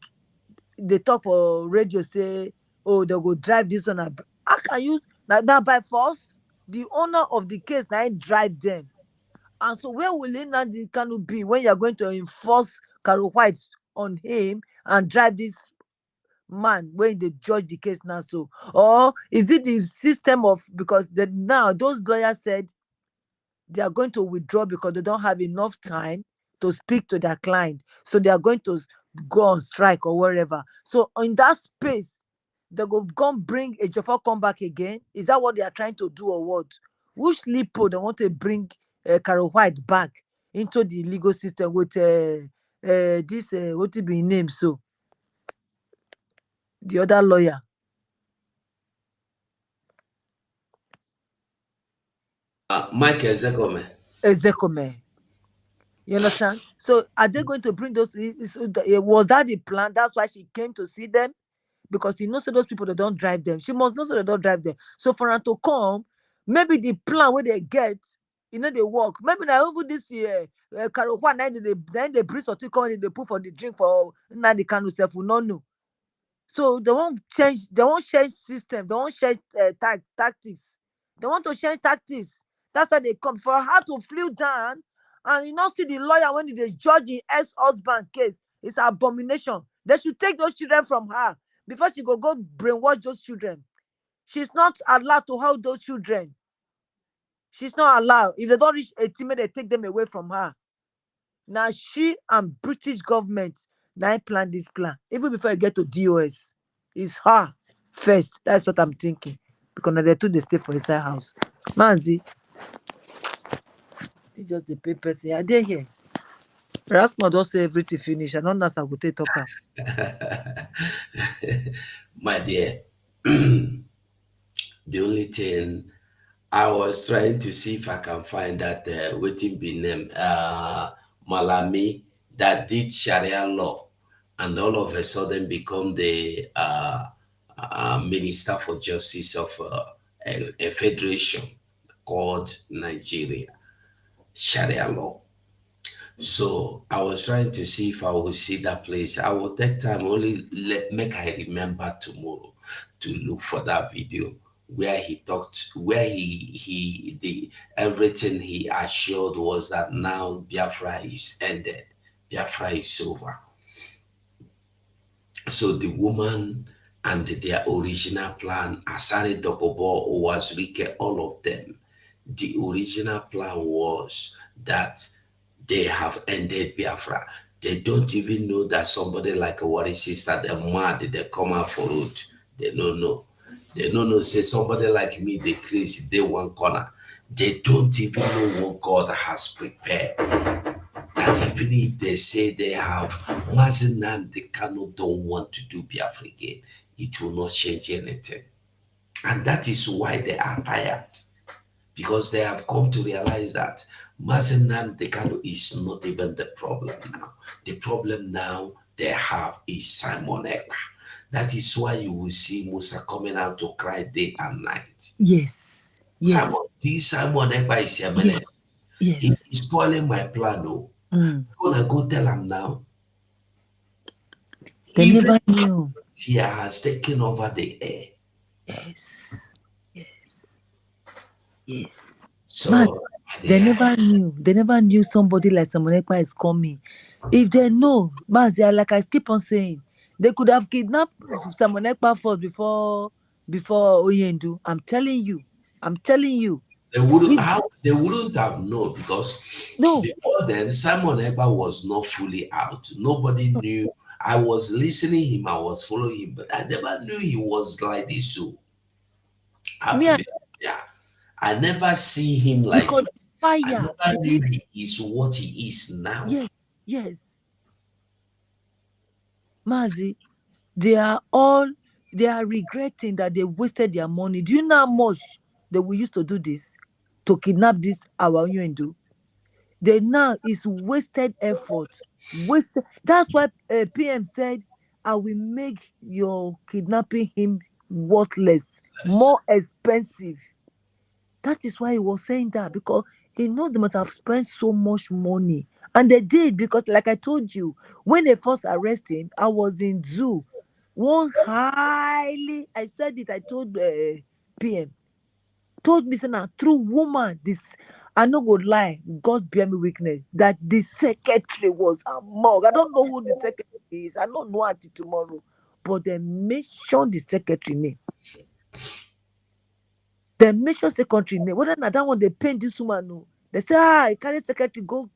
Speaker 11: They talk for radio say, oh, they go drive this one. How can you now by force? The owner of the case now drive them. And so where will Nnamdi Kanu be when you're going to enforce Carol White on him and drive this man when they judge the case now? So, or is it the system of, because now those lawyers said they are going to withdraw because they don't have enough time to speak to their client, so they are going to go on strike or wherever. So in that space, they go come bring Ejiofor come back again. Is that what they are trying to do or what? Which lipo they want to bring Carol White back into the legal system with this what it be named, so the other lawyer
Speaker 4: Mike Edzekomeh.
Speaker 11: Edzekomeh. You understand? So are they going to bring those? Was that the plan? That's why she came to see them, because he knows that those people that don't drive them. She must know so they don't drive them. So for her to come, maybe the plan where they get, they work. Maybe now over this year, Carol Juan, then they bring something coming, they put for the drink for now the Kanu self will not know. So they won't change system, they won't change tactics. They want to change tactics. That's why they come. For her to flew down and you not see the lawyer when they judge the ex-husband case. It's an abomination. They should take those children from her before she go brainwash those children. She's not allowed to hold those children. She's not allowed. If they don't reach 18, they take them away from her. Now she and British government now plan this plan. Even before I get to DOS, it's her first. That's what I'm thinking. Because now they two they stay for inside house. Manzi, it's just the papers here. I did here. Rasmus don't say everything finish. I don't know how to talk up.
Speaker 4: My dear, the only thing I was trying to see if I can find that waiting be named Malami that did Sharia law and all of a sudden become the Minister for Justice of a federation called Nigeria, Sharia law. So I was trying to see if I will see that place. I will take time, only make I remember tomorrow to look for that video where he talked, where the everything he assured was that now Biafra is ended, Biafra is over. So the woman and their original plan, Asari Dokobo, Owazurike, all of them, the original plan was that they have ended Biafra. They don't even know that somebody like a worry sister, they're mad, they come out for road. They don't know. They don't know, say somebody like me, they crazy, they one corner. They don't even know what God has prepared. That even if they say they have Mazinam, they cannot don't want to do Biafra again, it will not change anything. And that is why they are tired. Because they have come to realize that Mazinam Dekano is not even the problem now. The problem now they have is Simon Ekpa. That is why you will see Musa coming out to cry day and night.
Speaker 11: Yes. Yes.
Speaker 4: Simon Ekpa is a menace.
Speaker 11: Yes.
Speaker 4: He is spoiling my plan. Oh. I'm gonna go tell him now.
Speaker 11: They never knew.
Speaker 4: He has taken over the air.
Speaker 11: Yes. Yes. Yes.
Speaker 4: So
Speaker 11: Man, they never knew. They never knew somebody like Simon Ekpa is coming. If they know, man, like I keep on saying, they could have kidnapped Simon Ekpa first before Oyendu. I'm telling you.
Speaker 4: They wouldn't have known because before then Simon Ekpa was not fully out. Nobody knew. I was listening him, I was following him, but I never knew he was like this. So I never see him like this.
Speaker 11: fire.
Speaker 4: I never knew he is what he is now.
Speaker 11: Yes, yes. Mazi, they are regretting that they wasted their money. Do you know how much that we used to do this to kidnap this our do? They now is wasted effort. Wasted. That's why PM said, "I will make your kidnapping him worthless, more expensive." That is why he was saying that, because he knows they must have spent so much money. And they did, because like I told you, when they first arrested him, I was in zoo. I said it, I told PM, told me, say, now, through woman, this, I no go lie, God bear me weakness, that the secretary was a mug. I don't know who the secretary is. I don't know until tomorrow. But they mentioned the secretary name. They mention secretary name. Whether not that one they paint this woman, no. They say, I carry secretary go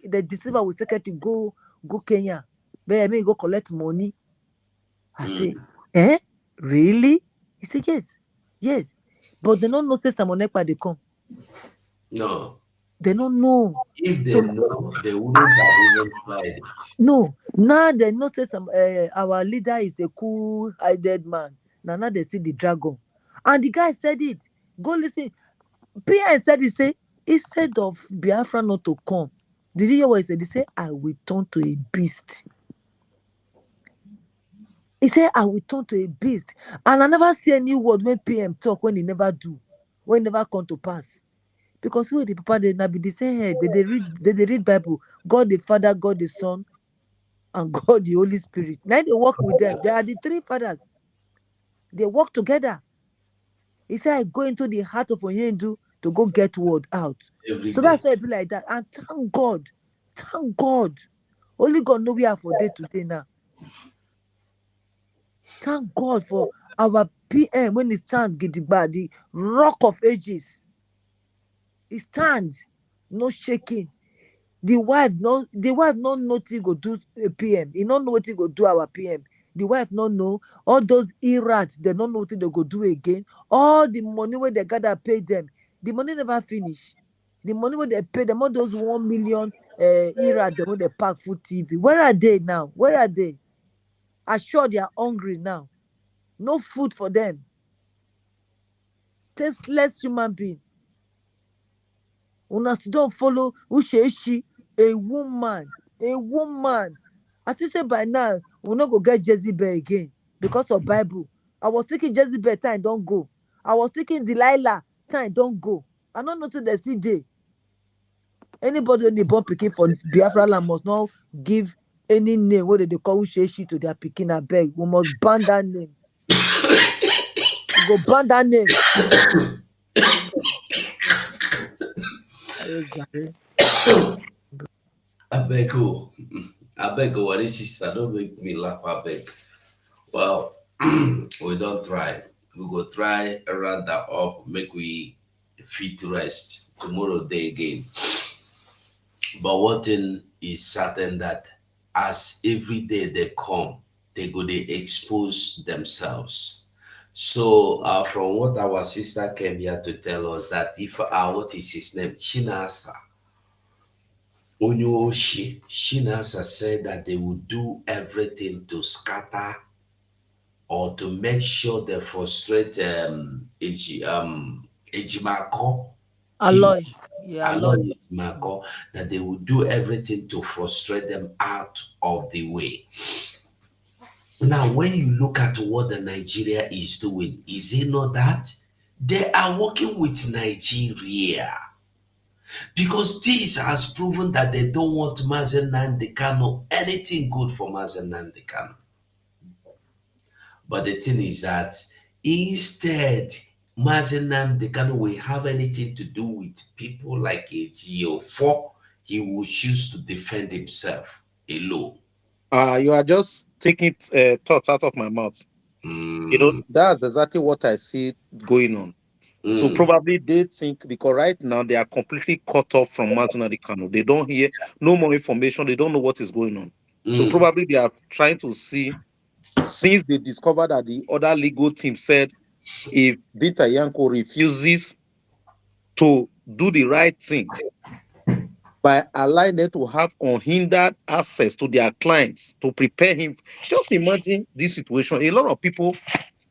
Speaker 11: the deceiver with secretary go Kenya. But I mean go collect money. I say, really? He said, yes. But they don't know say Samonekpa they come.
Speaker 4: No.
Speaker 11: They don't know.
Speaker 4: If they know, they wouldn't have even tried it.
Speaker 11: No. Now they know say our leader is a cool-headed man. Now they see the dragon. And the guy said it. Go listen. PI said, he said, instead of Biafra not to come, did you hear what he said? He said, I will turn to a beast. He said, I will turn to a beast. And I never see any word when PM talk when he never do, when he never come to pass. Because who the people they not be the same head. They read Bible. God the Father, God the Son, and God the Holy Spirit. Now they work with them. They are the three fathers. They work together. He said, I go into the heart of Onyendu to go get word out. So that's why it be like that. And thank God. Only God know we are for day today now. Thank God for our PM when he stands gidigba, the rock of ages. He stands, no shaking. The wife no nothing go do PM. He don't know what he go do our PM. The wife don't know. All those errats, they don't know what they go do again. All the money where they gotta pay them, the money never finish. The money where they pay them, all those 1 million errats, they want they pack food TV. Where are they now? Where are they? I'm sure they are hungry now. No food for them. Tasteless human being. Una don't follow Uchechi, a woman. I think say by now we not go get Jezebel again because of Bible. I was thinking Jezebel time don't go. I was thinking Delilah time don't go. I don't know till they still day. Anybody when they born picking for Biafra land must not give any name whether they call Uchechi to their picking. I beg. We must ban that name. We go ban that name.
Speaker 4: I beg, what is sister? Don't make me laugh, I beg. Well, we don't try. We go try around that up, make we fit rest. Tomorrow day again. But one thing is certain that as every day they come, they go they expose themselves. So from what our sister came here to tell us that if what is his name? Chinasa. Onyoshi. Chinasa said that they would do everything to scatter or to make sure they frustrate Ejimako
Speaker 11: Aloy.
Speaker 4: team.
Speaker 11: Yeah,
Speaker 4: Aloy
Speaker 11: Aloy.
Speaker 4: Ejimako, that they would do everything to frustrate them out of the way. Now, when you look at what the Nigeria is doing, is it not that? They are working with Nigeria. Because this has proven that they don't want Mazen Nnamdi Kanu anything good for Mazen Nnamdi Kanu. But the thing is that instead, Mazen Nnamdi Kanu will have anything to do with people like Ejiofor, he will choose to defend himself alone.
Speaker 9: You are just taking thoughts out of my mouth. You know, that's exactly what I see going on. So probably they think, because right now they are completely cut off from Mazen Nnamdi Kanu. They don't hear no more information. They don't know what is going on. So probably they are trying to see, since they discovered that the other legal team said if Bita Yanko refuses to do the right thing by allowing them to have unhindered access to their clients to prepare him. Just imagine this situation. A lot of people,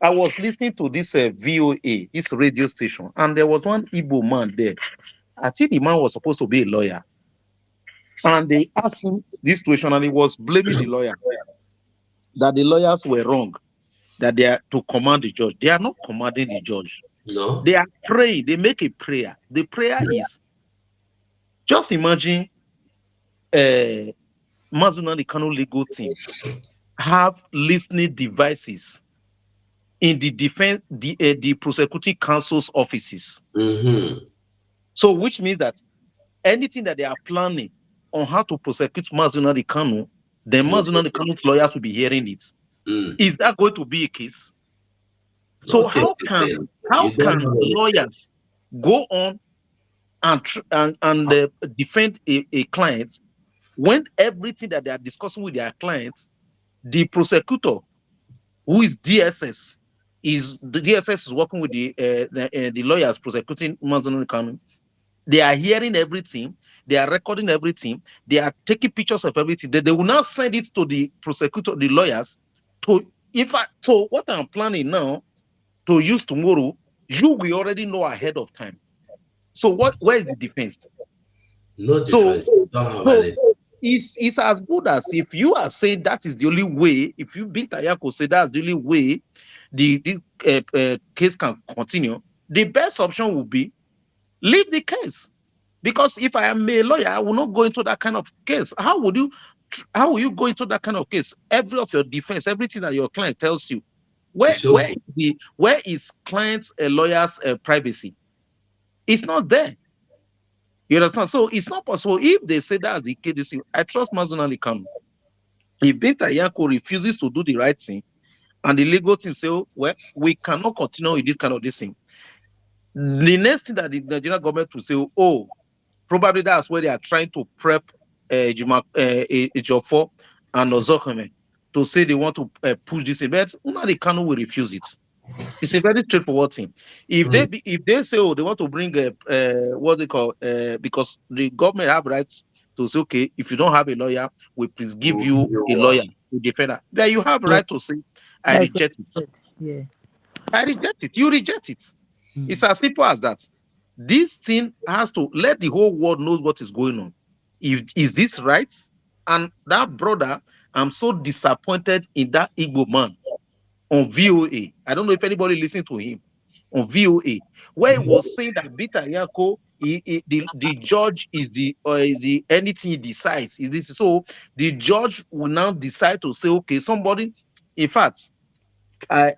Speaker 9: I was listening to this VOA, this radio station, and there was one Igbo man there. I think the man was supposed to be a lawyer. And they asked him this situation, and he was blaming the lawyer, that the lawyers were wrong, that they are to command the judge. They are not commanding the judge.
Speaker 4: No.
Speaker 9: They are praying. They make a prayer. The prayer is, just imagine Mazuna the Kanu legal team have listening devices in the defense, the prosecuting counsel's offices. So, which means that anything that they are planning on how to prosecute Mazuna the Kanu, then Mazuna the Kanu's lawyers will be hearing it. Is that going to be a case? So how can lawyers go on and defend a client when everything that they are discussing with their clients, the prosecutor, who is DSS, is working with the lawyers prosecuting Mazuna the Kanu. They are hearing everything. They are recording everything. They are taking pictures of everything. They will now send it to the prosecutor, the lawyers. So what I'm planning now to use tomorrow, you will already know ahead of time. So where is the defense?
Speaker 4: No defense.
Speaker 9: It's as good as if you are saying that is the only way. If you beat Ayako say that's the only way the case can continue, the best option would be leave the case. Because if I am a lawyer, I will not go into that kind of case. How will you go into that kind of case? Every of your defense, everything that your client tells you, where is client's lawyer's privacy? It's not there. You understand? So it's not possible. If they say that's the case, I trust Mazuna Kanu. If Binta Yanko refuses to do the right thing, and the legal team say, oh, well, we cannot continue with this kind of this thing, the next thing that the Nigerian government will say, oh, probably that's where they are trying to prep Ejiofor and Edzekomeh to say they want to push this in. But Nnamdi Kanu will refuse it. It's a very straightforward thing. If they say, oh, they want to bring what's it called? Because the government have rights to say, okay, if you don't have a lawyer, we please give you a lawyer to defend that. Then you have a right to say, I reject it.
Speaker 11: Yeah.
Speaker 9: I reject it. You reject it. It's as simple as that. This thing has to let the whole world knows what is going on. Is this right? And that brother, I'm so disappointed in that Igbo man on VOA. I don't know if anybody listened to him on VOA, where he was saying that Bita Yako, the judge is the anything he decides. Is this so? The judge will now decide to say, okay, somebody. In fact, I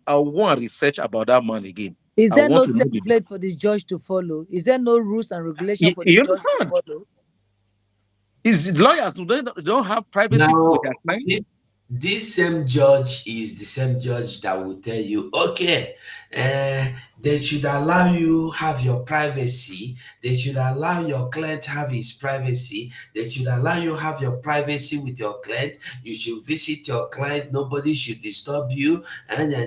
Speaker 9: want to research about that man again.
Speaker 11: Is there no template for the judge to follow? Is there no rules and regulations for the judge to follow?
Speaker 9: Is lawyers they don't have privacy with their clients?
Speaker 4: This same judge is the same judge that will tell you, okay, they should allow you have your privacy. They should allow your client have his privacy. They should allow you have your privacy with your client. You should visit your client. Nobody should disturb you.
Speaker 9: Everything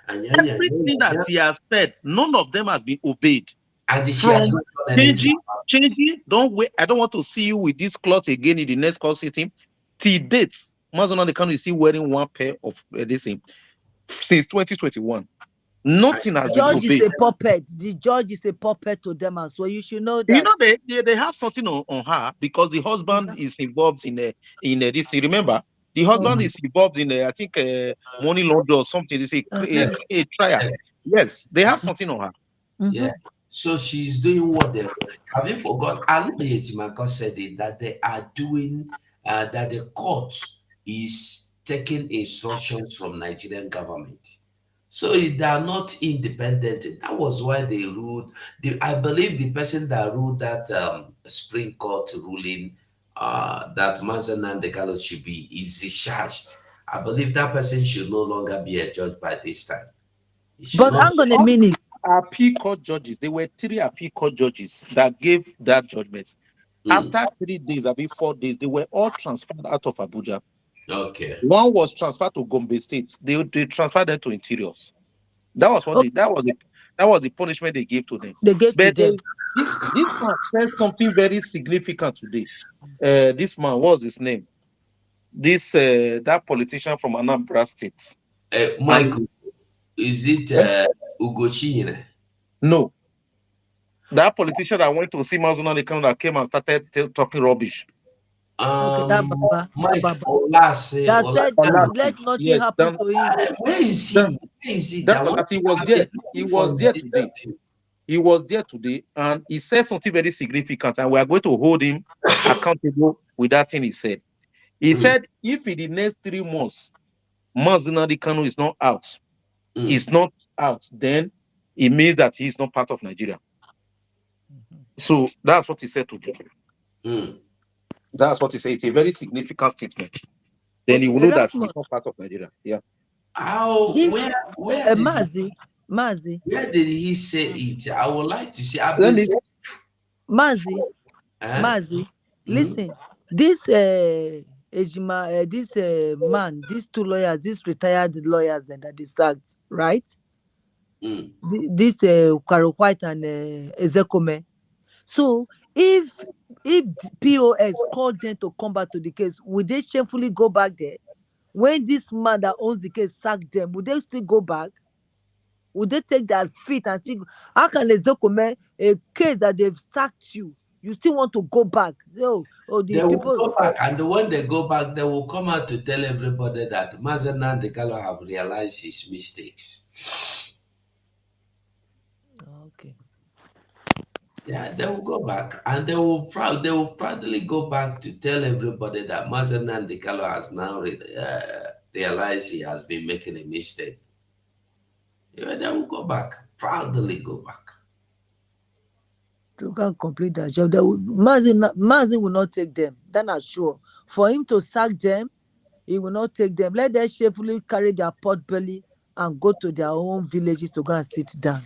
Speaker 9: that he has said, none of them has been obeyed.
Speaker 4: And she has not done anything.
Speaker 9: Changing, don't wait. I don't want to see you with this cloth again in the next court sitting. Till date, Mazuna Kanu is still wearing one pair of this thing since 2021. Nothing has been obeyed.
Speaker 11: The judge is a puppet. The judge is a puppet to them as well. You should know that.
Speaker 9: You know they have something on her because the husband is involved in this. You remember, the husband is involved in I think money laundering or something. They say a trial. Yes, they have something on her.
Speaker 4: Yeah. So she's doing what they have you forgot? Ejiofor said it that they are doing that the court is taking instructions from Nigerian government. So they are not independent. That was why they ruled. I believe the person that ruled that Supreme Court ruling that Mazuna Kanu should be is discharged. I believe that person should no longer be a judge by this time.
Speaker 11: But hang on a minute.
Speaker 9: Appeal court judges, there were 3 appeal court judges that gave that judgment. After 3 days, 4 days, they were all transferred out of Abuja.
Speaker 4: Okay.
Speaker 9: One was transferred to Gombe State. They transferred them to Interiors. That was what That was the punishment they gave to them.
Speaker 11: They gave to
Speaker 9: But
Speaker 11: them.
Speaker 9: this man said something very significant today. This man, what's his name? This that politician from Anambra State.
Speaker 4: Michael, is it Uchechi?
Speaker 9: No. That politician that went to see Mazuna the that came and started talking rubbish.
Speaker 11: Okay, that Baba.
Speaker 4: Mike
Speaker 11: That Baba.
Speaker 4: Olase,
Speaker 11: That said,
Speaker 9: Olase,
Speaker 11: let nothing
Speaker 9: yes,
Speaker 11: happen to him.
Speaker 4: where is he?
Speaker 9: Done.
Speaker 4: Where is he?
Speaker 9: That he was there. He was there today. He was there today, and he said something very significant, and we are going to hold him accountable with that thing he said. He said, if in the next 3 months, Mazuna the Kanu is not out, then it means that he is not part of Nigeria. So that's what he said today. That's what he said. It's a very significant statement. Then he will know that he's not part of Nigeria. Yeah.
Speaker 4: How? Where did
Speaker 11: Mazi?
Speaker 4: Where did he say it? I would like to see.
Speaker 11: Mazi, listen. This Ejima, this man, these 2 lawyers, these retired lawyers that they sacked, right? This Karo White and Edzekomeh. So if POS called them to come back to the case, would they shamefully go back there? When this man that owns the case sacked them, would they still go back? Would they take their feet and see how can Edzekomeh, a case that they've sacked you still want to go back?
Speaker 4: They will go back, and when they go back, they will come out to tell everybody that Mazenan Dekalo have realized his mistakes.
Speaker 11: Okay.
Speaker 4: Yeah, they will go back, and they will proudly go back to tell everybody that Mazenan Dekalo has now realized he has been making a mistake. Yeah, they will go back, proudly go back.
Speaker 11: To can complete that job. Mazi will not take them. Then I'm sure. For him to sack them, he will not take them. Let them safely carry their pot belly and go to their own villages to go and sit down.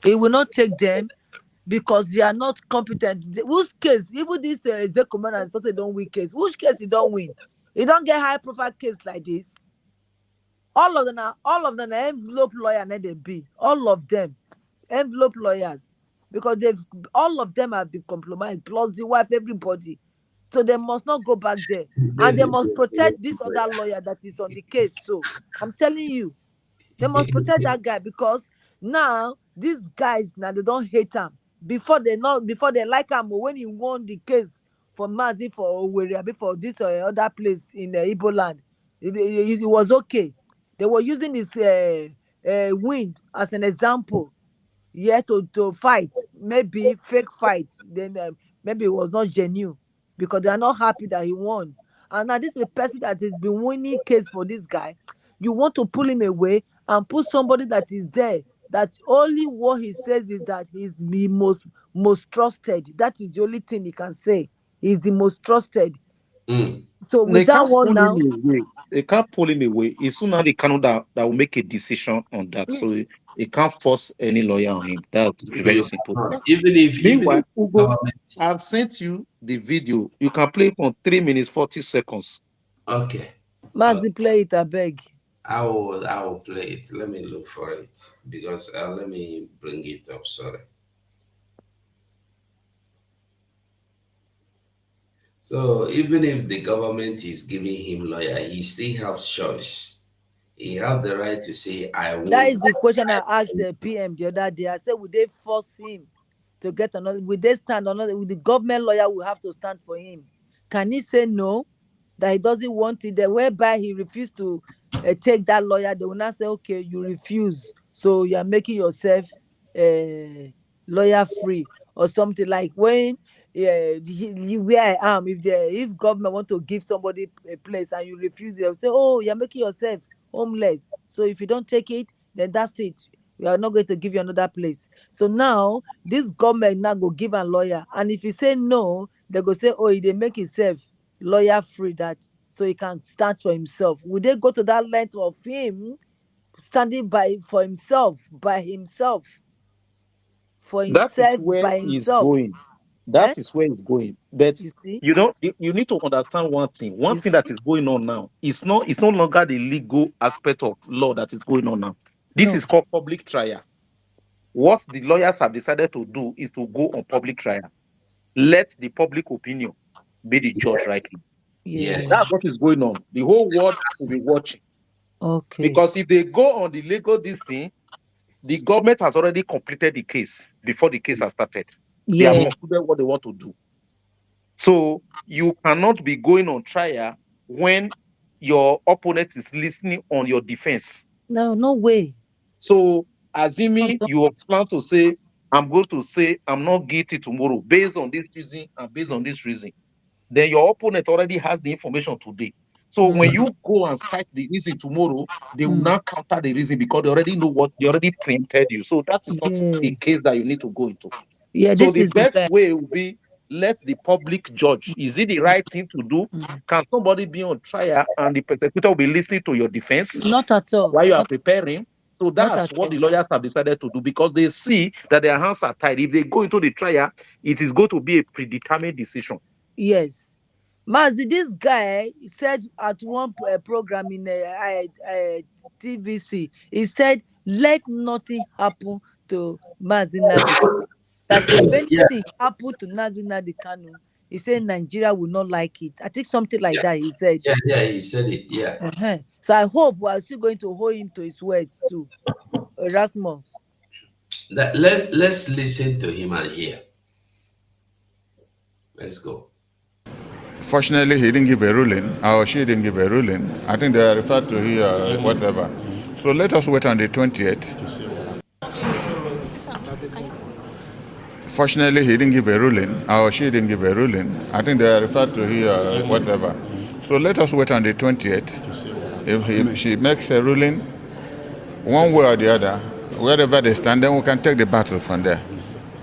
Speaker 11: He will not take them because they are not competent. Whose case? Even this Edzekomeh and person don't win case. Which case he don't win? He don't get high profile case like this. All of them are envelope lawyer and they be. All of them envelope lawyers. Because all of them have been compromised, plus the wife, everybody. So they must not go back there. And they must protect this other lawyer that is on the case. So I'm telling you, they must protect that guy because now these guys they don't hate him. Before they like him, when he won the case for Mazi for Owerri, for this other place in Igbo land, it was okay. They were using this wind as an example. Yeah, to fight, maybe fake fight, then maybe it was not genuine because they are not happy that he won. And now this is a person that has been winning case for this guy. You want to pull him away and put somebody that is there, that only what he says is that he's the most trusted. That is the only thing he can say. He's the most trusted. So with that one now,
Speaker 9: they can't pull him away. It's soon the Kanu that will make a decision on that. So they can't force any lawyer on him. That's very simple. Meanwhile, Ugo, I've sent you the video. You can play it for 3 minutes 40 seconds.
Speaker 4: Okay.
Speaker 11: Mazi, play it, I beg.
Speaker 4: I will play it. Let me look for it because let me bring it up. Sorry. So even if the government is giving him lawyer, he still has choice. He has the right to say, I want.
Speaker 11: That is the question I asked the PM the other day. I said, would they force him to get another? Would they stand another? Would the government lawyer will have to stand for him? Can he say no, that he doesn't want it? Then whereby he refused to take that lawyer, they will not say, okay, you refuse, so you are making yourself lawyer free or something. Like when where I am, if government want to give somebody a place and you refuse, they'll say, oh, you're making yourself homeless, so if you don't take it, then that's it, we are not going to give you another place. So now this government now go give a lawyer, and if you say no, they go say, oh, they make himself lawyer free, that so he can stand for himself. Would they go to that length of him standing for himself by himself?
Speaker 9: That is where he's going. That is where he's going. But you need to understand one thing. One thing that is going on now is no longer the legal aspect of law that is going on now. This is called public trial. What the lawyers have decided to do is to go on public trial. Let the public opinion be the judge rightly.
Speaker 11: Yes.
Speaker 9: That's what is going on. The whole world will be watching.
Speaker 11: Okay.
Speaker 9: Because if they go on the legal this thing, the government has already completed the case before the case has started. They have
Speaker 11: Yeah.
Speaker 9: concluded what they want to do. So you cannot be going on trial when your opponent is listening on your defense.
Speaker 11: No, no way.
Speaker 9: So assuming you plan to say, I'm going to say I'm not guilty tomorrow based on this reason and based on this reason, then your opponent already has the information today. So when you go and cite the reason tomorrow, they will not counter the reason because they already know what they already preempted you. So that is not a case that you need to go into.
Speaker 11: Yeah,
Speaker 9: So
Speaker 11: this
Speaker 9: the
Speaker 11: is
Speaker 9: best way will be let the public judge. Is it the right thing to do? Can somebody be on trial and the prosecutor will be listening to your defense
Speaker 11: Not at all.
Speaker 9: while you are
Speaker 11: Not,
Speaker 9: preparing? So
Speaker 11: not
Speaker 9: that's
Speaker 11: at
Speaker 9: what
Speaker 11: all.
Speaker 9: the lawyers have decided to do because they see that their hands are tied. If they go into the trial, it is going to be a predetermined decision.
Speaker 11: Yes. Mazi, this guy said at one program in TVC, he said, let nothing happen to Mazi Nnamdi Kanu. That if anything happened to Nnamdi Kanu, he said Nigeria will not like it. I think something like that he said.
Speaker 4: Yeah, he said it, yeah.
Speaker 11: So I hope we are still going to hold him to his words too. Erasmus.
Speaker 4: Let's listen to him and hear. Let's go.
Speaker 3: Fortunately, he didn't give a ruling, or she didn't give a ruling. I think they are referred to here, whatever. So let us wait on the 20th. Fortunately, he didn't give a ruling, or she didn't give a ruling. I think they are referred to here, whatever. So let us wait on the 20th. If she makes a ruling, one way or the other, wherever they stand, then we can take the battle from there.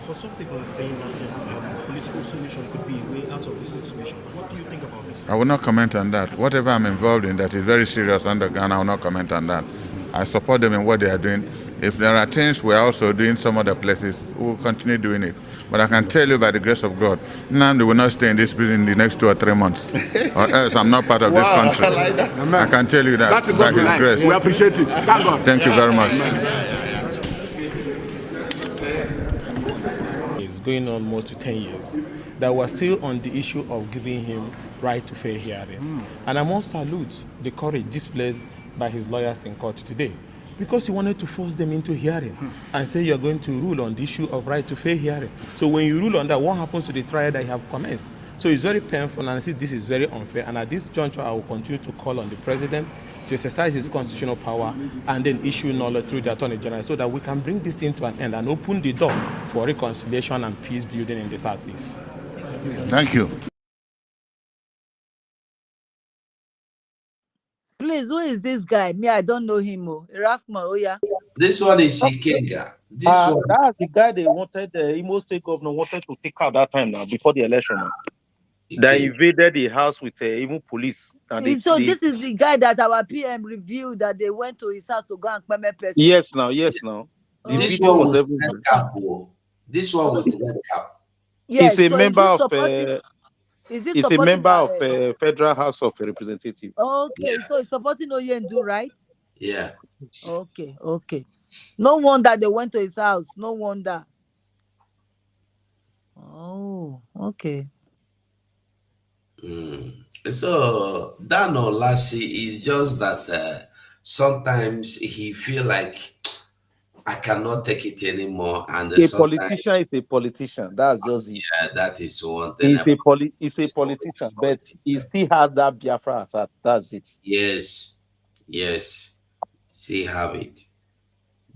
Speaker 5: For some people are saying that yes, political solution could be a way out of this situation. What do you think about this?
Speaker 3: I will not comment on that. Whatever I'm involved in that is very serious underground, I will not comment on that. I support them in what they are doing. If there are things we're also doing some other places, we'll continue doing it. But I can tell you by the grace of God, Nnamdi will not stay in this building in the next 2 or 3 months. Or else I'm not part of this country. I can tell you that by His grace.
Speaker 1: We appreciate it. Thank God.
Speaker 3: Thank you very much.
Speaker 5: It's going on almost to 10 years. That we're still on the issue of giving him right to fair hearing. And I must salute the courage displayed by his lawyers in court today, because he wanted to force them into hearing and say you're going to rule on the issue of right to fair hearing. So when you rule on that, what happens to the trial that you have commenced? So it's very painful, and I see this is very unfair. And at this juncture, I will continue to call on the president to exercise his constitutional power and then issue knowledge through the Attorney General so that we can bring this thing to an end and open the door for reconciliation and peace building in the Southeast.
Speaker 3: Thank you.
Speaker 11: Please, who is this guy? Me, I don't know him. Erasmus, oh yeah.
Speaker 4: This one is Ikenga. This one.
Speaker 9: That's the guy they wanted, the Imo State governor wanted to take out that time now, before the election now. They invaded the house with even police. And
Speaker 11: this is the guy that our PM reviewed that they went to his house to go and permit person.
Speaker 9: Yes, now. The
Speaker 4: This
Speaker 9: video
Speaker 4: one
Speaker 9: was
Speaker 4: with red cap. This one with red cap.
Speaker 11: Yes,
Speaker 9: he's a
Speaker 11: so
Speaker 9: member of.
Speaker 11: He's
Speaker 9: a member of Federal House of Representatives.
Speaker 11: Okay, so he's supporting Oyendu, right?
Speaker 4: Yeah.
Speaker 11: Okay. No wonder they went to his house. No wonder. Oh, okay.
Speaker 4: So Dan Olasi is just that sometimes he feel like I cannot take it anymore, and
Speaker 9: a politician is a politician. That's just it.
Speaker 4: Yeah, that is one thing.
Speaker 9: He's a politician, but he still has that Biafra at heart. That's it.
Speaker 4: Yes, still have it.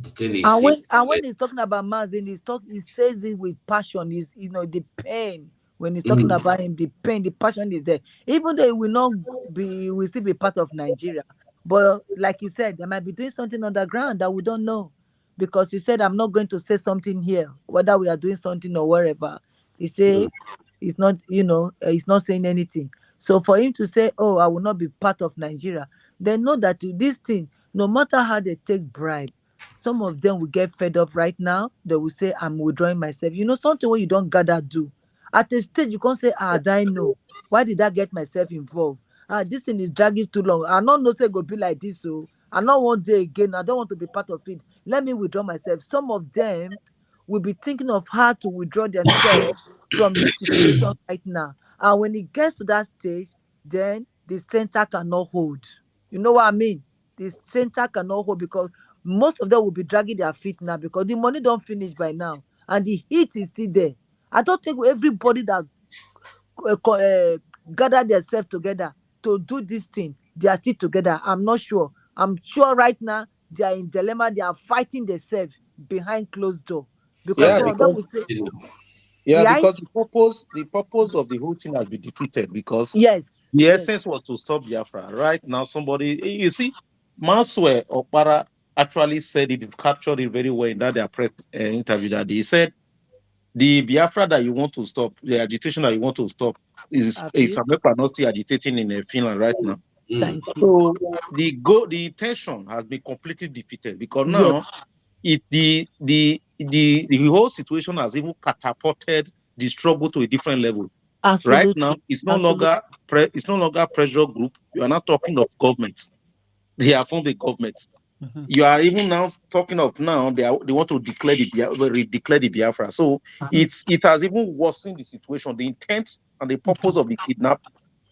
Speaker 4: The thing is,
Speaker 11: and when he's talking about Mazin, he says it with passion. Is the pain when he's talking about him, the pain, the passion is there. Even though he will still be part of Nigeria, but like he said, they might be doing something underground that we don't know, because he said, "I'm not going to say something here, whether we are doing something or wherever." He said, "He's not, he's not saying anything." So for him to say, "Oh, I will not be part of Nigeria," they know that this thing, no matter how they take bribe, some of them will get fed up right now. They will say, "I'm withdrawing myself." Something where you don't gotta do. At a stage, you can't say, "I know. Why did I get myself involved? This thing is dragging too long. I don't know say go be like this, so I'm not one day again. I don't want to be part of it. Let me withdraw myself. Some of them will be thinking of how to withdraw themselves from this situation right now. And when it gets to that stage, then the center cannot hold. You know what I mean? The center cannot hold because most of them will be dragging their feet now because the money don't finish by now and the heat is still there. I don't think everybody that gather themselves together to do this thing, they are still together. I'm not sure. I'm sure right now they are in dilemma. They are fighting themselves behind closed door because
Speaker 9: Yeah,
Speaker 11: some of them
Speaker 9: because
Speaker 11: will say, right?
Speaker 9: because the purpose of the whole thing has been defeated because
Speaker 11: Yes,
Speaker 9: the
Speaker 11: yes.
Speaker 9: essence was to stop Biafra. Right now, somebody you see, Maswe Okpara actually said it, captured it very well in that their press interview that he said the Biafra that you want to stop, the agitation that you want to stop, is Samekpa not still agitating in Finland right now.
Speaker 11: Thank you.
Speaker 9: So the intention has been completely defeated because now
Speaker 11: Yes,
Speaker 9: the whole situation has even catapulted the struggle to a different level. Right
Speaker 11: absolutely.
Speaker 9: now, it's no
Speaker 11: Absolutely.
Speaker 9: longer it's no longer pressure group. You are not talking of governments. They are from the government.
Speaker 11: Mhm.
Speaker 9: You are even now talking of now they want to declare declare the Biafra. So it has even worsened the situation. The intent and the purpose of the kidnap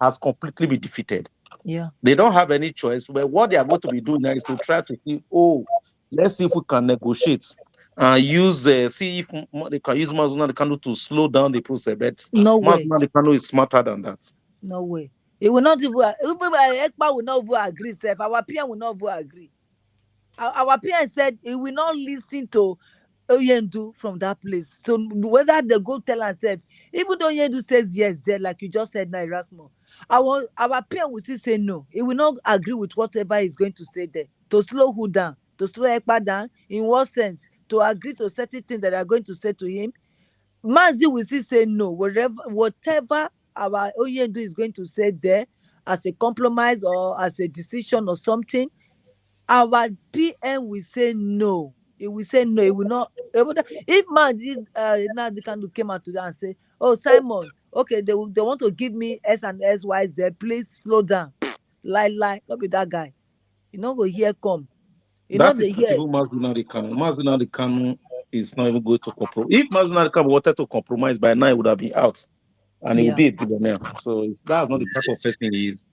Speaker 9: has completely been defeated.
Speaker 11: Yeah.
Speaker 9: They don't have any choice. But what they are going to be doing now is to try to see, oh, let's see if we can negotiate and use see if they can use Mazuna Kanu to slow down the process. But
Speaker 11: No way.
Speaker 9: Mazuna Kanu is smarter than that.
Speaker 11: No way. It will not even Ekpa will not even agree, sef. Our PM will not even agree. Our PM said he will not listen to Oyendu from that place. So whether they go tell ourselves, even though Oyendu says yes, there, like you just said now, Erasmus, our PM will still say no. He will not agree with whatever he's going to say there. To slow who down, to slow Ekpa down, in what sense? To agree to certain things that they are going to say to him. Mazi will still say no. Whatever our Oyendu is going to say there as a compromise or as a decision or something, our PM will say no. He will say no. He will not. If Mazi Nnamdi Kanu came out today and say, "Oh Simon, okay, they want to give me S and S Y Z. Please slow down." Lie, not be that guy. You know go here come. You know
Speaker 9: That is
Speaker 11: the
Speaker 9: not
Speaker 11: here.
Speaker 9: even Mazuna Kanu. Mazuna Kanu is not even going to compromise. If Mazuna Kanu wanted to compromise by now, he would have been out and he would
Speaker 11: Yeah.
Speaker 9: be a billionaire. So that's not the type of person he is.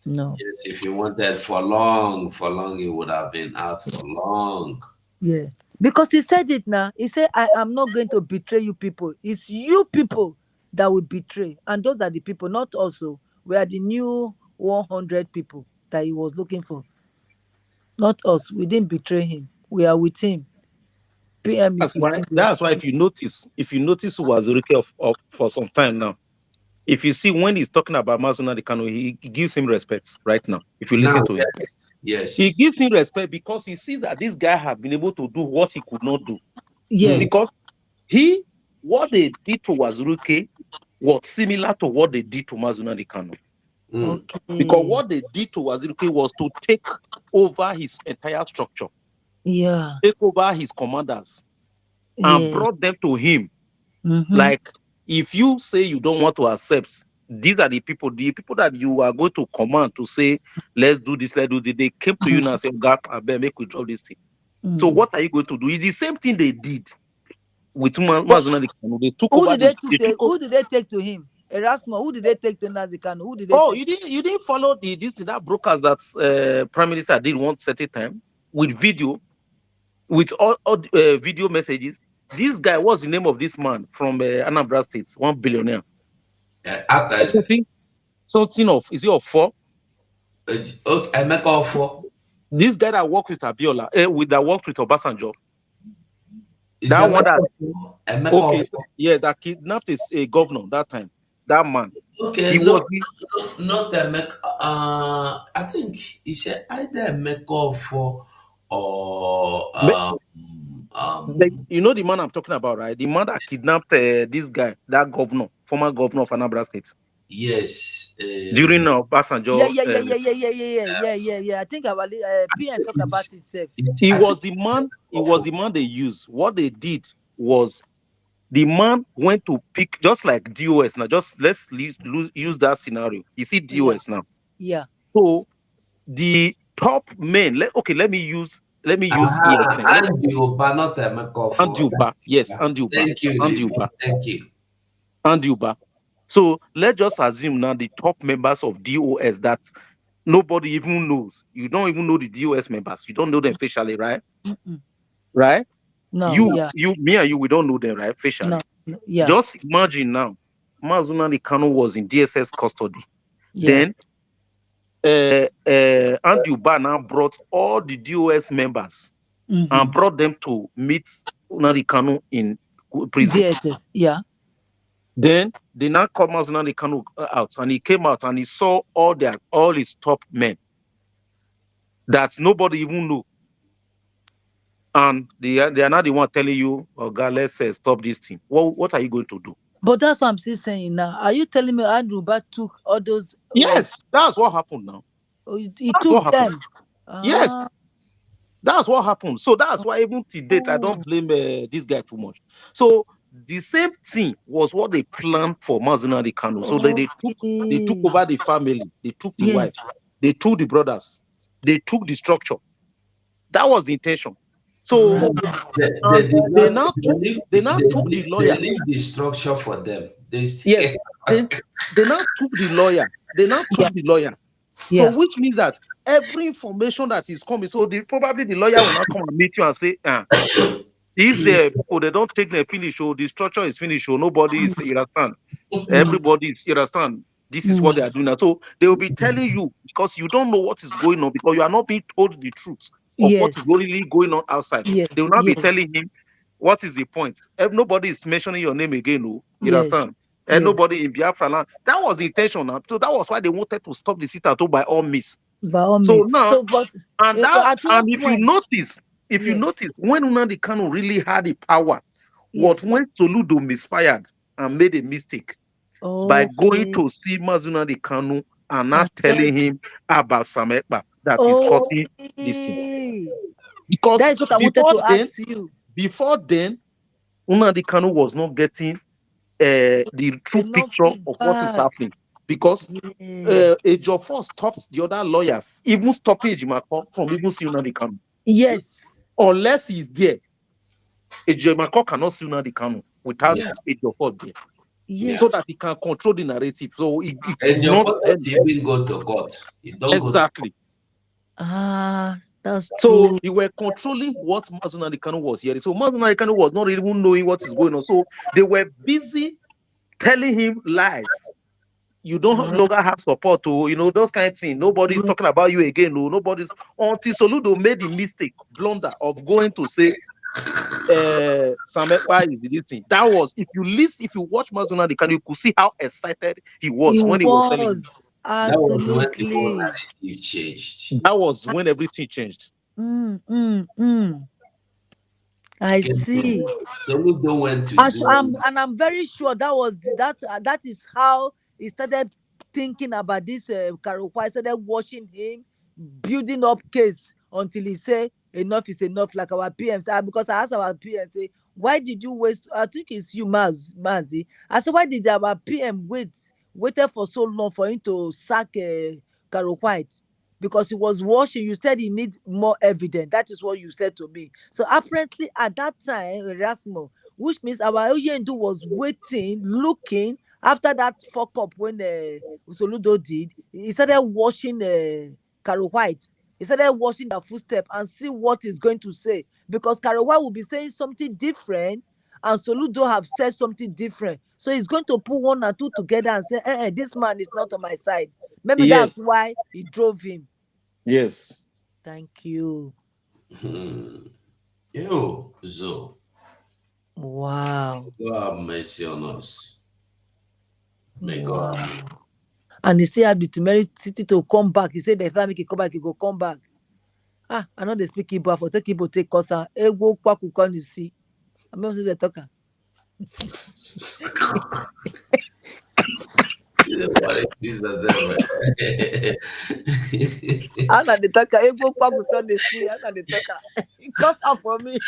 Speaker 11: No.
Speaker 4: Yes, if he wanted for long, he would have been out for long.
Speaker 11: Yeah. Because he said it now. He said, I am not going to betray you people. It's you people that will betray. And those are the people, not also. We are the new 100 people that he was looking for. Not us. We didn't betray him. We are with him. PM is with him.
Speaker 9: That's why if you notice who was Urike for some time now, if you see when he's talking about Mazuna Kanu, he gives him respect right now. If you listen
Speaker 4: Now,
Speaker 9: to him.
Speaker 4: yes.
Speaker 9: He gives him respect because he sees that this guy has been able to do what he could not do.
Speaker 11: Yes.
Speaker 9: Because what they did to Wazuruke was similar to what they did to Mazuna Kanu.
Speaker 11: Okay.
Speaker 9: Because what they did to Wazuruke was to take over his entire structure,
Speaker 11: Yeah.
Speaker 9: take over his commanders, and
Speaker 11: Yes.
Speaker 9: brought them to him.
Speaker 11: Mm-hmm.
Speaker 9: Like, if you say you don't want to accept, these are the people that you are going to command to say, let's do this, let's do this. They came to you now and said, God, I better make we drop this thing. So what are you going to do? It's the same thing they did with Mazuna Kanu. They took over this.
Speaker 11: Who did they take to him? Erasmus, who did they take to Nnamdi Kanu? Who did they
Speaker 9: Oh,
Speaker 11: take?
Speaker 9: you didn't follow that brokers that Prime Minister did one certain time with video, with all video messages. This guy, what's the name of this man from Anambra State? 1 billionaire. Something of, is he of 4?
Speaker 4: I make all 4.
Speaker 9: This guy that worked with Abiola, that worked with Obasanjo.
Speaker 4: Is
Speaker 9: That one that,
Speaker 4: okay,
Speaker 9: yeah, that kidnapped a governor that time. That man.
Speaker 4: Okay,
Speaker 9: He
Speaker 4: not
Speaker 9: was
Speaker 4: I think he said either make all 4 or
Speaker 9: you know the man I'm talking about, right? The man that kidnapped this guy, that governor, former governor of Anambra State.
Speaker 4: Yes.
Speaker 9: During Obasanjo.
Speaker 11: Yeah. I think our PM talk about it self.
Speaker 9: He was the man. He was the man they used. What they did was the man went to pick, just like DOS. Now, just let's use that scenario. You see DOS now.
Speaker 11: Yeah.
Speaker 9: So the top men. Let me use ESN.
Speaker 4: Andy Uba, not
Speaker 9: Andy Uba. Yes, Andy Uba.
Speaker 4: Thank you,
Speaker 9: Andy
Speaker 4: Levi.
Speaker 9: Uba.
Speaker 4: Thank you.
Speaker 9: Andy Uba. So let's just assume now the top members of DOS that nobody even knows. You don't even know the DOS members. You don't know them facially, right? Right?
Speaker 11: No,
Speaker 9: Me and you, we don't know them, right? Facially.
Speaker 11: No, yeah.
Speaker 9: Just imagine now, Mazunani Kanu was in DSS custody.
Speaker 11: Yeah.
Speaker 9: Then Andy Uba now brought all the DOS members and brought them to meet Unadi Kanu in prison.
Speaker 11: DSS, yeah.
Speaker 9: Then they now called Mazunani Kanu out, and he came out and he saw all his top men that nobody even knew. And they are not the one telling you, oh God, let's stop this thing. What are you going to do?
Speaker 11: But that's what I'm still saying now. Are you telling me Andrew Uba took all those?
Speaker 9: Yes, that's what happened now.
Speaker 11: He took them.
Speaker 9: Yes, that's what happened. So that's why even to date, I don't blame this guy too much. So the same thing was what they planned for Mazunani Kanu. So they took over the family, they took the wife, they took the brothers, they took the structure. That was the intention. So they now took the lawyer.
Speaker 4: They leave the structure for them.
Speaker 9: Yes, they now took the lawyer. They now took the lawyer.
Speaker 11: Yeah.
Speaker 9: So which means that every information that is coming, so probably the lawyer will not come and meet you and say, these people, they don't take the finish, or the structure is finished, or nobody is, you understand? Everybody is, you understand? This is what they are doing now. So they will be telling you, because you don't know what is going on, because you are not being told the truth of what is really going on outside. They will not be telling him what is the point. If nobody is mentioning your name again, you understand? And nobody in Biafra land. That was the intention now. So that was why they wanted to stop the sit-at-home by all means. So now, if you notice, when Nnamdi Kanu really had the power, was when Soludo misfired and made a mistake by going to see Nnamdi Kanu and not telling him about Samekpa that is causing this thing. Because
Speaker 11: that is what I wanted to ask you.
Speaker 9: Before then, Nnamdi Kanu was not getting the true picture of what is happening, because Ejiofor stopped the other lawyers, even stopping Ejiofor from even seeing Nnamdi Kanu.
Speaker 11: Yes.
Speaker 9: Unless he's there, Ejiofor cannot see Nnamdi Kanu without Ejiofor there.
Speaker 11: Yes.
Speaker 9: So that he can control the narrative. So he
Speaker 4: Ejiofor don't even go to court. He don't
Speaker 9: exactly.
Speaker 11: That's
Speaker 9: so
Speaker 11: true.
Speaker 9: they were controlling what Nnamdi Kanu was hearing. So Nnamdi Kanu was not even knowing what is going on. So they were busy telling him lies. You don't longer have support to, those kind of things. Nobody's talking about you again. No, nobody's until Soludo made the mistake, blunder of going to say Samekpa is the thing. That was, if you watch Nnamdi Kanu, you could see how excited he was when he was telling him.
Speaker 11: Absolutely.
Speaker 4: That was when the narrative changed.
Speaker 9: That was when everything changed.
Speaker 11: I see.
Speaker 4: Soludo went to
Speaker 11: I'm very sure that is how he started thinking about this Karokwa. Started watching him, building up case until he say enough is enough, like our PM. Because I asked our PM, say, why did you waste? I think it's you, Mazi. I said, why did our PM waited for so long for him to sack Karokwa? Because he was watching, you said he need more evidence. That is what you said to me. So apparently at that time, Erasmus, which means our Oyendu was waiting, looking after that fuck up when Soludo did. He started watching Carol White. He started watching the footstep and see what he's going to say. Because Carol White will be saying something different and Soludo have said something different. So he's going to put one and two together and say, this man is not on my side. Maybe that's why he drove him.
Speaker 9: Yes.
Speaker 11: Thank you.
Speaker 4: Yo, Zo.
Speaker 11: Wow.
Speaker 4: God have mercy on us. May God.
Speaker 11: And he still have the temerity to come back. He said the time he come back, he go come back. I know they speak Igbo. For take Igbo take kosa. Ego kwaku kon see. I'm not the talker.
Speaker 4: What is Jesus ever?
Speaker 11: I'm not the talker. Ego kwaku kon see. I'm not the talker. It comes up for me.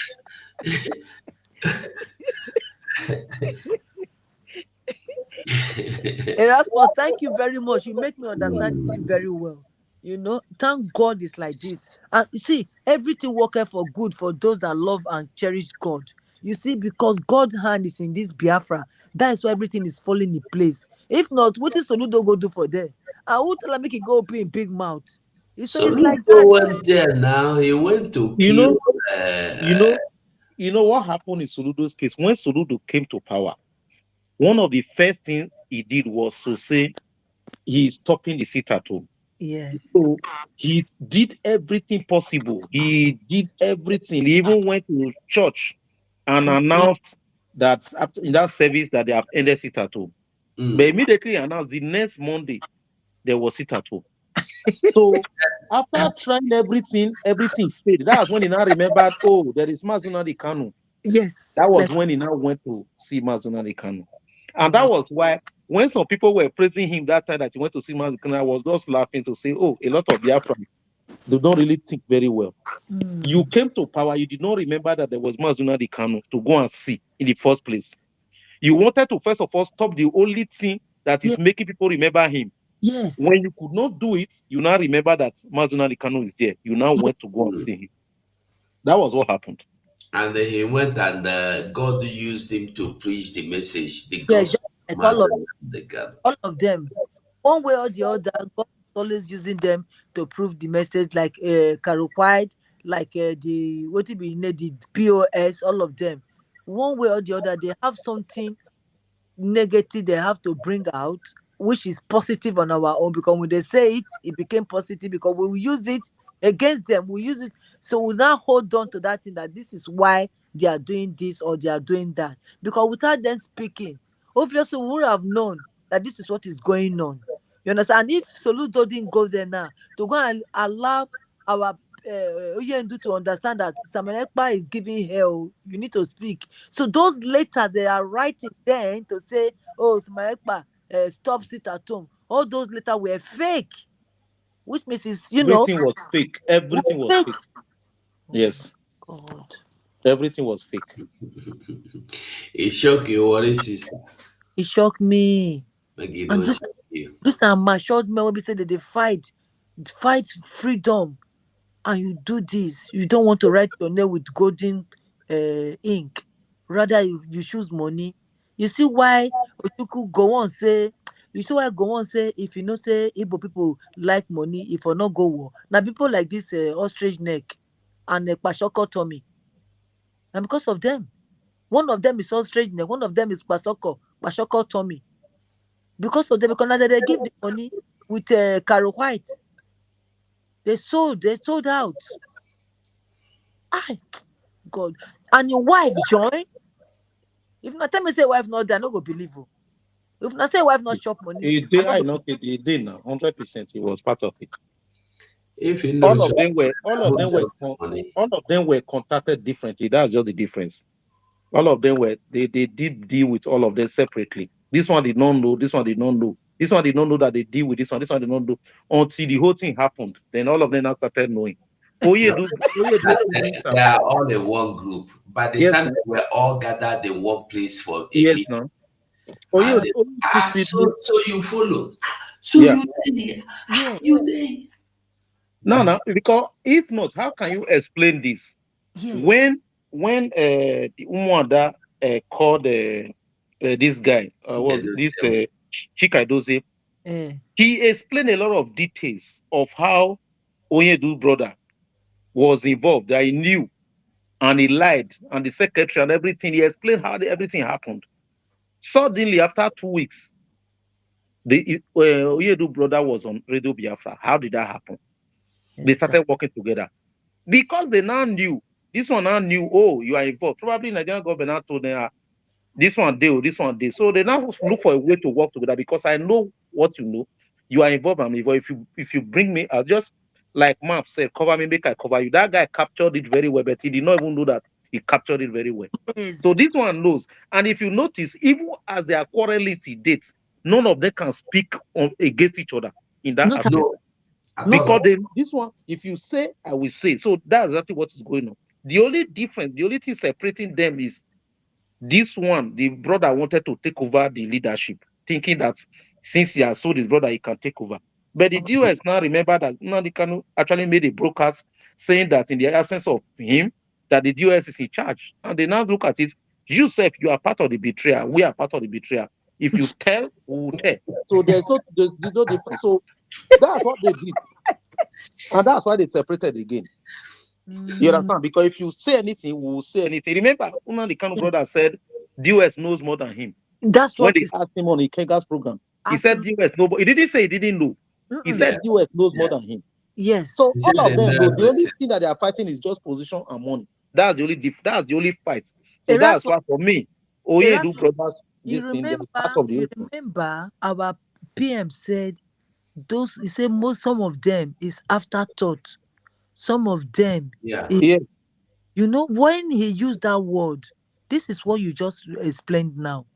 Speaker 11: Erasmus, thank you very much. You make me understand it very well. You know, thank God it's like this. And you see, everything worketh for good for those that love and cherish God. You see, because God's hand is in this Biafra, that is why everything is falling in place. If not, what is Soludo go do for there? I would tell him make it go open in big mouth. So it's like that.
Speaker 4: Soludo went there now. He went to
Speaker 9: You
Speaker 4: kill.
Speaker 9: know, you know, you know what happened in Soludo's case when Soludo came to power. One of the first things he did was to say he's stopping the sit at home.
Speaker 11: Yeah.
Speaker 9: So he did everything possible. He did everything. He even went to church and announced that after in that service that they have ended sit at home. But immediately announced the next Monday there was sit at home. So after trying everything, everything failed. That's when he now remembered, oh, there is Mazunadi Kanu.
Speaker 11: Yes.
Speaker 9: That was
Speaker 11: Like,
Speaker 9: when he now went to see Mazunadi Kanu. And that was why when some people were praising him that time that he went to see Mazunadi Kanu, I was just laughing to say, oh, a lot of Biafran, they don't really think very well. You came to power, you did not remember that there was Mazunadi Kanu to go and see in the first place. You wanted to first of all stop the only thing that is making people remember him.
Speaker 11: Yes.
Speaker 9: When you could not do it, you now remember that Mazunadi Kanu is there. You now went to go and see him. That was what happened.
Speaker 4: And then he went and God used him to preach the message, the
Speaker 11: yeah,
Speaker 4: gospel.
Speaker 11: like
Speaker 4: All
Speaker 11: all of them. One way or the other, God is always using them to prove the message, like Karukwide, like the what it be the POS, all of them. One way or the other, they have something negative they have to bring out, which is positive on our own, because when they say it, it became positive because we will use it against them. We use it, so we now hold on to that thing that this is why they are doing this or they are doing that. Because without them speaking, obviously we would have known that this is what is going on. You understand? And if Soludo didn't go there now to go and allow our Oyendu to understand that Samuel Ekpa is giving hell, you need to speak. So those letters they are writing then to say, oh, Samuel Ekpa, stop sit at home. All those letters were fake, which means it's,
Speaker 9: Everything was fake. Everything was
Speaker 11: fake.
Speaker 9: fake. Yes.
Speaker 11: God.
Speaker 9: Everything was fake.
Speaker 4: It shocked you, what is this?
Speaker 11: It shocked me.
Speaker 4: Like it
Speaker 11: And
Speaker 4: don't
Speaker 11: this,
Speaker 4: shock you.
Speaker 11: this are matured men when we say that they fight freedom, and you do this. You don't want to write your name with golden ink. Rather, you choose money. You see why Ojuku go on say, you see why go on say, if you know say Igbo people like money, if or not go war. Now people like this ostrich neck and Pashoko Tommy. And because of them. One of them is ostrich neck, one of them is Pashoko Tommy. Because of them, because now they give the money with Caro White. They sold out. I God. And your wife join. If not tell me say wife not there, I no go believe you. If not say wife not chop money,
Speaker 9: He
Speaker 11: I
Speaker 9: did,
Speaker 11: no
Speaker 9: I
Speaker 11: go
Speaker 9: know he did now, 100%. He was part of it.
Speaker 4: If you know,
Speaker 9: All of them were
Speaker 4: money.
Speaker 9: all of them were contacted differently. That's just the difference. All of them were they did deal with all of them separately. This one did not know, this one did not know. This one did not know that they deal with this one did not know until the whole thing happened. Then all of them now started knowing. Oh yeah,
Speaker 4: They are all in one group. By the
Speaker 9: yes,
Speaker 4: time
Speaker 9: no.
Speaker 4: they were all gathered in one place for a
Speaker 9: Yes,
Speaker 4: meeting,
Speaker 9: no. Oh yeah,
Speaker 4: so you follow. So
Speaker 9: yeah.
Speaker 4: you there.
Speaker 9: No, because if not, how can you explain this?
Speaker 11: Yeah.
Speaker 9: When the Umwanda called this guy, was this Chika Doze, he explained a lot of details of how Onyedu's brother was involved, that he knew, and he lied, and the secretary and everything. He explained how everything happened. Suddenly, after 2 weeks, the Onyedu's brother was on Radio Biafra. How did that happen? They started working together because they now knew. This one now knew, oh, you are involved. Probably Nigerian government now told them, this one deal, this one deal. So they now look for a way to work together because I know what you know. You are involved, I'm involved. If you bring me, I'll just like Map said, cover me, make I cover you. That guy captured it very well, but he did not even know that he captured it very well.
Speaker 11: Yes.
Speaker 9: So this one knows. And if you notice, even as they are quarreling to dates, none of them can speak against each other in that aspect. Because this one, if you say, I will say. So that's exactly what is going on. The only difference, the only thing separating them is this one, the brother wanted to take over the leadership, thinking that since he has sold his brother, he can take over. But the DOS now remember that Nnamdi Kanu actually made a broadcast saying that in the absence of him, that the DOS is in charge. And they now look at it, you said you are part of the betrayal, we are part of the betrayal. If you tell, we will tell. So there's no difference. So that's what they did. And that's why they separated again. You understand? Because if you say anything, we will say anything. Remember, Nnamdi Kanu brother said DOS knows more than him.
Speaker 11: That's
Speaker 9: When
Speaker 11: what
Speaker 9: they asked him on the Kenga's program, he said
Speaker 11: absolutely.
Speaker 9: DOS no, he didn't say he didn't know. He said DOS knows more than him.
Speaker 11: Yes.
Speaker 9: So
Speaker 4: He said
Speaker 9: all of
Speaker 4: they
Speaker 9: them,
Speaker 4: know
Speaker 9: the only
Speaker 4: everything.
Speaker 9: thing that they are fighting is just position and money. That's the only that's the only fight. So
Speaker 11: Erasmus,
Speaker 9: that's why for me, Oyedu
Speaker 11: Erasmus,
Speaker 9: brothers,
Speaker 11: you
Speaker 9: this thing, they are part of the
Speaker 11: you
Speaker 9: whole thing.
Speaker 11: remember our PM said those, he said some of them is afterthought. Some of them
Speaker 4: Yeah.
Speaker 11: is,
Speaker 9: Yeah.
Speaker 11: you know, when he used that word, this is what you just explained now.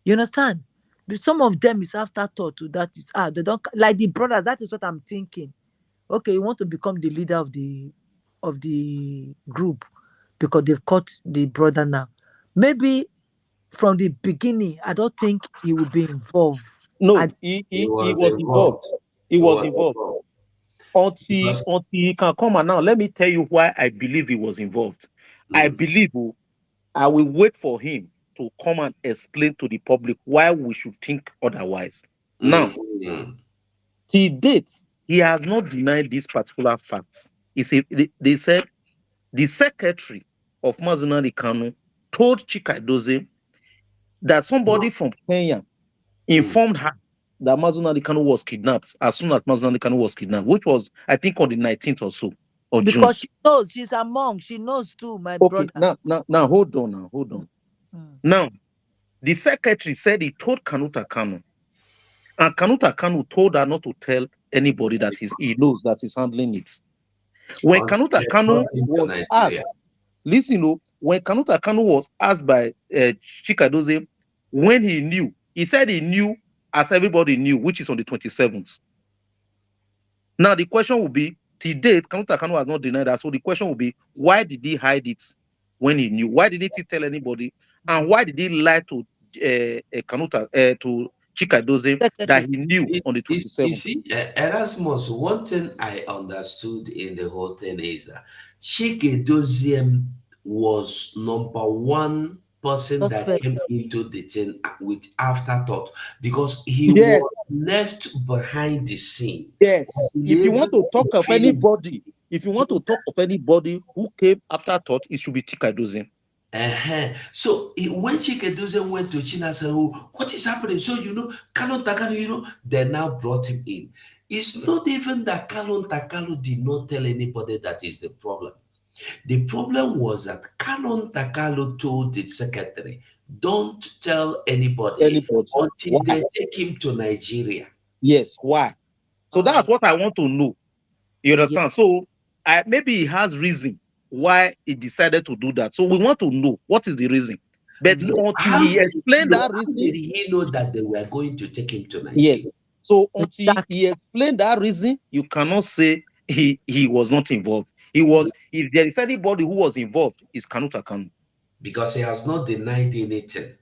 Speaker 11: You understand? But some of them is afterthought to that is they don't like the brothers. That is what I'm thinking. Okay, you want to become the leader of the group because they've caught the brother now. Maybe from the beginning, I don't think he will be involved.
Speaker 9: No,
Speaker 4: He
Speaker 9: he
Speaker 4: was
Speaker 9: was involved.
Speaker 4: involved.
Speaker 9: He
Speaker 4: He
Speaker 9: was
Speaker 4: was
Speaker 9: involved.
Speaker 4: involved. Because
Speaker 9: Until he can come and now, let me tell you why I believe he was involved. I believe I will wait for him to come and explain to the public why we should think otherwise. Now, till date, he has not denied this particular fact. They said the secretary of Mazunari Kanu told Chika Doze that somebody from Kenya informed her that Mazunari Kanu was kidnapped as soon as Mazunari Kanu was kidnapped, which was, I think, on the 19th or so of June.
Speaker 11: Because she knows she's a monk. She knows too, my
Speaker 9: Okay,
Speaker 11: brother.
Speaker 9: now, hold on. Now, the secretary said he told Kanuta Kanu, and Kanuta Kanu told her not to tell anybody that he knows that he's handling it. When
Speaker 4: until
Speaker 9: Kanuta
Speaker 4: they
Speaker 9: Kanu
Speaker 4: brought him to
Speaker 9: was asked,
Speaker 4: Nigeria.
Speaker 9: listen, when Kanuta Kanu was asked by Chikadoze when he knew, he said he knew as everybody knew, which is on the 27th. Now the question will be, to date, Kanuta Kanu has not denied that. So the question will be, why did he hide it when he knew? Why didn't he tell anybody? And why did he lie to to Chikadoze that he knew on the 27th?
Speaker 4: You see, Erasmus, one thing I understood in the whole thing is that Chike Doziem was number one person that
Speaker 11: Suspect.
Speaker 4: came into the thing with afterthought because he
Speaker 9: Yes.
Speaker 4: was left behind the scene.
Speaker 9: Yes.
Speaker 4: Be
Speaker 9: If you want
Speaker 4: able
Speaker 9: to talk of
Speaker 4: feel
Speaker 9: anybody, who came after thought, it should be Chikadoze.
Speaker 4: So when Chike Dozen went to China, said, "Oh, what is happening?" So Kalon Takano, they now brought him in. It's not even that Kalon Takano did not tell anybody that is the problem. The problem was that Kalon Takalo told the secretary, "Don't tell anybody until
Speaker 9: Why?
Speaker 4: they take him to Nigeria."
Speaker 9: Yes, why? So that's what I want to know. You understand? So maybe he has reason why he decided to do that. So we want to know what is the reason. But until he explained that reason,
Speaker 4: did he know that they were going to take him to
Speaker 9: yes.
Speaker 4: Nigeria?
Speaker 9: So until he explained that reason, you cannot say he was not involved. He was. If there is anybody who was involved, it's Kanuta Kanu.
Speaker 4: Because he has not denied anything.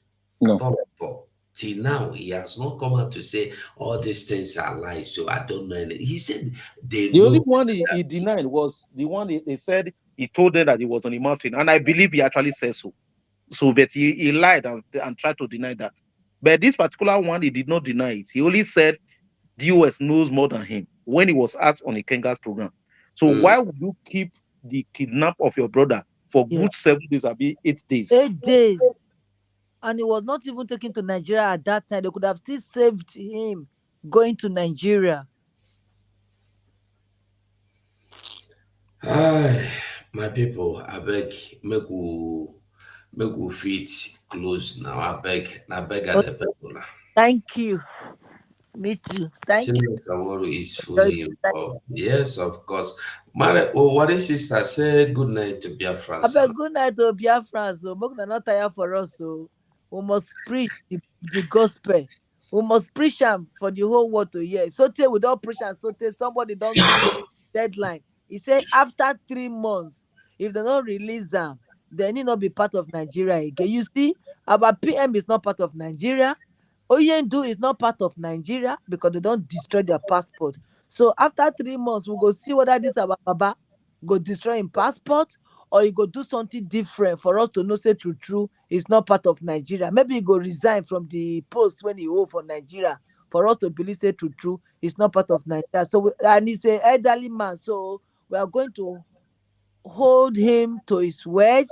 Speaker 9: No.
Speaker 4: At all. Till now, he has not come out to say all these things are lies, so I don't know anything. He said they
Speaker 9: The
Speaker 4: know.
Speaker 9: only one he denied was the one they said he told them that he was on the mountain, and I believe he actually said so. So, but he lied and tried to deny that. But this particular one, he did not deny it. He only said the US knows more than him when he was asked on a Kenga's program. So why would you keep the kidnap of your brother for good 7 days, or 8 days?
Speaker 11: 8 days. And he was not even taken to Nigeria at that time. They could have still saved him going to Nigeria.
Speaker 4: My people, I beg, make we fit close now. I beg at the people.
Speaker 11: Thank you. Me too. Thank you.
Speaker 4: Samoru is fully involved. Yes, of course. What is sister? Say good night to Biafra.
Speaker 11: Good night to Biafra. So, we're not tired for us. So, we must preach the gospel. We must preach them for the whole world to hear. So, we don't preach and so somebody don't give deadline. He said after 3 months, if they don't release them, they need not be part of Nigeria again. You see, our PM is not part of Nigeria. Oyendu is not part of Nigeria because they don't destroy their passport. So after 3 months, we go see whether this our Baba go destroy him passport or he go do something different for us to know say true he's not part of Nigeria. Maybe he go resign from the post when he hold for Nigeria for us to believe say true he's not part of Nigeria. So and he's an elderly man, so we are going to hold him to his words,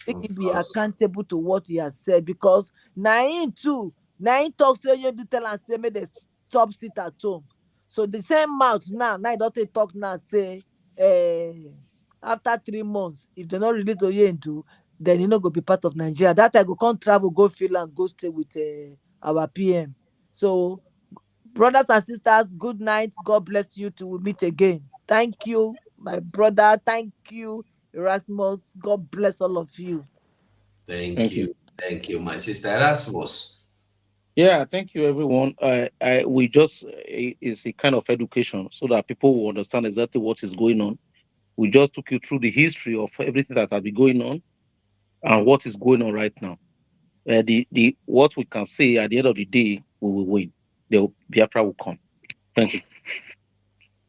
Speaker 11: make him
Speaker 4: Of
Speaker 11: be
Speaker 4: course.
Speaker 11: accountable to what he has said, because na him too, na him talk say you do tell am say make dem stop sit at home. So the same mouth now he don take talk now say after 3 months if dem no release Oyedu then he no go be part of Nigeria. Dat time go come travel go Finland go stay with our PM. So brothers and sisters, good night. God bless you till we meet again. Thank you, my brother. Thank you, Erasmus. God bless all of you.
Speaker 4: Thank
Speaker 9: Thank you.
Speaker 4: you. Thank you, my sister Erasmus.
Speaker 9: Yeah, thank you, everyone. We just it's a kind of education so that people will understand exactly what is going on. We just took you through the history of everything that has been going on and what is going on right now. The what we can say at the end of the day, we will win. The Biafra will come. Thank you.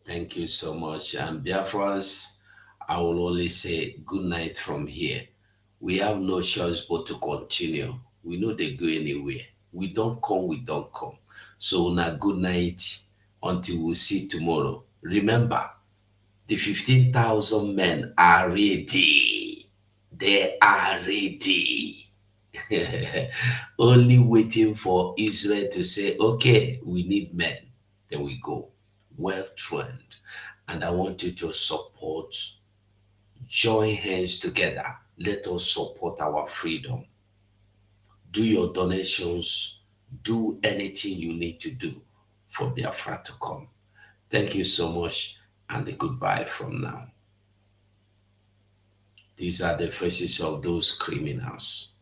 Speaker 4: Thank you so much. And Biafrans, I will only say good night from here. We have no choice but to continue. We know they go anywhere. We don't come, we don't come. So now good night until we see tomorrow. Remember, the 15,000 men are ready. They are ready. Only waiting for Israel to say, okay, we need men. Then we go. Well trained. And I want you to support, join hands together. Let us support our freedom. Do your donations. Do anything you need to do for Biafra to come. Thank you so much and a goodbye from now. These are the faces of those criminals.